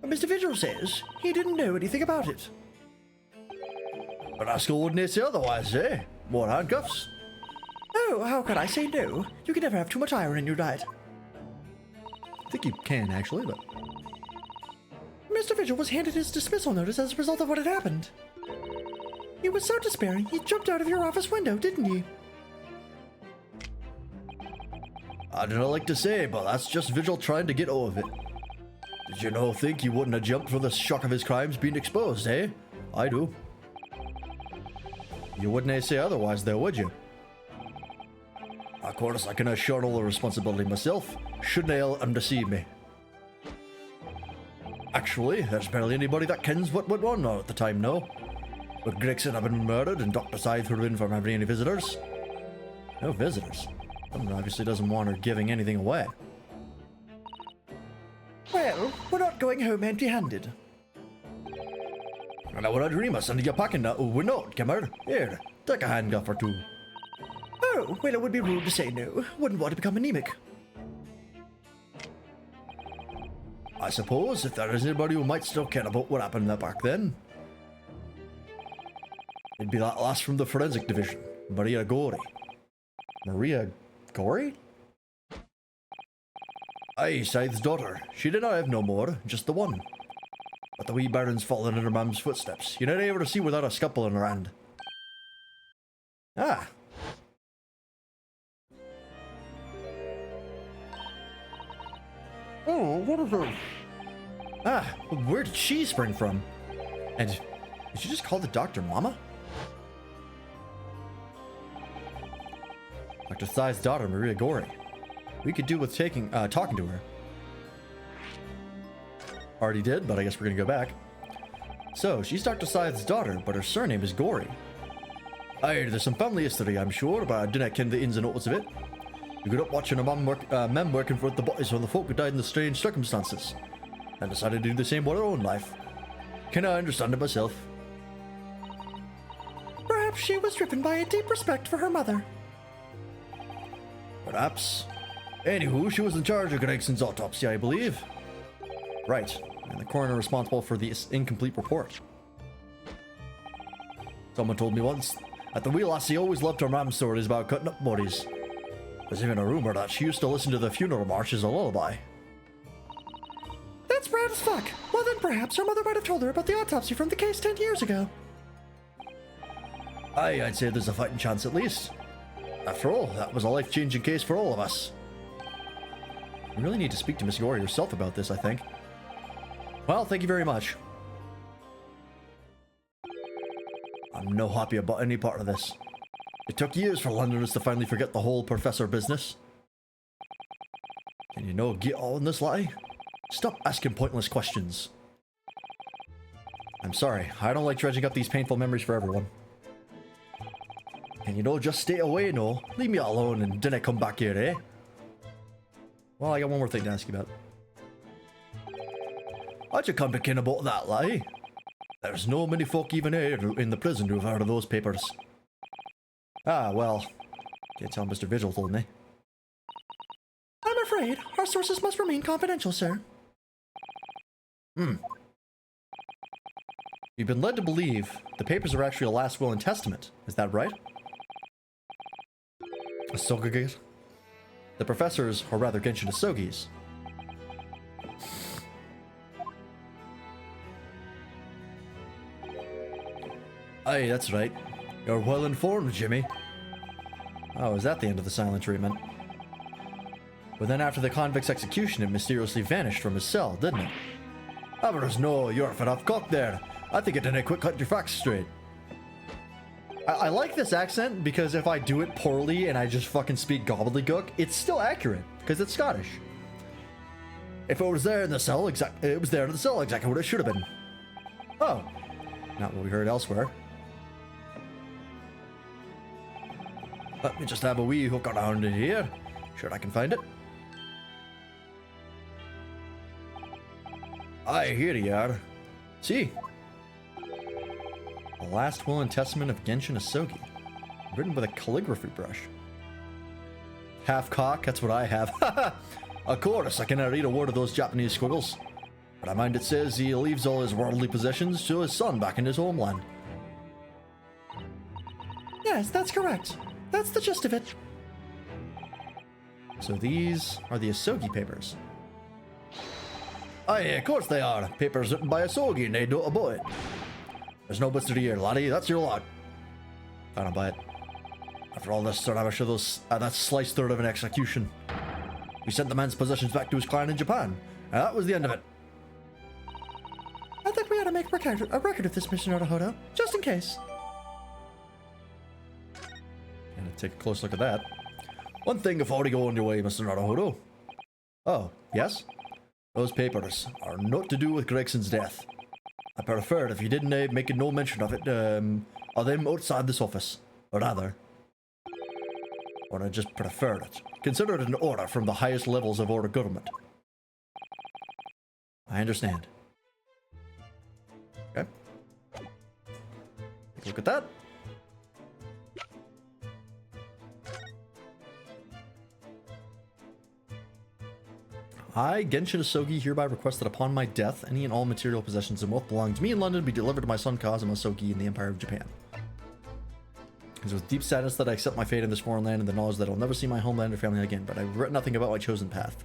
But Mr. Vigil says he didn't know anything about it. But Rascal wouldn't say otherwise, eh? More handcuffs? Oh, how can I say no? You can never have too much iron in your diet. I think you can, actually, but... Mr. Vigil was handed his dismissal notice as a result of what had happened. He was so despairing, he jumped out of your office window, didn't he? I don't like to say, but that's just Vigil trying to get over it. Did you no think he wouldn't have jumped for the shock of his crimes being exposed, eh? I do. You wouldn't say otherwise, though, would you? Of course, I can assure all the responsibility myself. Shouldn't they undeceive me? Actually, there's barely anybody that kens what went on at the time, no? But Gregson had been murdered and Dr. Scythe would have been from having any visitors. No visitors. Someone obviously doesn't want her giving anything away. Well, we're not going home empty-handed. And I would dream of sending you packing now. We're not, come here. Here, take a handcuff or two. Oh, well, it would be rude to say no. Wouldn't want to become anemic. I suppose if there is anybody who might still care about what happened there back then, it'd be that lass from the forensic division, Maria Gorey. Maria Gorey? Aye, Scythe's daughter. She did not have no more, just the one. But the wee baron's fallen in her mum's footsteps. You never able to see without a scuffle in her hand. Ah. Oh, what is this? Ah, where did she spring from? And did you just call the doctor Mama? Dr. Scythe's daughter, Maria Gorey. We could do with talking to her. Already did, but I guess we're gonna go back. So, she's Dr. Scythe's daughter, but her surname is Gorey. Aye, there's some family history, I'm sure, but I didn't ken the ins and outs of it. We grew up watching a mem working for the bodies of the folk who died in the strange circumstances, and decided to do the same with our own life. Can I understand it myself? Perhaps she was driven by a deep respect for her mother. Perhaps. Anywho, she was in charge of Gregson's autopsy, I believe. Right, and the coroner responsible for the incomplete report. Someone told me once that the wee lassie always loved her mam's stories about cutting up bodies. There's even a rumour that she used to listen to the funeral march as a lullaby. That's rad as fuck. Well then perhaps her mother might have told her about the autopsy from the case 10 years ago. Aye, I'd say there's a fighting chance at least. After all, that was a life-changing case for all of us. You really need to speak to Miss Gorey yourself about this, I think. Well, thank you very much. I'm no happy about any part of this. It took years for Londoners to finally forget the whole professor business. Can you no get on this lie? Stop asking pointless questions. I'm sorry, I don't like dredging up these painful memories for everyone. Can you no just stay away, no? Leave me alone and didn't come back here, eh? Well, I got one more thing to ask you about. How'd you come to ken about that lie? There's no many folk even here in the prison who've heard of those papers. Ah, well, can't tell Mr. Vigil told me. I'm afraid our sources must remain confidential, sir. You've been led to believe the papers are actually a last will and testament. Is that right? Asogigate? The professors, or rather Genshin Asogi's. Aye, that's right. You're well informed, Jimmy. Oh, is that the end of the silent treatment? But then after the convict's execution, it mysteriously vanished from his cell, didn't it? There's no you're for off cock there. I think it didn't quick cut your facts straight. I like this accent because if I do it poorly and I just fucking speak gobbledygook, it's still accurate because it's Scottish. If it was there in the cell, it was there in the cell, exactly what it should have been. Oh, not what we heard elsewhere. Let me just have a wee hook around in here. Sure I can find it. Aye, here you are. See? The Last Will and Testament of Genshin Asogi. Written with a calligraphy brush. Half cock, that's what I have. Of course, I cannot read a word of those Japanese squiggles. But I mind it says he leaves all his worldly possessions to his son back in his homeland. Yes, that's correct. That's the gist of it. So these are the Asogi papers. Aye, of course they are. Papers written by a Sogi, nae doubt about it. There's no mystery here, laddie. That's your lot. I don't buy it. After all this, Sir Abashir's that sliced third of an execution. We sent the man's possessions back to his clan in Japan, and that was the end of it. I think we ought to make a record of this, Mr. Naruhodo, just in case. Gonna take a close look at that. One thing before we go on your way, Mr. Naruhodo. Oh, yes? Those papers are not to do with Gregson's death. I prefer it if you didn't make no mention of it, of them outside this office. Or rather, or I just prefer it. Consider it an order from the highest levels of our government. I understand. Okay. Take a look at that. I, Genshin Asogi, hereby request that upon my death, any and all material possessions and wealth belonging to me in London be delivered to my son Kazuma Asogi in the Empire of Japan. It is with deep sadness that I accept my fate in this foreign land and the knowledge that I'll never see my homeland or family again, but I regret nothing about my chosen path.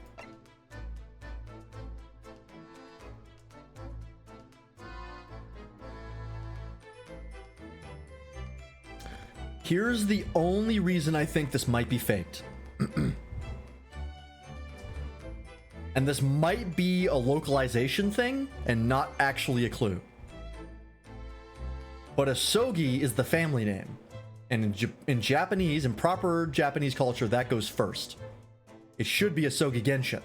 Here's the only reason I think this might be faked. And this might be a localization thing and not actually a clue. But Asogi is the family name. And in Japanese, in proper Japanese culture, that goes first. It should be Asogi Genshin.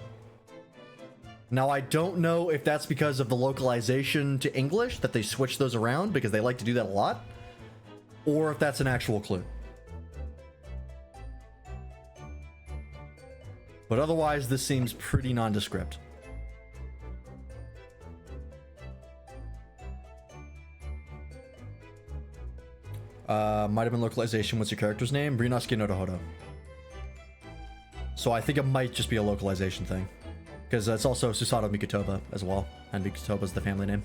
Now, I don't know if that's because of the localization to English, that they switch those around, because they like to do that a lot, or if that's an actual clue. But otherwise, this seems pretty nondescript. Might have been localization. What's your character's name? Ryunosuke Naruhodo. So I think it might just be a localization thing. Because it's also Susato Mikotoba as well. And Mikotoba's the family name.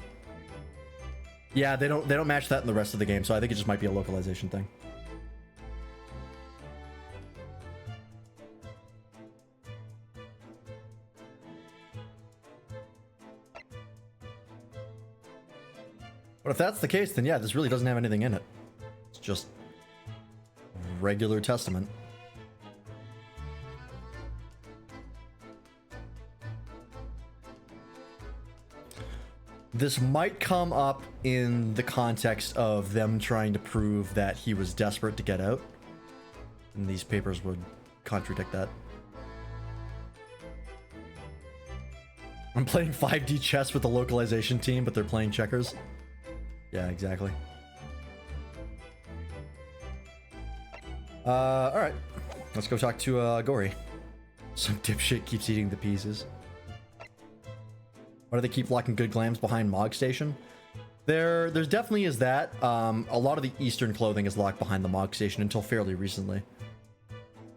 Yeah, they don't match that in the rest of the game, so I think it just might be a localization thing. But if that's the case, then yeah, this really doesn't have anything in it. It's just regular Testament. This might come up in the context of them trying to prove that he was desperate to get out. And these papers would contradict that. I'm playing 5D chess with the localization team, but they're playing checkers. Yeah, exactly. Alright. Let's go talk to Gory. Some dipshit keeps eating the pieces. Why do they keep locking good glams behind Mog Station? There's definitely is that. A lot of the Eastern clothing is locked behind the Mog Station until fairly recently.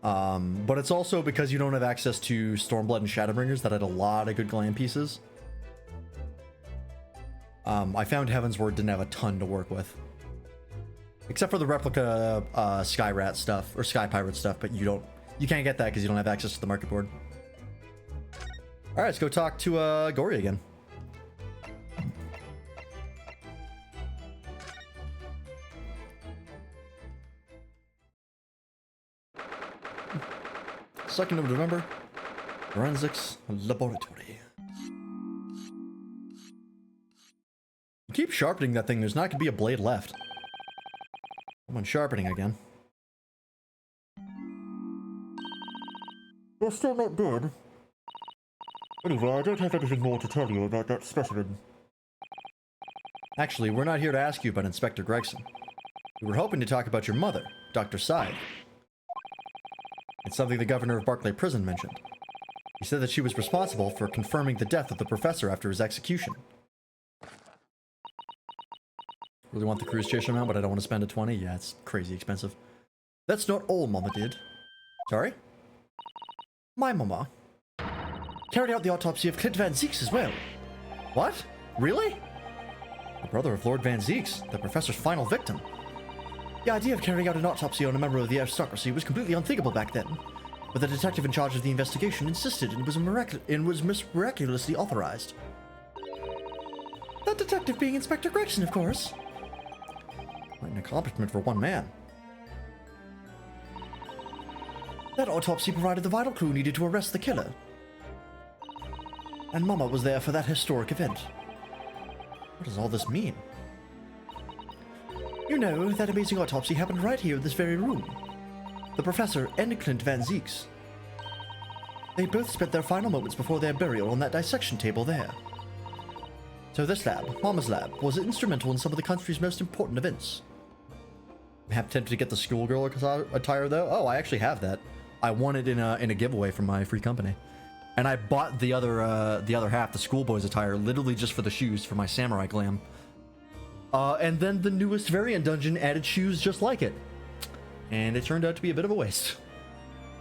But it's also because you don't have access to Stormblood and Shadowbringers that had a lot of good glam pieces. I found Heavensward didn't have a ton to work with. Except for the replica Sky Rat stuff, or Sky Pirate stuff, but you can't get that because you don't have access to the market board. Alright, let's go talk to Gory again. Second of November, Forensics Laboratory. Keep sharpening that thing, there's not gonna be a blade left. I'm on sharpening again. You're still not dead. Anyway, I don't have anything more to tell you about that specimen. Actually, we're not here to ask you about Inspector Gregson. We were hoping to talk about your mother, Dr. Side. It's something the governor of Barclay Prison mentioned. He said that she was responsible for confirming the death of the professor after his execution. Really want the cruise chaser amount, but I don't want to spend a 20. Yeah, it's crazy expensive. That's not all Mama did. Sorry? My Mama carried out the autopsy of Clint Van Zieks as well. What? Really? The brother of Lord Van Zieks, the professor's final victim. The idea of carrying out an autopsy on a member of the aristocracy was completely unthinkable back then, but the detective in charge of the investigation insisted and was miraculously authorized. That detective being Inspector Gregson, of course. Quite an accomplishment for one man. That autopsy provided the vital clue needed to arrest the killer. And Mama was there for that historic event. What does all this mean? You know, that amazing autopsy happened right here in this very room. The professor and Clint Van Zeeks. They both spent their final moments before their burial on that dissection table there. So this lab, Mama's lab, was instrumental in some of the country's most important events. I'm tempted to get the schoolgirl attire though. Oh, I actually have that. I won it in a giveaway from my free company, and I bought the other half, the schoolboy's attire, literally just for the shoes for my samurai glam. And then the newest variant dungeon added shoes just like it, and it turned out to be a bit of a waste,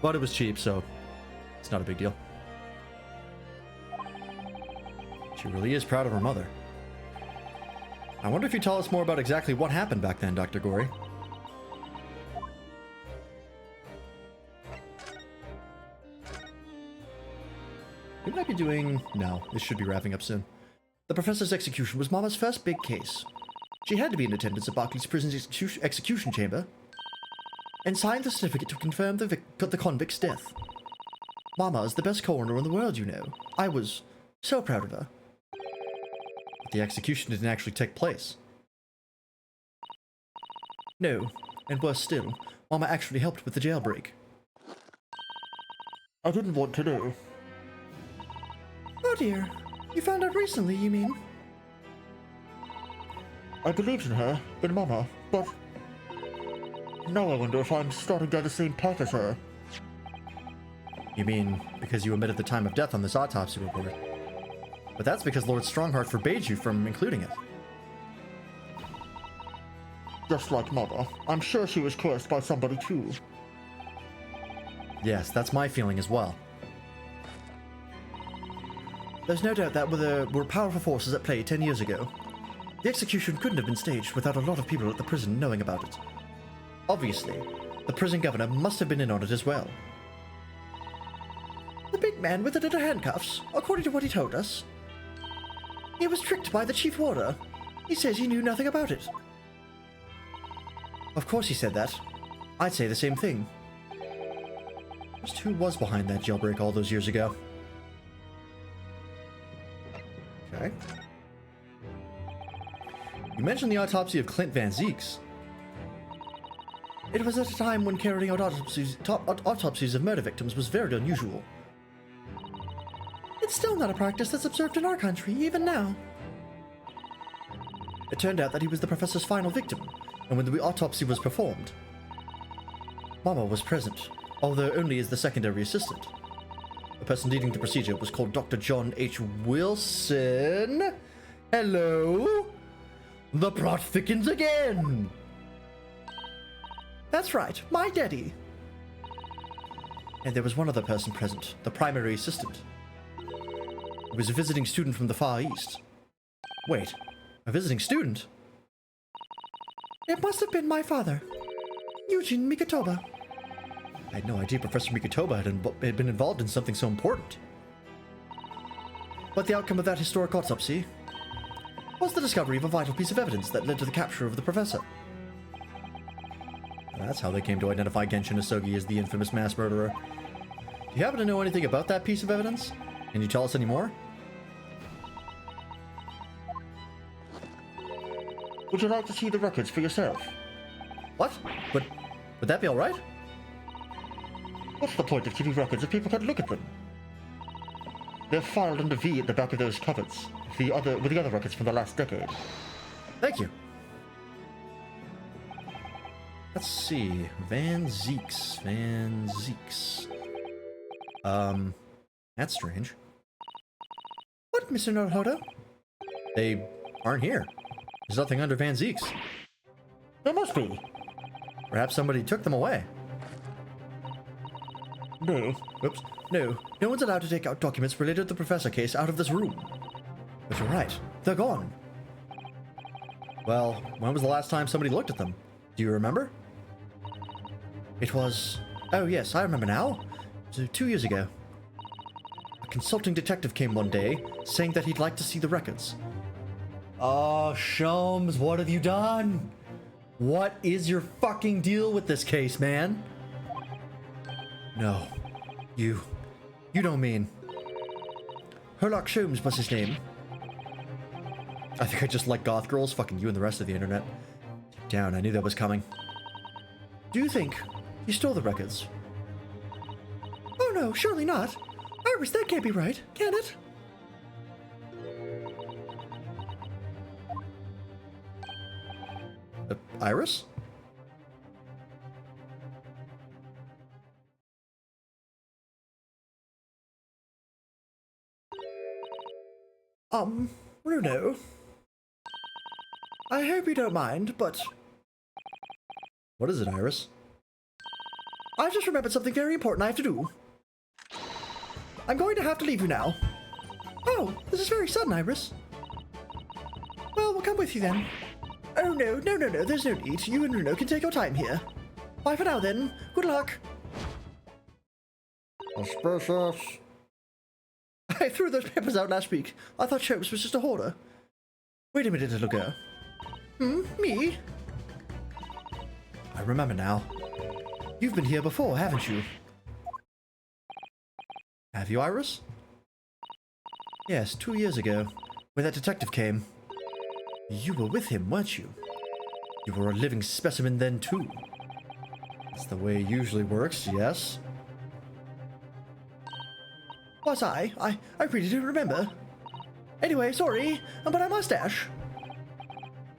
but it was cheap, so it's not a big deal. She really is proud of her mother. I wonder if you tell us more about exactly what happened back then, Dr. Gory. We might be doing... No, this should be wrapping up soon. The professor's execution was Mama's first big case. She had to be in attendance at Barclays Prison's execution chamber and signed the certificate to confirm the convict's death. Mama is the best coroner in the world, you know. I was so proud of her. But the execution didn't actually take place. No, and worse still, Mama actually helped with the jailbreak. I didn't want to know. Oh dear. You found out recently, you mean? I believed in her, in Mama, but now I wonder if I'm starting down the same path as her. You mean because you omitted the time of death on this autopsy report? But that's because Lord Strongheart forbade you from including it. Just like Mama, I'm sure she was cursed by somebody too. Yes, that's my feeling as well. There's no doubt that there were powerful forces at play 10 years ago. The execution couldn't have been staged without a lot of people at the prison knowing about it. Obviously, the prison governor must have been in on it as well. The big man with the little handcuffs, according to what he told us. He was tricked by the chief warder. He says he knew nothing about it. Of course he said that. I'd say the same thing. Just who was behind that jailbreak all those years ago? Okay. You mentioned the autopsy of Clint Van Zeeks. It was at a time when carrying out autopsies of murder victims was very unusual. It's still not a practice that's observed in our country, even now. It turned out that he was the professor's final victim, and when the autopsy was performed, Mama was present, although only as the secondary assistant. The person leading the procedure was called Dr. John H. Wilson. Hello? The plot thickens again! That's right, my daddy. And there was one other person present, the primary assistant. He was a visiting student from the Far East. Wait, a visiting student? It must have been my father, Eugene Mikotoba. I had no idea Professor Mikotoba had been involved in something so important. But the outcome of that historic autopsy was the discovery of a vital piece of evidence that led to the capture of the professor. That's how they came to identify Genshin Asogi as the infamous mass murderer. Do you happen to know anything about that piece of evidence? Can you tell us any more? Would you like to see the records for yourself? What? Would that be alright? What's the point of keeping records if people can't look at them? They're filed under V at the back of those cupboards, with the other records from the last decade. Thank you. Let's see. Van Zeeks. That's strange. What, Mr. Naruhodo? They aren't here. There's nothing under Van Zeeks. There must be. Perhaps somebody took them away. No. Oops. No one's allowed to take out documents related to the professor case out of this room. But you're right. They're gone. Well, when was the last time somebody looked at them? Do you remember? It was... Oh yes, I remember now. It was 2 years ago. A consulting detective came one day, saying that he'd like to see the records. Oh, Sholmes, what have you done? What is your fucking deal with this case, man? No. You don't mean... Herlock Sholmes was his name. I think I just like goth girls, fucking you and the rest of the internet. Deep down, I knew that was coming. Do you think he stole the records? Oh no, surely not. Iris, that can't be right, can it? Iris? Bruno. I hope you don't mind, but What is it, Iris? I've just remembered something very important I have to do. I'm going to have to leave you now. Oh, this is very sudden, Iris. Well, we'll come with you then. Oh no, there's no need. You and Bruno can take your time here. Bye for now then. Good luck. Suspicious. I threw those papers out last week. I thought Sholmes was just a hoarder. Wait a minute, little girl. Me? I remember now. You've been here before, haven't you? Have you, Iris? Yes, 2 years ago, when that detective came. You were with him, weren't you? You were a living specimen then, too. That's the way it usually works, yes? Was I? I really don't remember. Anyway, sorry, but I mustache.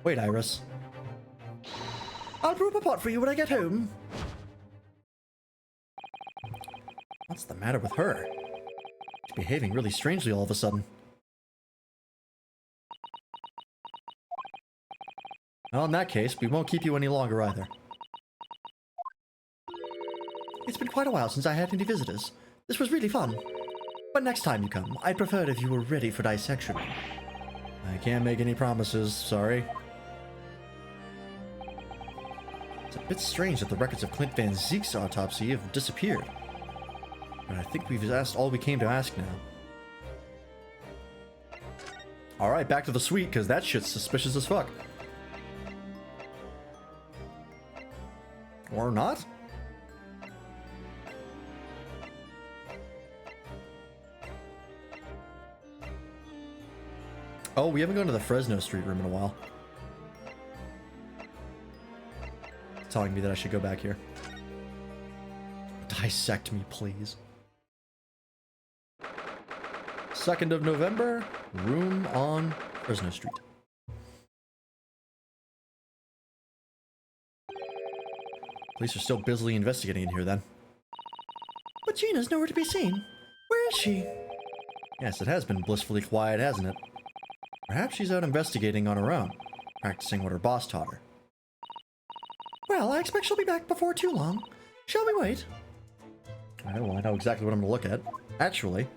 Wait, Iris. I'll brew up a pot for you when I get home. What's the matter with her? She's behaving really strangely all of a sudden. Well, in that case, we won't keep you any longer either. It's been quite a while since I had any visitors. This was really fun. But next time you come, I'd prefer it if you were ready for dissection. I can't make any promises, sorry. It's a bit strange that the records of Clint Van Zeek's autopsy have disappeared. But I think we've asked all we came to ask now. Alright, back to the suite, because that shit's suspicious as fuck. Or not? Oh, we haven't gone to the Fresno Street room in a while. It's telling me that I should go back here. Dissect me, please. 2nd of November, room on Fresno Street. Police are still busily investigating in here then. But Gina's nowhere to be seen. Where is she? Yes, it has been blissfully quiet, hasn't it? Perhaps she's out investigating on her own, practicing what her boss taught her. Well, I expect she'll be back before too long. Shall we wait? Alright, well, I know exactly what I'm gonna look at. Actually,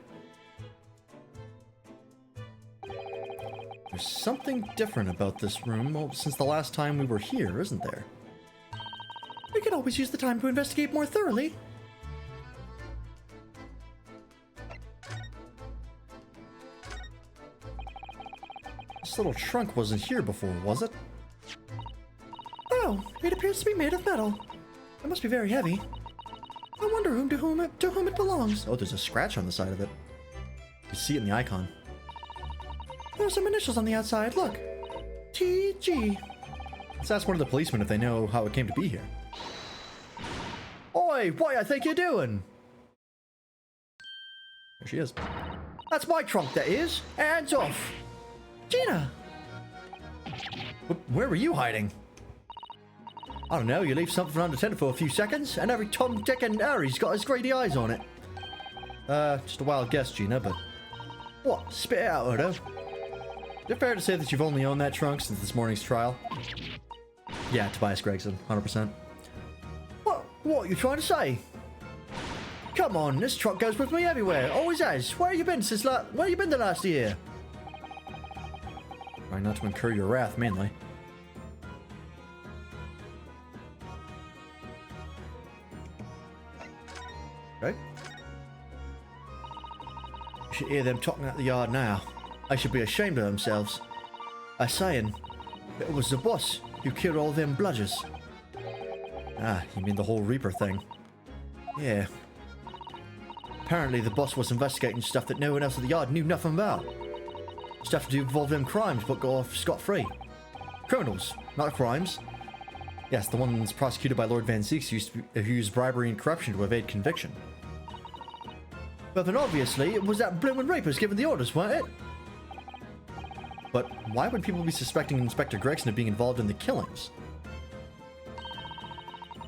there's something different about this room since the last time we were here, isn't there? We could always use the time to investigate more thoroughly. This little trunk wasn't here before, was it? Oh, it appears to be made of metal. It must be very heavy. I wonder to whom it belongs. Oh, there's a scratch on the side of it. You see it in the icon. There are some initials on the outside. Look. TG. Let's ask one of the policemen if they know how it came to be here. Oi, what you think you're doing? There she is. That's my trunk, that is. Hands off. Gina! Where were you hiding? I don't know, you leave something unattended for a few seconds, and every Tom, Dick, and Harry's got his greedy eyes on it. Just a wild guess, Gina, but... What? Spit it out, Odo. Is it fair to say that you've only owned that trunk since this morning's trial? Yeah, Tobias Gregson, 100%. What are you trying to say? Come on, this truck goes with me everywhere. Always has. Where you been where you been the last year? Trying not to incur your wrath, mainly. Right? You should hear them talking at the yard now. They should be ashamed of themselves. saying it was the boss who killed all them bludgers. Ah, you mean the whole Reaper thing? Yeah. Apparently the boss was investigating stuff that no one else at the yard knew nothing about. Stuff to do with all them crimes but got off scot-free. Criminals, not crimes. Yes, the ones prosecuted by Lord Van Zieks who used bribery and corruption to evade conviction. But then obviously it was that bloomin' Reapers giving the orders, weren't it? But why would people be suspecting Inspector Gregson of being involved in the killings?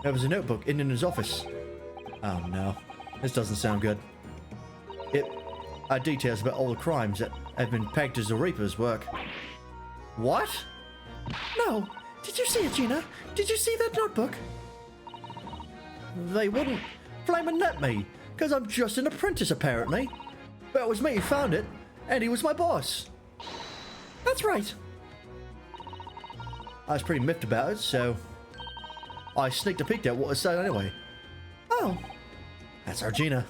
There was a notebook in his office. Oh no, this doesn't sound good. It had details about all the crimes that have been pegged as the Reaper's work. What? No. Did you see it, Gina? Did you see that notebook? They wouldn't flamin' let me, because I'm just an apprentice apparently. But it was me who found it, and he was my boss. That's right. I was pretty miffed about it, so I sneaked a peek at what it said anyway. Oh. That's our Gina.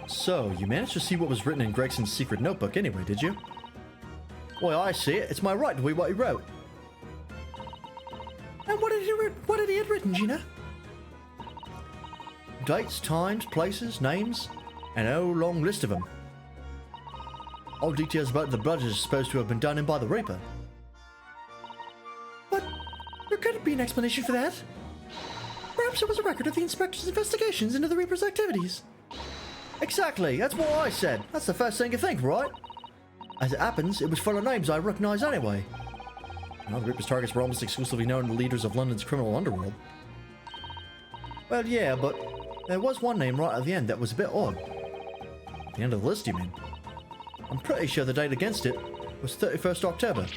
So, you managed to see what was written in Gregson's secret notebook anyway, did you? Well, I see it. It's my right to read what he wrote. And what did he have written, Gina? Dates, times, places, names, and a whole long list of them. All details about the bludgers supposed to have been done in by the Reaper. But there couldn't be an explanation for that. Perhaps it was a record of the inspector's investigations into the Reaper's activities. Exactly, that's what I said. That's the first thing you think, right? As it happens, it was full of names I recognise anyway. Now the Reaper's targets were almost exclusively known to the leaders of London's criminal underworld. Well, yeah, but there was one name right at the end that was a bit odd. At the end of the list, you mean? I'm pretty sure the date against it was 31st October.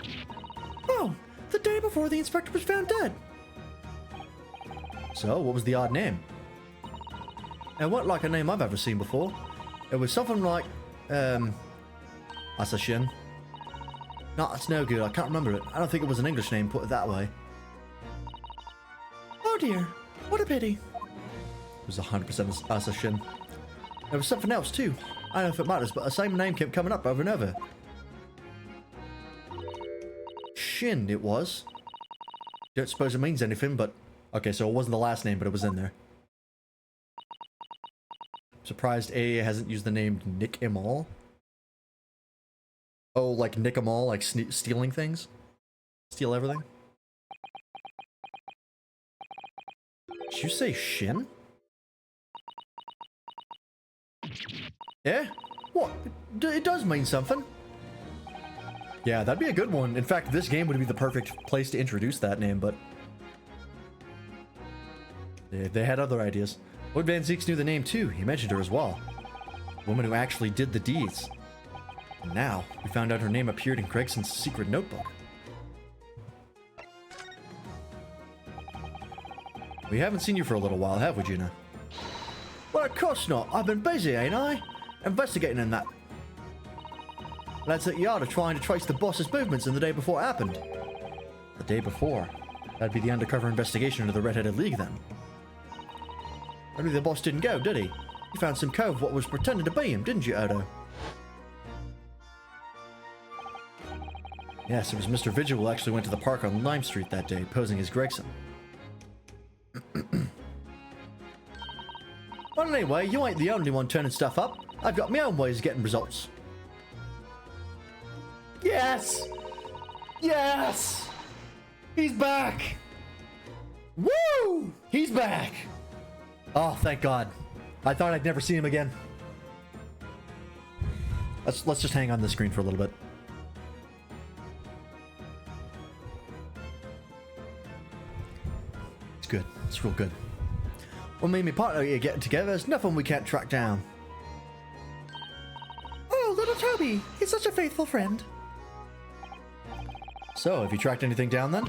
Oh, the day before the inspector was found dead. So, what was the odd name? It wasn't like a name I've ever seen before. It was something like, Asashin. No, it's no good. I can't remember it. I don't think it was an English name, put it that way. Oh dear, what a pity. It was 100% Asashin. There was something else too. I don't know if it matters, but the same name kept coming up over and over. Shin, it was. Don't suppose it means anything, but... Okay, so it wasn't the last name, but it was in there. Surprised AA hasn't used the name Nick Imal. Oh, like Nick Imal, like stealing things? Steal everything? Did you say Shin? Yeah? What? It does mean something. Yeah, that'd be a good one. In fact, this game would be the perfect place to introduce that name, but... They had other ideas. Lord Van Zieks knew the name too. He mentioned her as well. The woman who actually did the deeds. And now, we found out her name appeared in Gregson's secret notebook. We haven't seen you for a little while, have we, Gina? Well, of course not. I've been busy, ain't I? Investigating in that. Lads at Yard are trying to trace the boss's movements in the day before it happened. The day before? That'd be the undercover investigation into the Red-Headed League, then. Maybe the boss didn't go, did he? You found some cove what was pretending to be him, didn't you, Odo? Yes, it was Mr. Vigil who actually went to the park on Lime Street that day, posing as Gregson. Well, anyway, you ain't the only one turning stuff up. I've got my own ways of getting results. Yes! Yes! He's back! Woo! He's back! Oh, thank God. I thought I'd never see him again. Let's just hang on the screen for a little bit. It's good. It's real good. Well, me and my partner here getting together. There's nothing we can't track down. Oh, little Toby. He's such a faithful friend. So, have you tracked anything down then?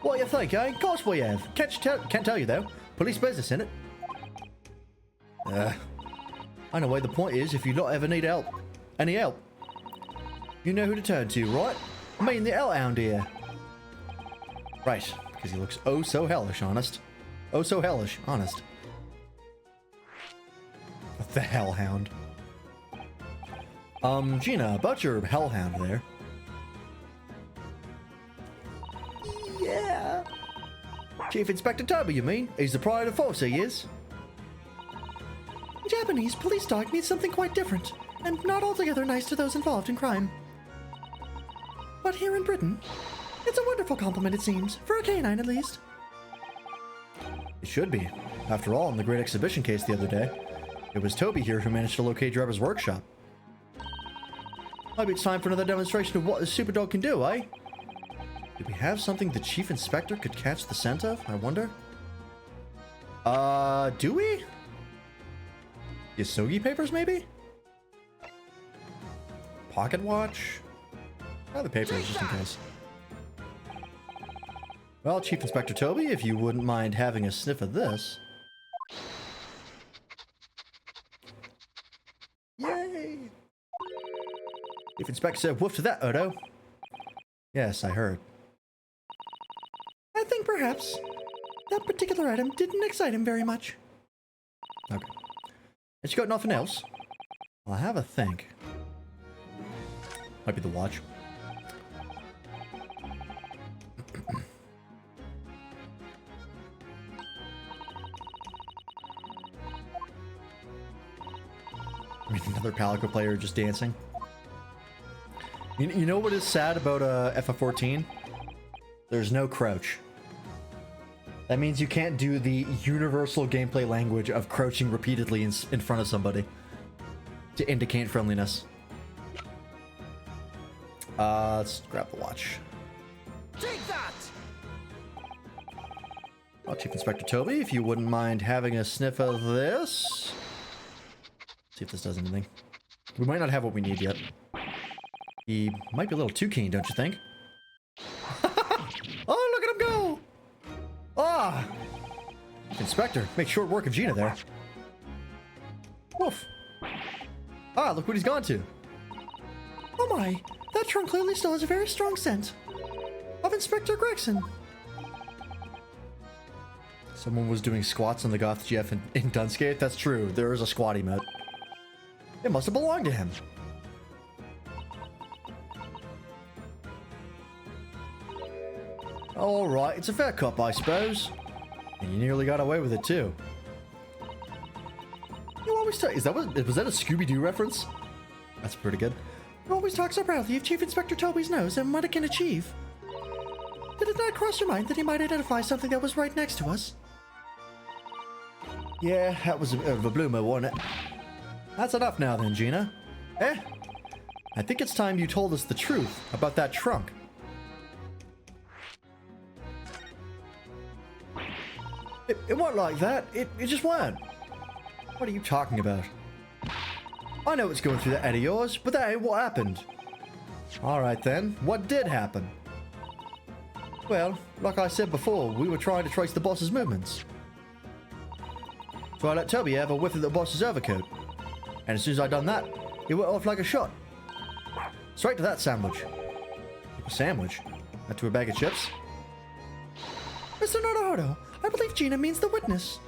What do you think, eh? Of course we have. Can't tell you though. Police business, innit? Anyway, the point is, if you not ever need help, any help, you know who to turn to, right? Me and the Hellhound here. Right, because he looks oh so hellish, honest. Oh so hellish, honest. The Hellhound. Gina, about your hellhound there. Yeah. Chief Inspector Toby, you mean? He's the pride of force, he is. Japanese police dog means something quite different, and not altogether nice to those involved in crime. But here in Britain, it's a wonderful compliment, it seems, for a canine at least. It should be. After all, in the Great Exhibition case the other day, it was Toby here who managed to locate Drebber's workshop. Maybe it's time for another demonstration of what the super dog can do, eh? Do we have something the Chief Inspector could catch the scent of, I wonder? Do we? Yosogi papers, maybe? Pocket watch? The papers, just in case. Well, Chief Inspector Toby, if you wouldn't mind having a sniff of this. Yay! Chief Inspector said woof to that, Odo. Yes, I heard. I think perhaps that particular item didn't excite him very much. Okay. And you got nothing else? I'll have a think. Might be the watch. I mean, another Palico player just dancing. You know what is sad about FF14? There's no crouch. That means you can't do the universal gameplay language of crouching repeatedly in front of somebody to indicate friendliness. Let's grab the watch. Take that! Well, Chief Inspector Toby, if you wouldn't mind having a sniff of this. See if this does anything. We might not have what we need yet. He might be a little too keen, don't you think? Oh, look at him go! Ah! Inspector, make short work of Gina there. Woof. Ah, look what he's gone to. Oh my, that trunk clearly still has a very strong scent of Inspector Gregson. Someone was doing squats on the Goth GF in Dunscape. That's true. There is a squat emote. It must have belonged to him. Alright, it's a fair cop, I suppose. And you nearly got away with it, too. You always talk. Was that a Scooby-Doo reference? That's pretty good. You always talk so proudly of Chief Inspector Toby's nose and what it can achieve. Did it not cross your mind that he might identify something that was right next to us? Yeah, that was a bit of a bloomer, wasn't it? That's enough now then, Gina. Eh? I think it's time you told us the truth about that trunk. It weren't like that. It just weren't. What are you talking about? I know what's going through that head of yours, but that ain't what happened. Alright then, what did happen? Well, like I said before, we were trying to trace the boss's movements. So I let Toby have a whiff of the boss's overcoat. And as soon as I done that, he went off like a shot. Straight to that sandwich. A sandwich? Not to a bag of chips? Mr. Naruhodo, I believe Gina means the witness.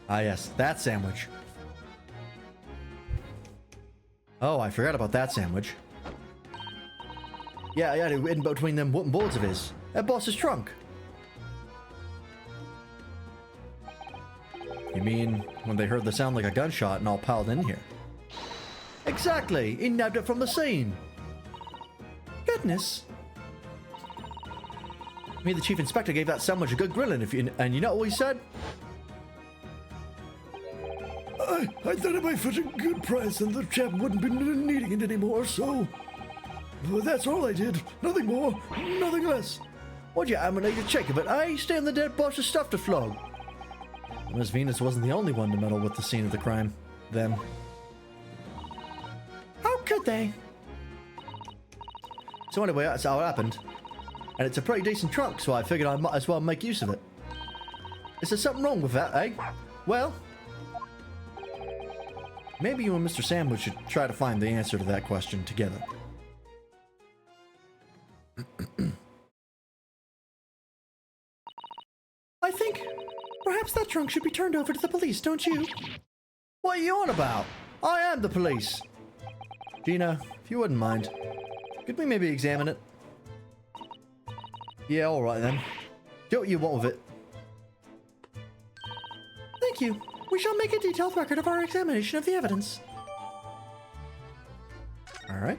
Ah yes, that sandwich. Oh, I forgot about that sandwich. Yeah, I had it in between them wooden boards of his. That boss's trunk. You mean when they heard the sound like a gunshot and all piled in here? Exactly! He nabbed it from the scene! Goodness. Me, the Chief Inspector, gave that sandwich a good grilling, and you know what he said? I thought it might fetch a good price and the chap wouldn't be needing it anymore, so... Well, that's all I did. Nothing more, nothing less. What'd you aminate a check of it, eh? Stand the dead boss's stuff to flog. Miss Venus wasn't the only one to meddle with the scene of the crime. Then. How could they? So anyway, that's how it happened. And it's a pretty decent trunk, so I figured I might as well make use of it. Is there something wrong with that, eh? Well, maybe you and Mr. Sandwich should try to find the answer to that question together. I think Perhaps that trunk should be turned over to the police, don't you? What are you on about? I am the police. Gina, if you wouldn't mind, could we maybe examine it? Yeah, alright then. Do what you want with it. Thank you. We shall make a detailed record of our examination of the evidence. Alright.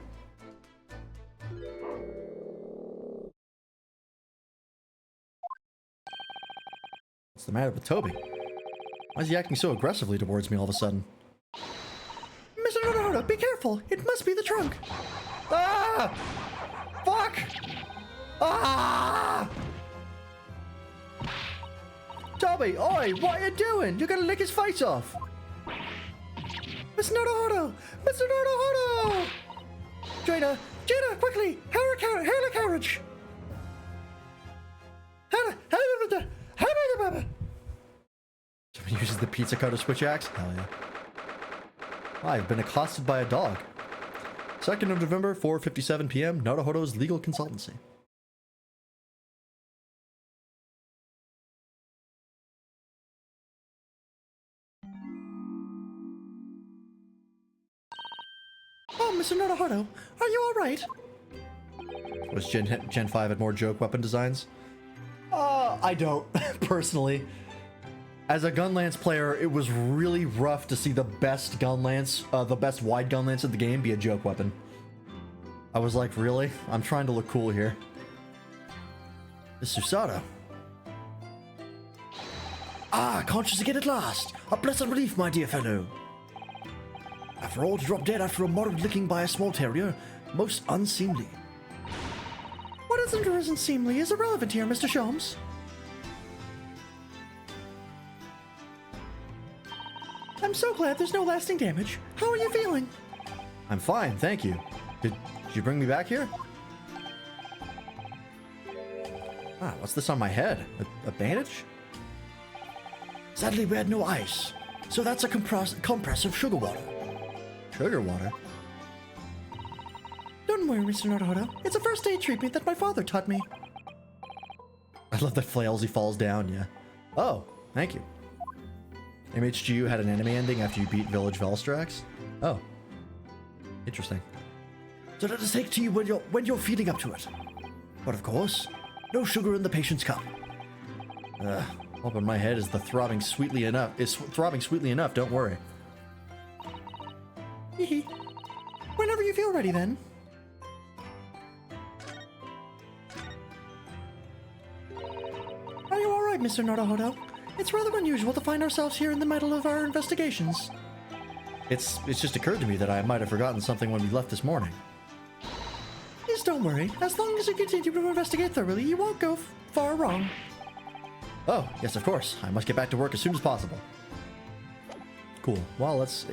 What's the matter with Toby? Why is he acting so aggressively towards me all of a sudden? Mr. Naruto, be careful. It must be the trunk. Ah! Fuck! Ah! Toby, oi, what are you doing? You're gonna lick his face off. Mr. Naruto! Mr. Naruto! Jaina, quickly! Hail a carriage! Someone uses the pizza cutter switch axe? Hell yeah. I've been accosted by a dog. 2nd of November, 4:57 p.m., Naruhodo's Legal Consultancy. Oh, Mr. Naruto, are you alright? Was Gen 5 had more joke weapon designs? I don't, personally. As a Gunlance player, it was really rough to see the best Gunlance, the best wide Gunlance in the game be a joke weapon. I was like, really? I'm trying to look cool here. Miss Susato. Ah, conscious again at last. A blessed relief, my dear fellow. After all, to drop dead after a moderate licking by a small terrier, most unseemly. What isn't or isn't seemly is irrelevant here, Mr. Sholmes. I'm so glad there's no lasting damage. How are you feeling? I'm fine, thank you. Did you bring me back here? Ah, what's this on my head? A bandage? Sadly, we had no ice, so that's a compress of sugar water. Sugar water? Don't worry, Mr. Naruto. It's a first aid treatment that my father taught me. I love that Flailsy falls down, yeah. Oh, thank you. MHGU had an anime ending after you beat Village Velstrax? Oh. Interesting. So let us take to you when you're feeding up to it. But of course, no sugar in the patient's cup. Up in my head is throbbing sweetly enough, don't worry. Hee. Whenever you feel ready, then. Are you alright, Mr. Naruto? It's rather unusual to find ourselves here in the middle of our investigations. It's just occurred to me that I might have forgotten something when we left this morning. Please don't worry. As long as you continue to investigate thoroughly, you won't go far wrong. Oh, yes, of course. I must get back to work as soon as possible. Cool. Well, let's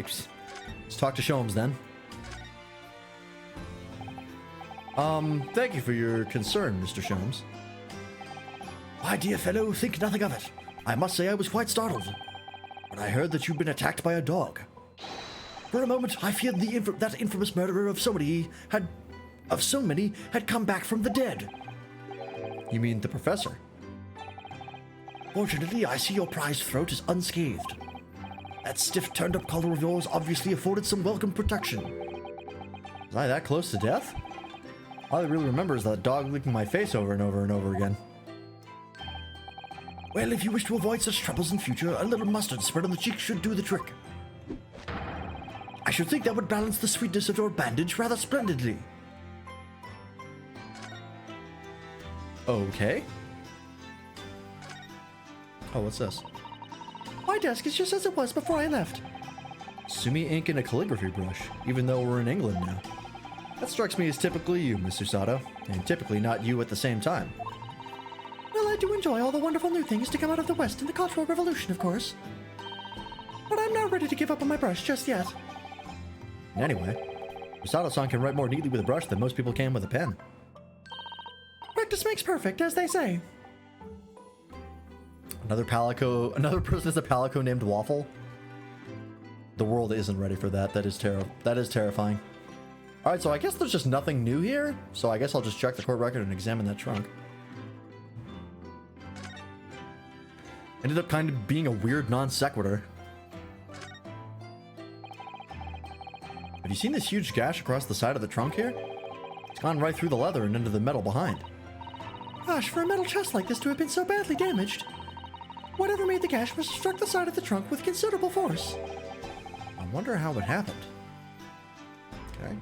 talk to Sholmes then. Thank you for your concern, Mr. Sholmes. My dear fellow, think nothing of it. I must say I was quite startled when I heard that you'd been attacked by a dog. For a moment, I feared that infamous murderer of so many had come back from the dead. You mean the professor? Fortunately, I see your prized throat is unscathed. That stiff turned-up collar of yours obviously afforded some welcome protection. Was I that close to death? All I really remember is that dog licking my face over and over and over again. Well, if you wish to avoid such troubles in future, a little mustard spread on the cheek should do the trick. I should think that would balance the sweetness of your bandage rather splendidly. Okay. Oh, what's this? My desk is just as it was before I left. Sumi ink and a calligraphy brush, even though we're in England now. That strikes me as typically you, Miss Susato, and typically not you at the same time. Well, I do enjoy all the wonderful new things to come out of the West in the Cultural Revolution, of course. But I'm not ready to give up on my brush just yet. Anyway, Susato-san can write more neatly with a brush than most people can with a pen. Practice makes perfect, as they say. Another person is a Palico named Waffle. The world isn't ready for that. That is terrifying. Alright, so I guess there's just nothing new here. So I guess I'll just check the court record and examine that trunk. Ended up kind of being a weird non sequitur. Have you seen this huge gash across the side of the trunk here? It's gone right through the leather and into the metal behind. Gosh, for a metal chest like this to have been so badly damaged. Whatever made the gash must have struck the side of the trunk with considerable force. I wonder how it happened. Okay.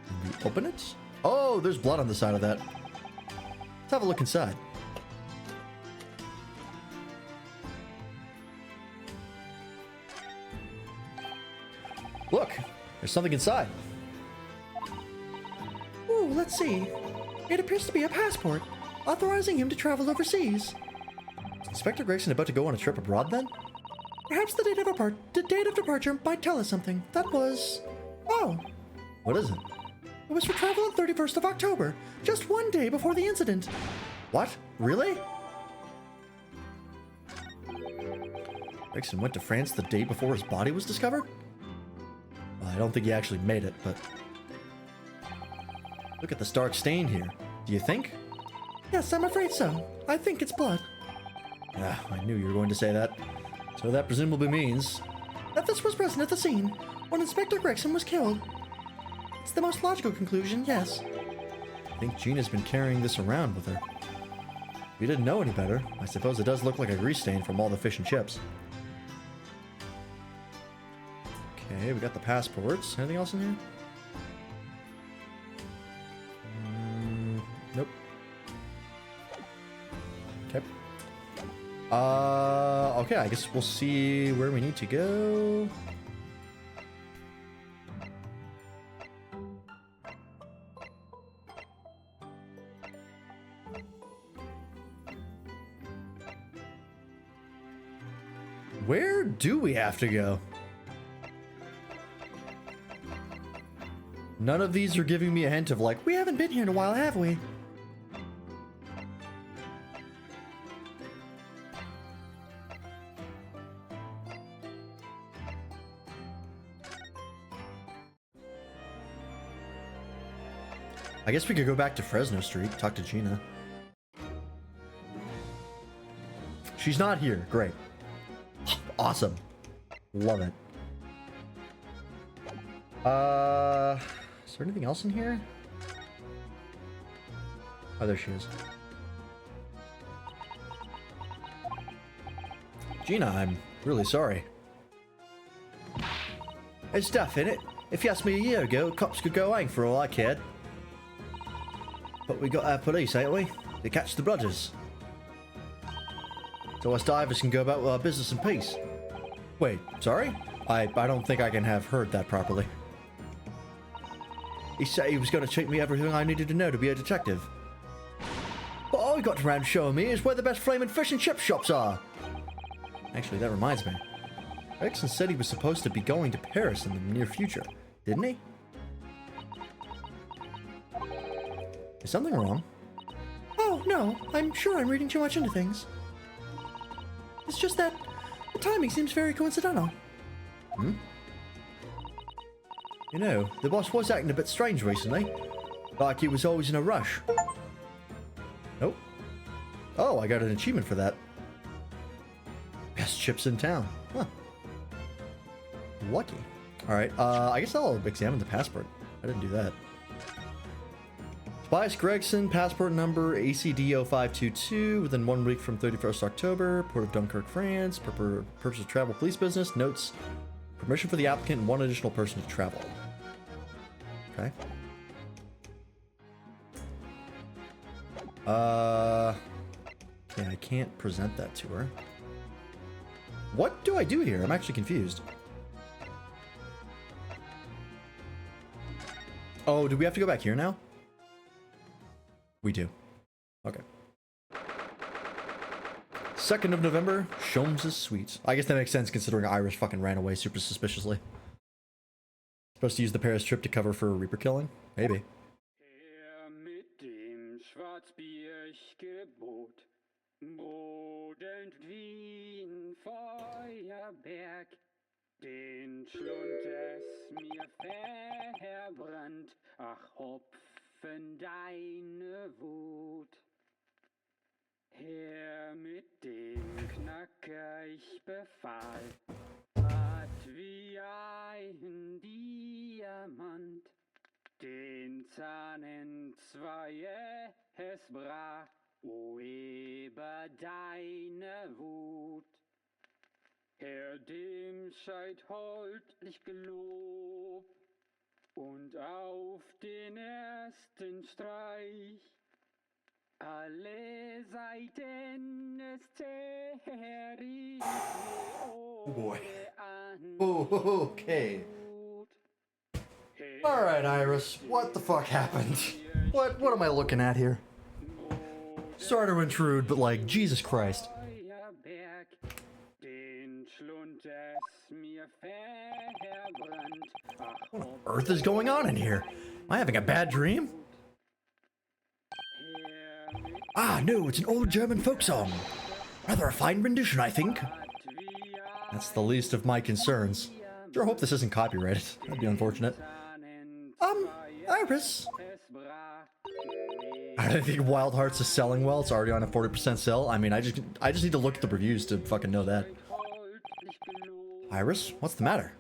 Can we open it? Oh, there's blood on the side of that. Let's have a look inside. Look, there's something inside. Ooh, let's see. It appears to be a passport, authorizing him to travel overseas. Is Inspector Gregson about to go on a trip abroad then? Perhaps the date of departure might tell us something. That was... Oh, What is it? it was for travel on 31st of October, just one day before the incident. What? Really? Gregson went to France the day before his body was discovered? Well, I don't think he actually made it, but... Look at this dark stain here. Do you think? Yes, I'm afraid so. I think it's blood. Ah, I knew you were going to say that. So that presumably means... That this was present at the scene when Inspector Gregson was killed. It's the most logical conclusion, yes. I think Gina's been carrying this around with her. If you didn't know any better, I suppose it does look like a grease stain from all the fish and chips. Okay, we got the passports. Anything else in here? Nope. Okay. Okay, I guess we'll see where we need to go. Where do we have to go? None of these are giving me a hint of like, We haven't been here in a while, have we? I guess we could go back to Fresno Street, talk to Gina. She's not here. Great. Awesome. Love it. Is there anything else in here? Oh, there she is. Gina, I'm really sorry. There's stuff in it. If you asked me a year ago, cops could go hang for all I cared. But we got our police, ain't we? To catch the brothers. So us divers can go about with our business in peace. Wait, sorry? I don't think I can have heard that properly. He said he was going to teach me everything I needed to know to be a detective. But all he got around showing me is where the best flaming fish and chip shops are. Actually, that reminds me. Gregson said he was supposed to be going to Paris in the near future, didn't he? Is something wrong? Oh, no. I'm sure I'm reading too much into things. It's just that the timing seems very coincidental. Hmm? You know, the boss was acting a bit strange recently. Like he was always in a rush. Nope. Oh, I got an achievement for that. Best chips in town. Huh. Lucky. Alright, I guess I'll examine the passport. I didn't do that. Tobias Gregson, passport number ACD0522, within 1 week from 31st October, Port of Dunkirk, France, purpose of travel, police business, notes, permission for the applicant and one additional person to travel. Okay. Okay, I can't present that to her. What do I do here? I'm actually confused. Oh, do we have to go back here now? We do. Okay. 2nd of November, Sholmes' Suite. I guess that makes sense considering Irish fucking ran away super suspiciously. Supposed to use the Paris trip to cover for a Reaper killing? Maybe. Er mit dem Schwarzbiergebot brodelt wie ein Feuerberg, den Schlund es mir verbrannt, ach Hopfen deine Wut. Her mit dem Knacker Tannenzweige es brach, o über deine Wut. Herr dem seid holdlich gelobt, und auf den ersten Streich alle Seiten des Terri. Oh boy. Oh, okay. All right, Iris. What the fuck happened? What am I looking at here? Sorry to intrude, but like, Jesus Christ. What on earth is going on in here? Am I having a bad dream? Ah, no, it's an old German folk song. Rather a fine rendition, I think. That's the least of my concerns. Sure hope this isn't copyrighted. That'd be unfortunate. Iris. I don't think Wild Hearts is selling well. It's already on a 40% sell. I mean, I just need to look at the reviews to fucking know that. Iris, what's the matter?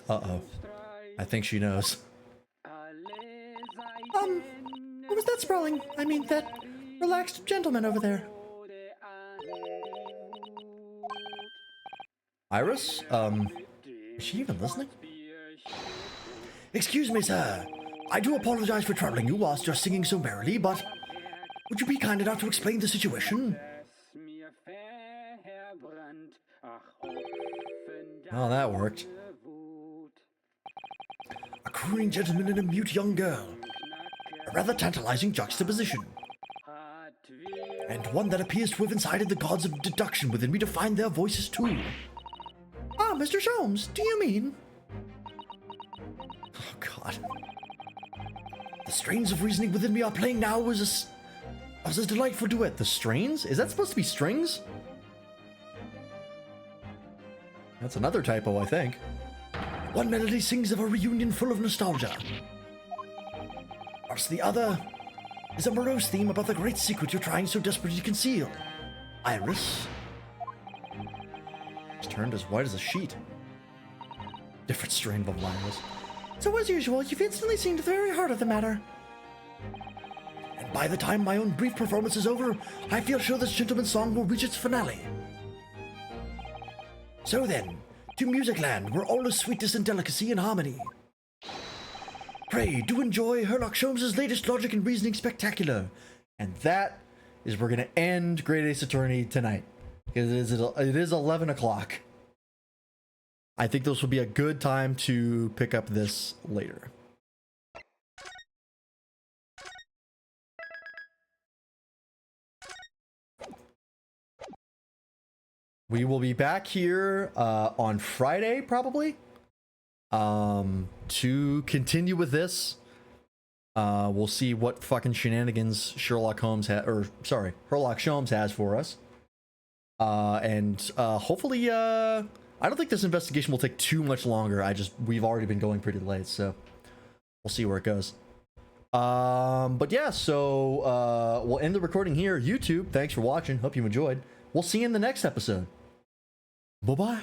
Uh-oh. I think she knows. What was that sprawling? I mean, that relaxed gentleman over there. Iris? Is she even listening? Excuse me, sir. I do apologize for troubling you whilst you're singing so merrily, but would you be kind enough to explain the situation? Oh, that worked. A crooning gentleman and a mute young girl. A rather tantalizing juxtaposition. And one that appears to have incited the gods of deduction within me to find their voices too. Ah, Mr. Sholmes, do you mean? Oh, God. The strains of reasoning within me are playing now as a delightful duet. The strains? Is that supposed to be strings? That's another typo, I think. One melody sings of a reunion full of nostalgia, whilst the other is a morose theme about the great secret you're trying so desperately to conceal. Iris? It's turned as white as a sheet. Different strain of Iris. So as usual, you've instantly seen to the very heart of the matter. And by the time my own brief performance is over, I feel sure this gentleman's song will reach its finale. So then, to Musicland, where all is sweetness and delicacy and harmony. Pray, do enjoy Herlock Sholmes' latest logic and reasoning spectacular. And that is where we're going to end Great Ace Attorney tonight. Because it is 11 o'clock. I think this will be a good time to pick up this later. We will be back here on Friday, probably, to continue with this. We'll see what fucking shenanigans Herlock Sholmes has for us. And hopefully, I don't think this investigation will take too much longer. We've already been going pretty late, so we'll see where it goes. But yeah, so we'll end the recording here. YouTube, thanks for watching. Hope you enjoyed. We'll see you in the next episode. Bye-bye.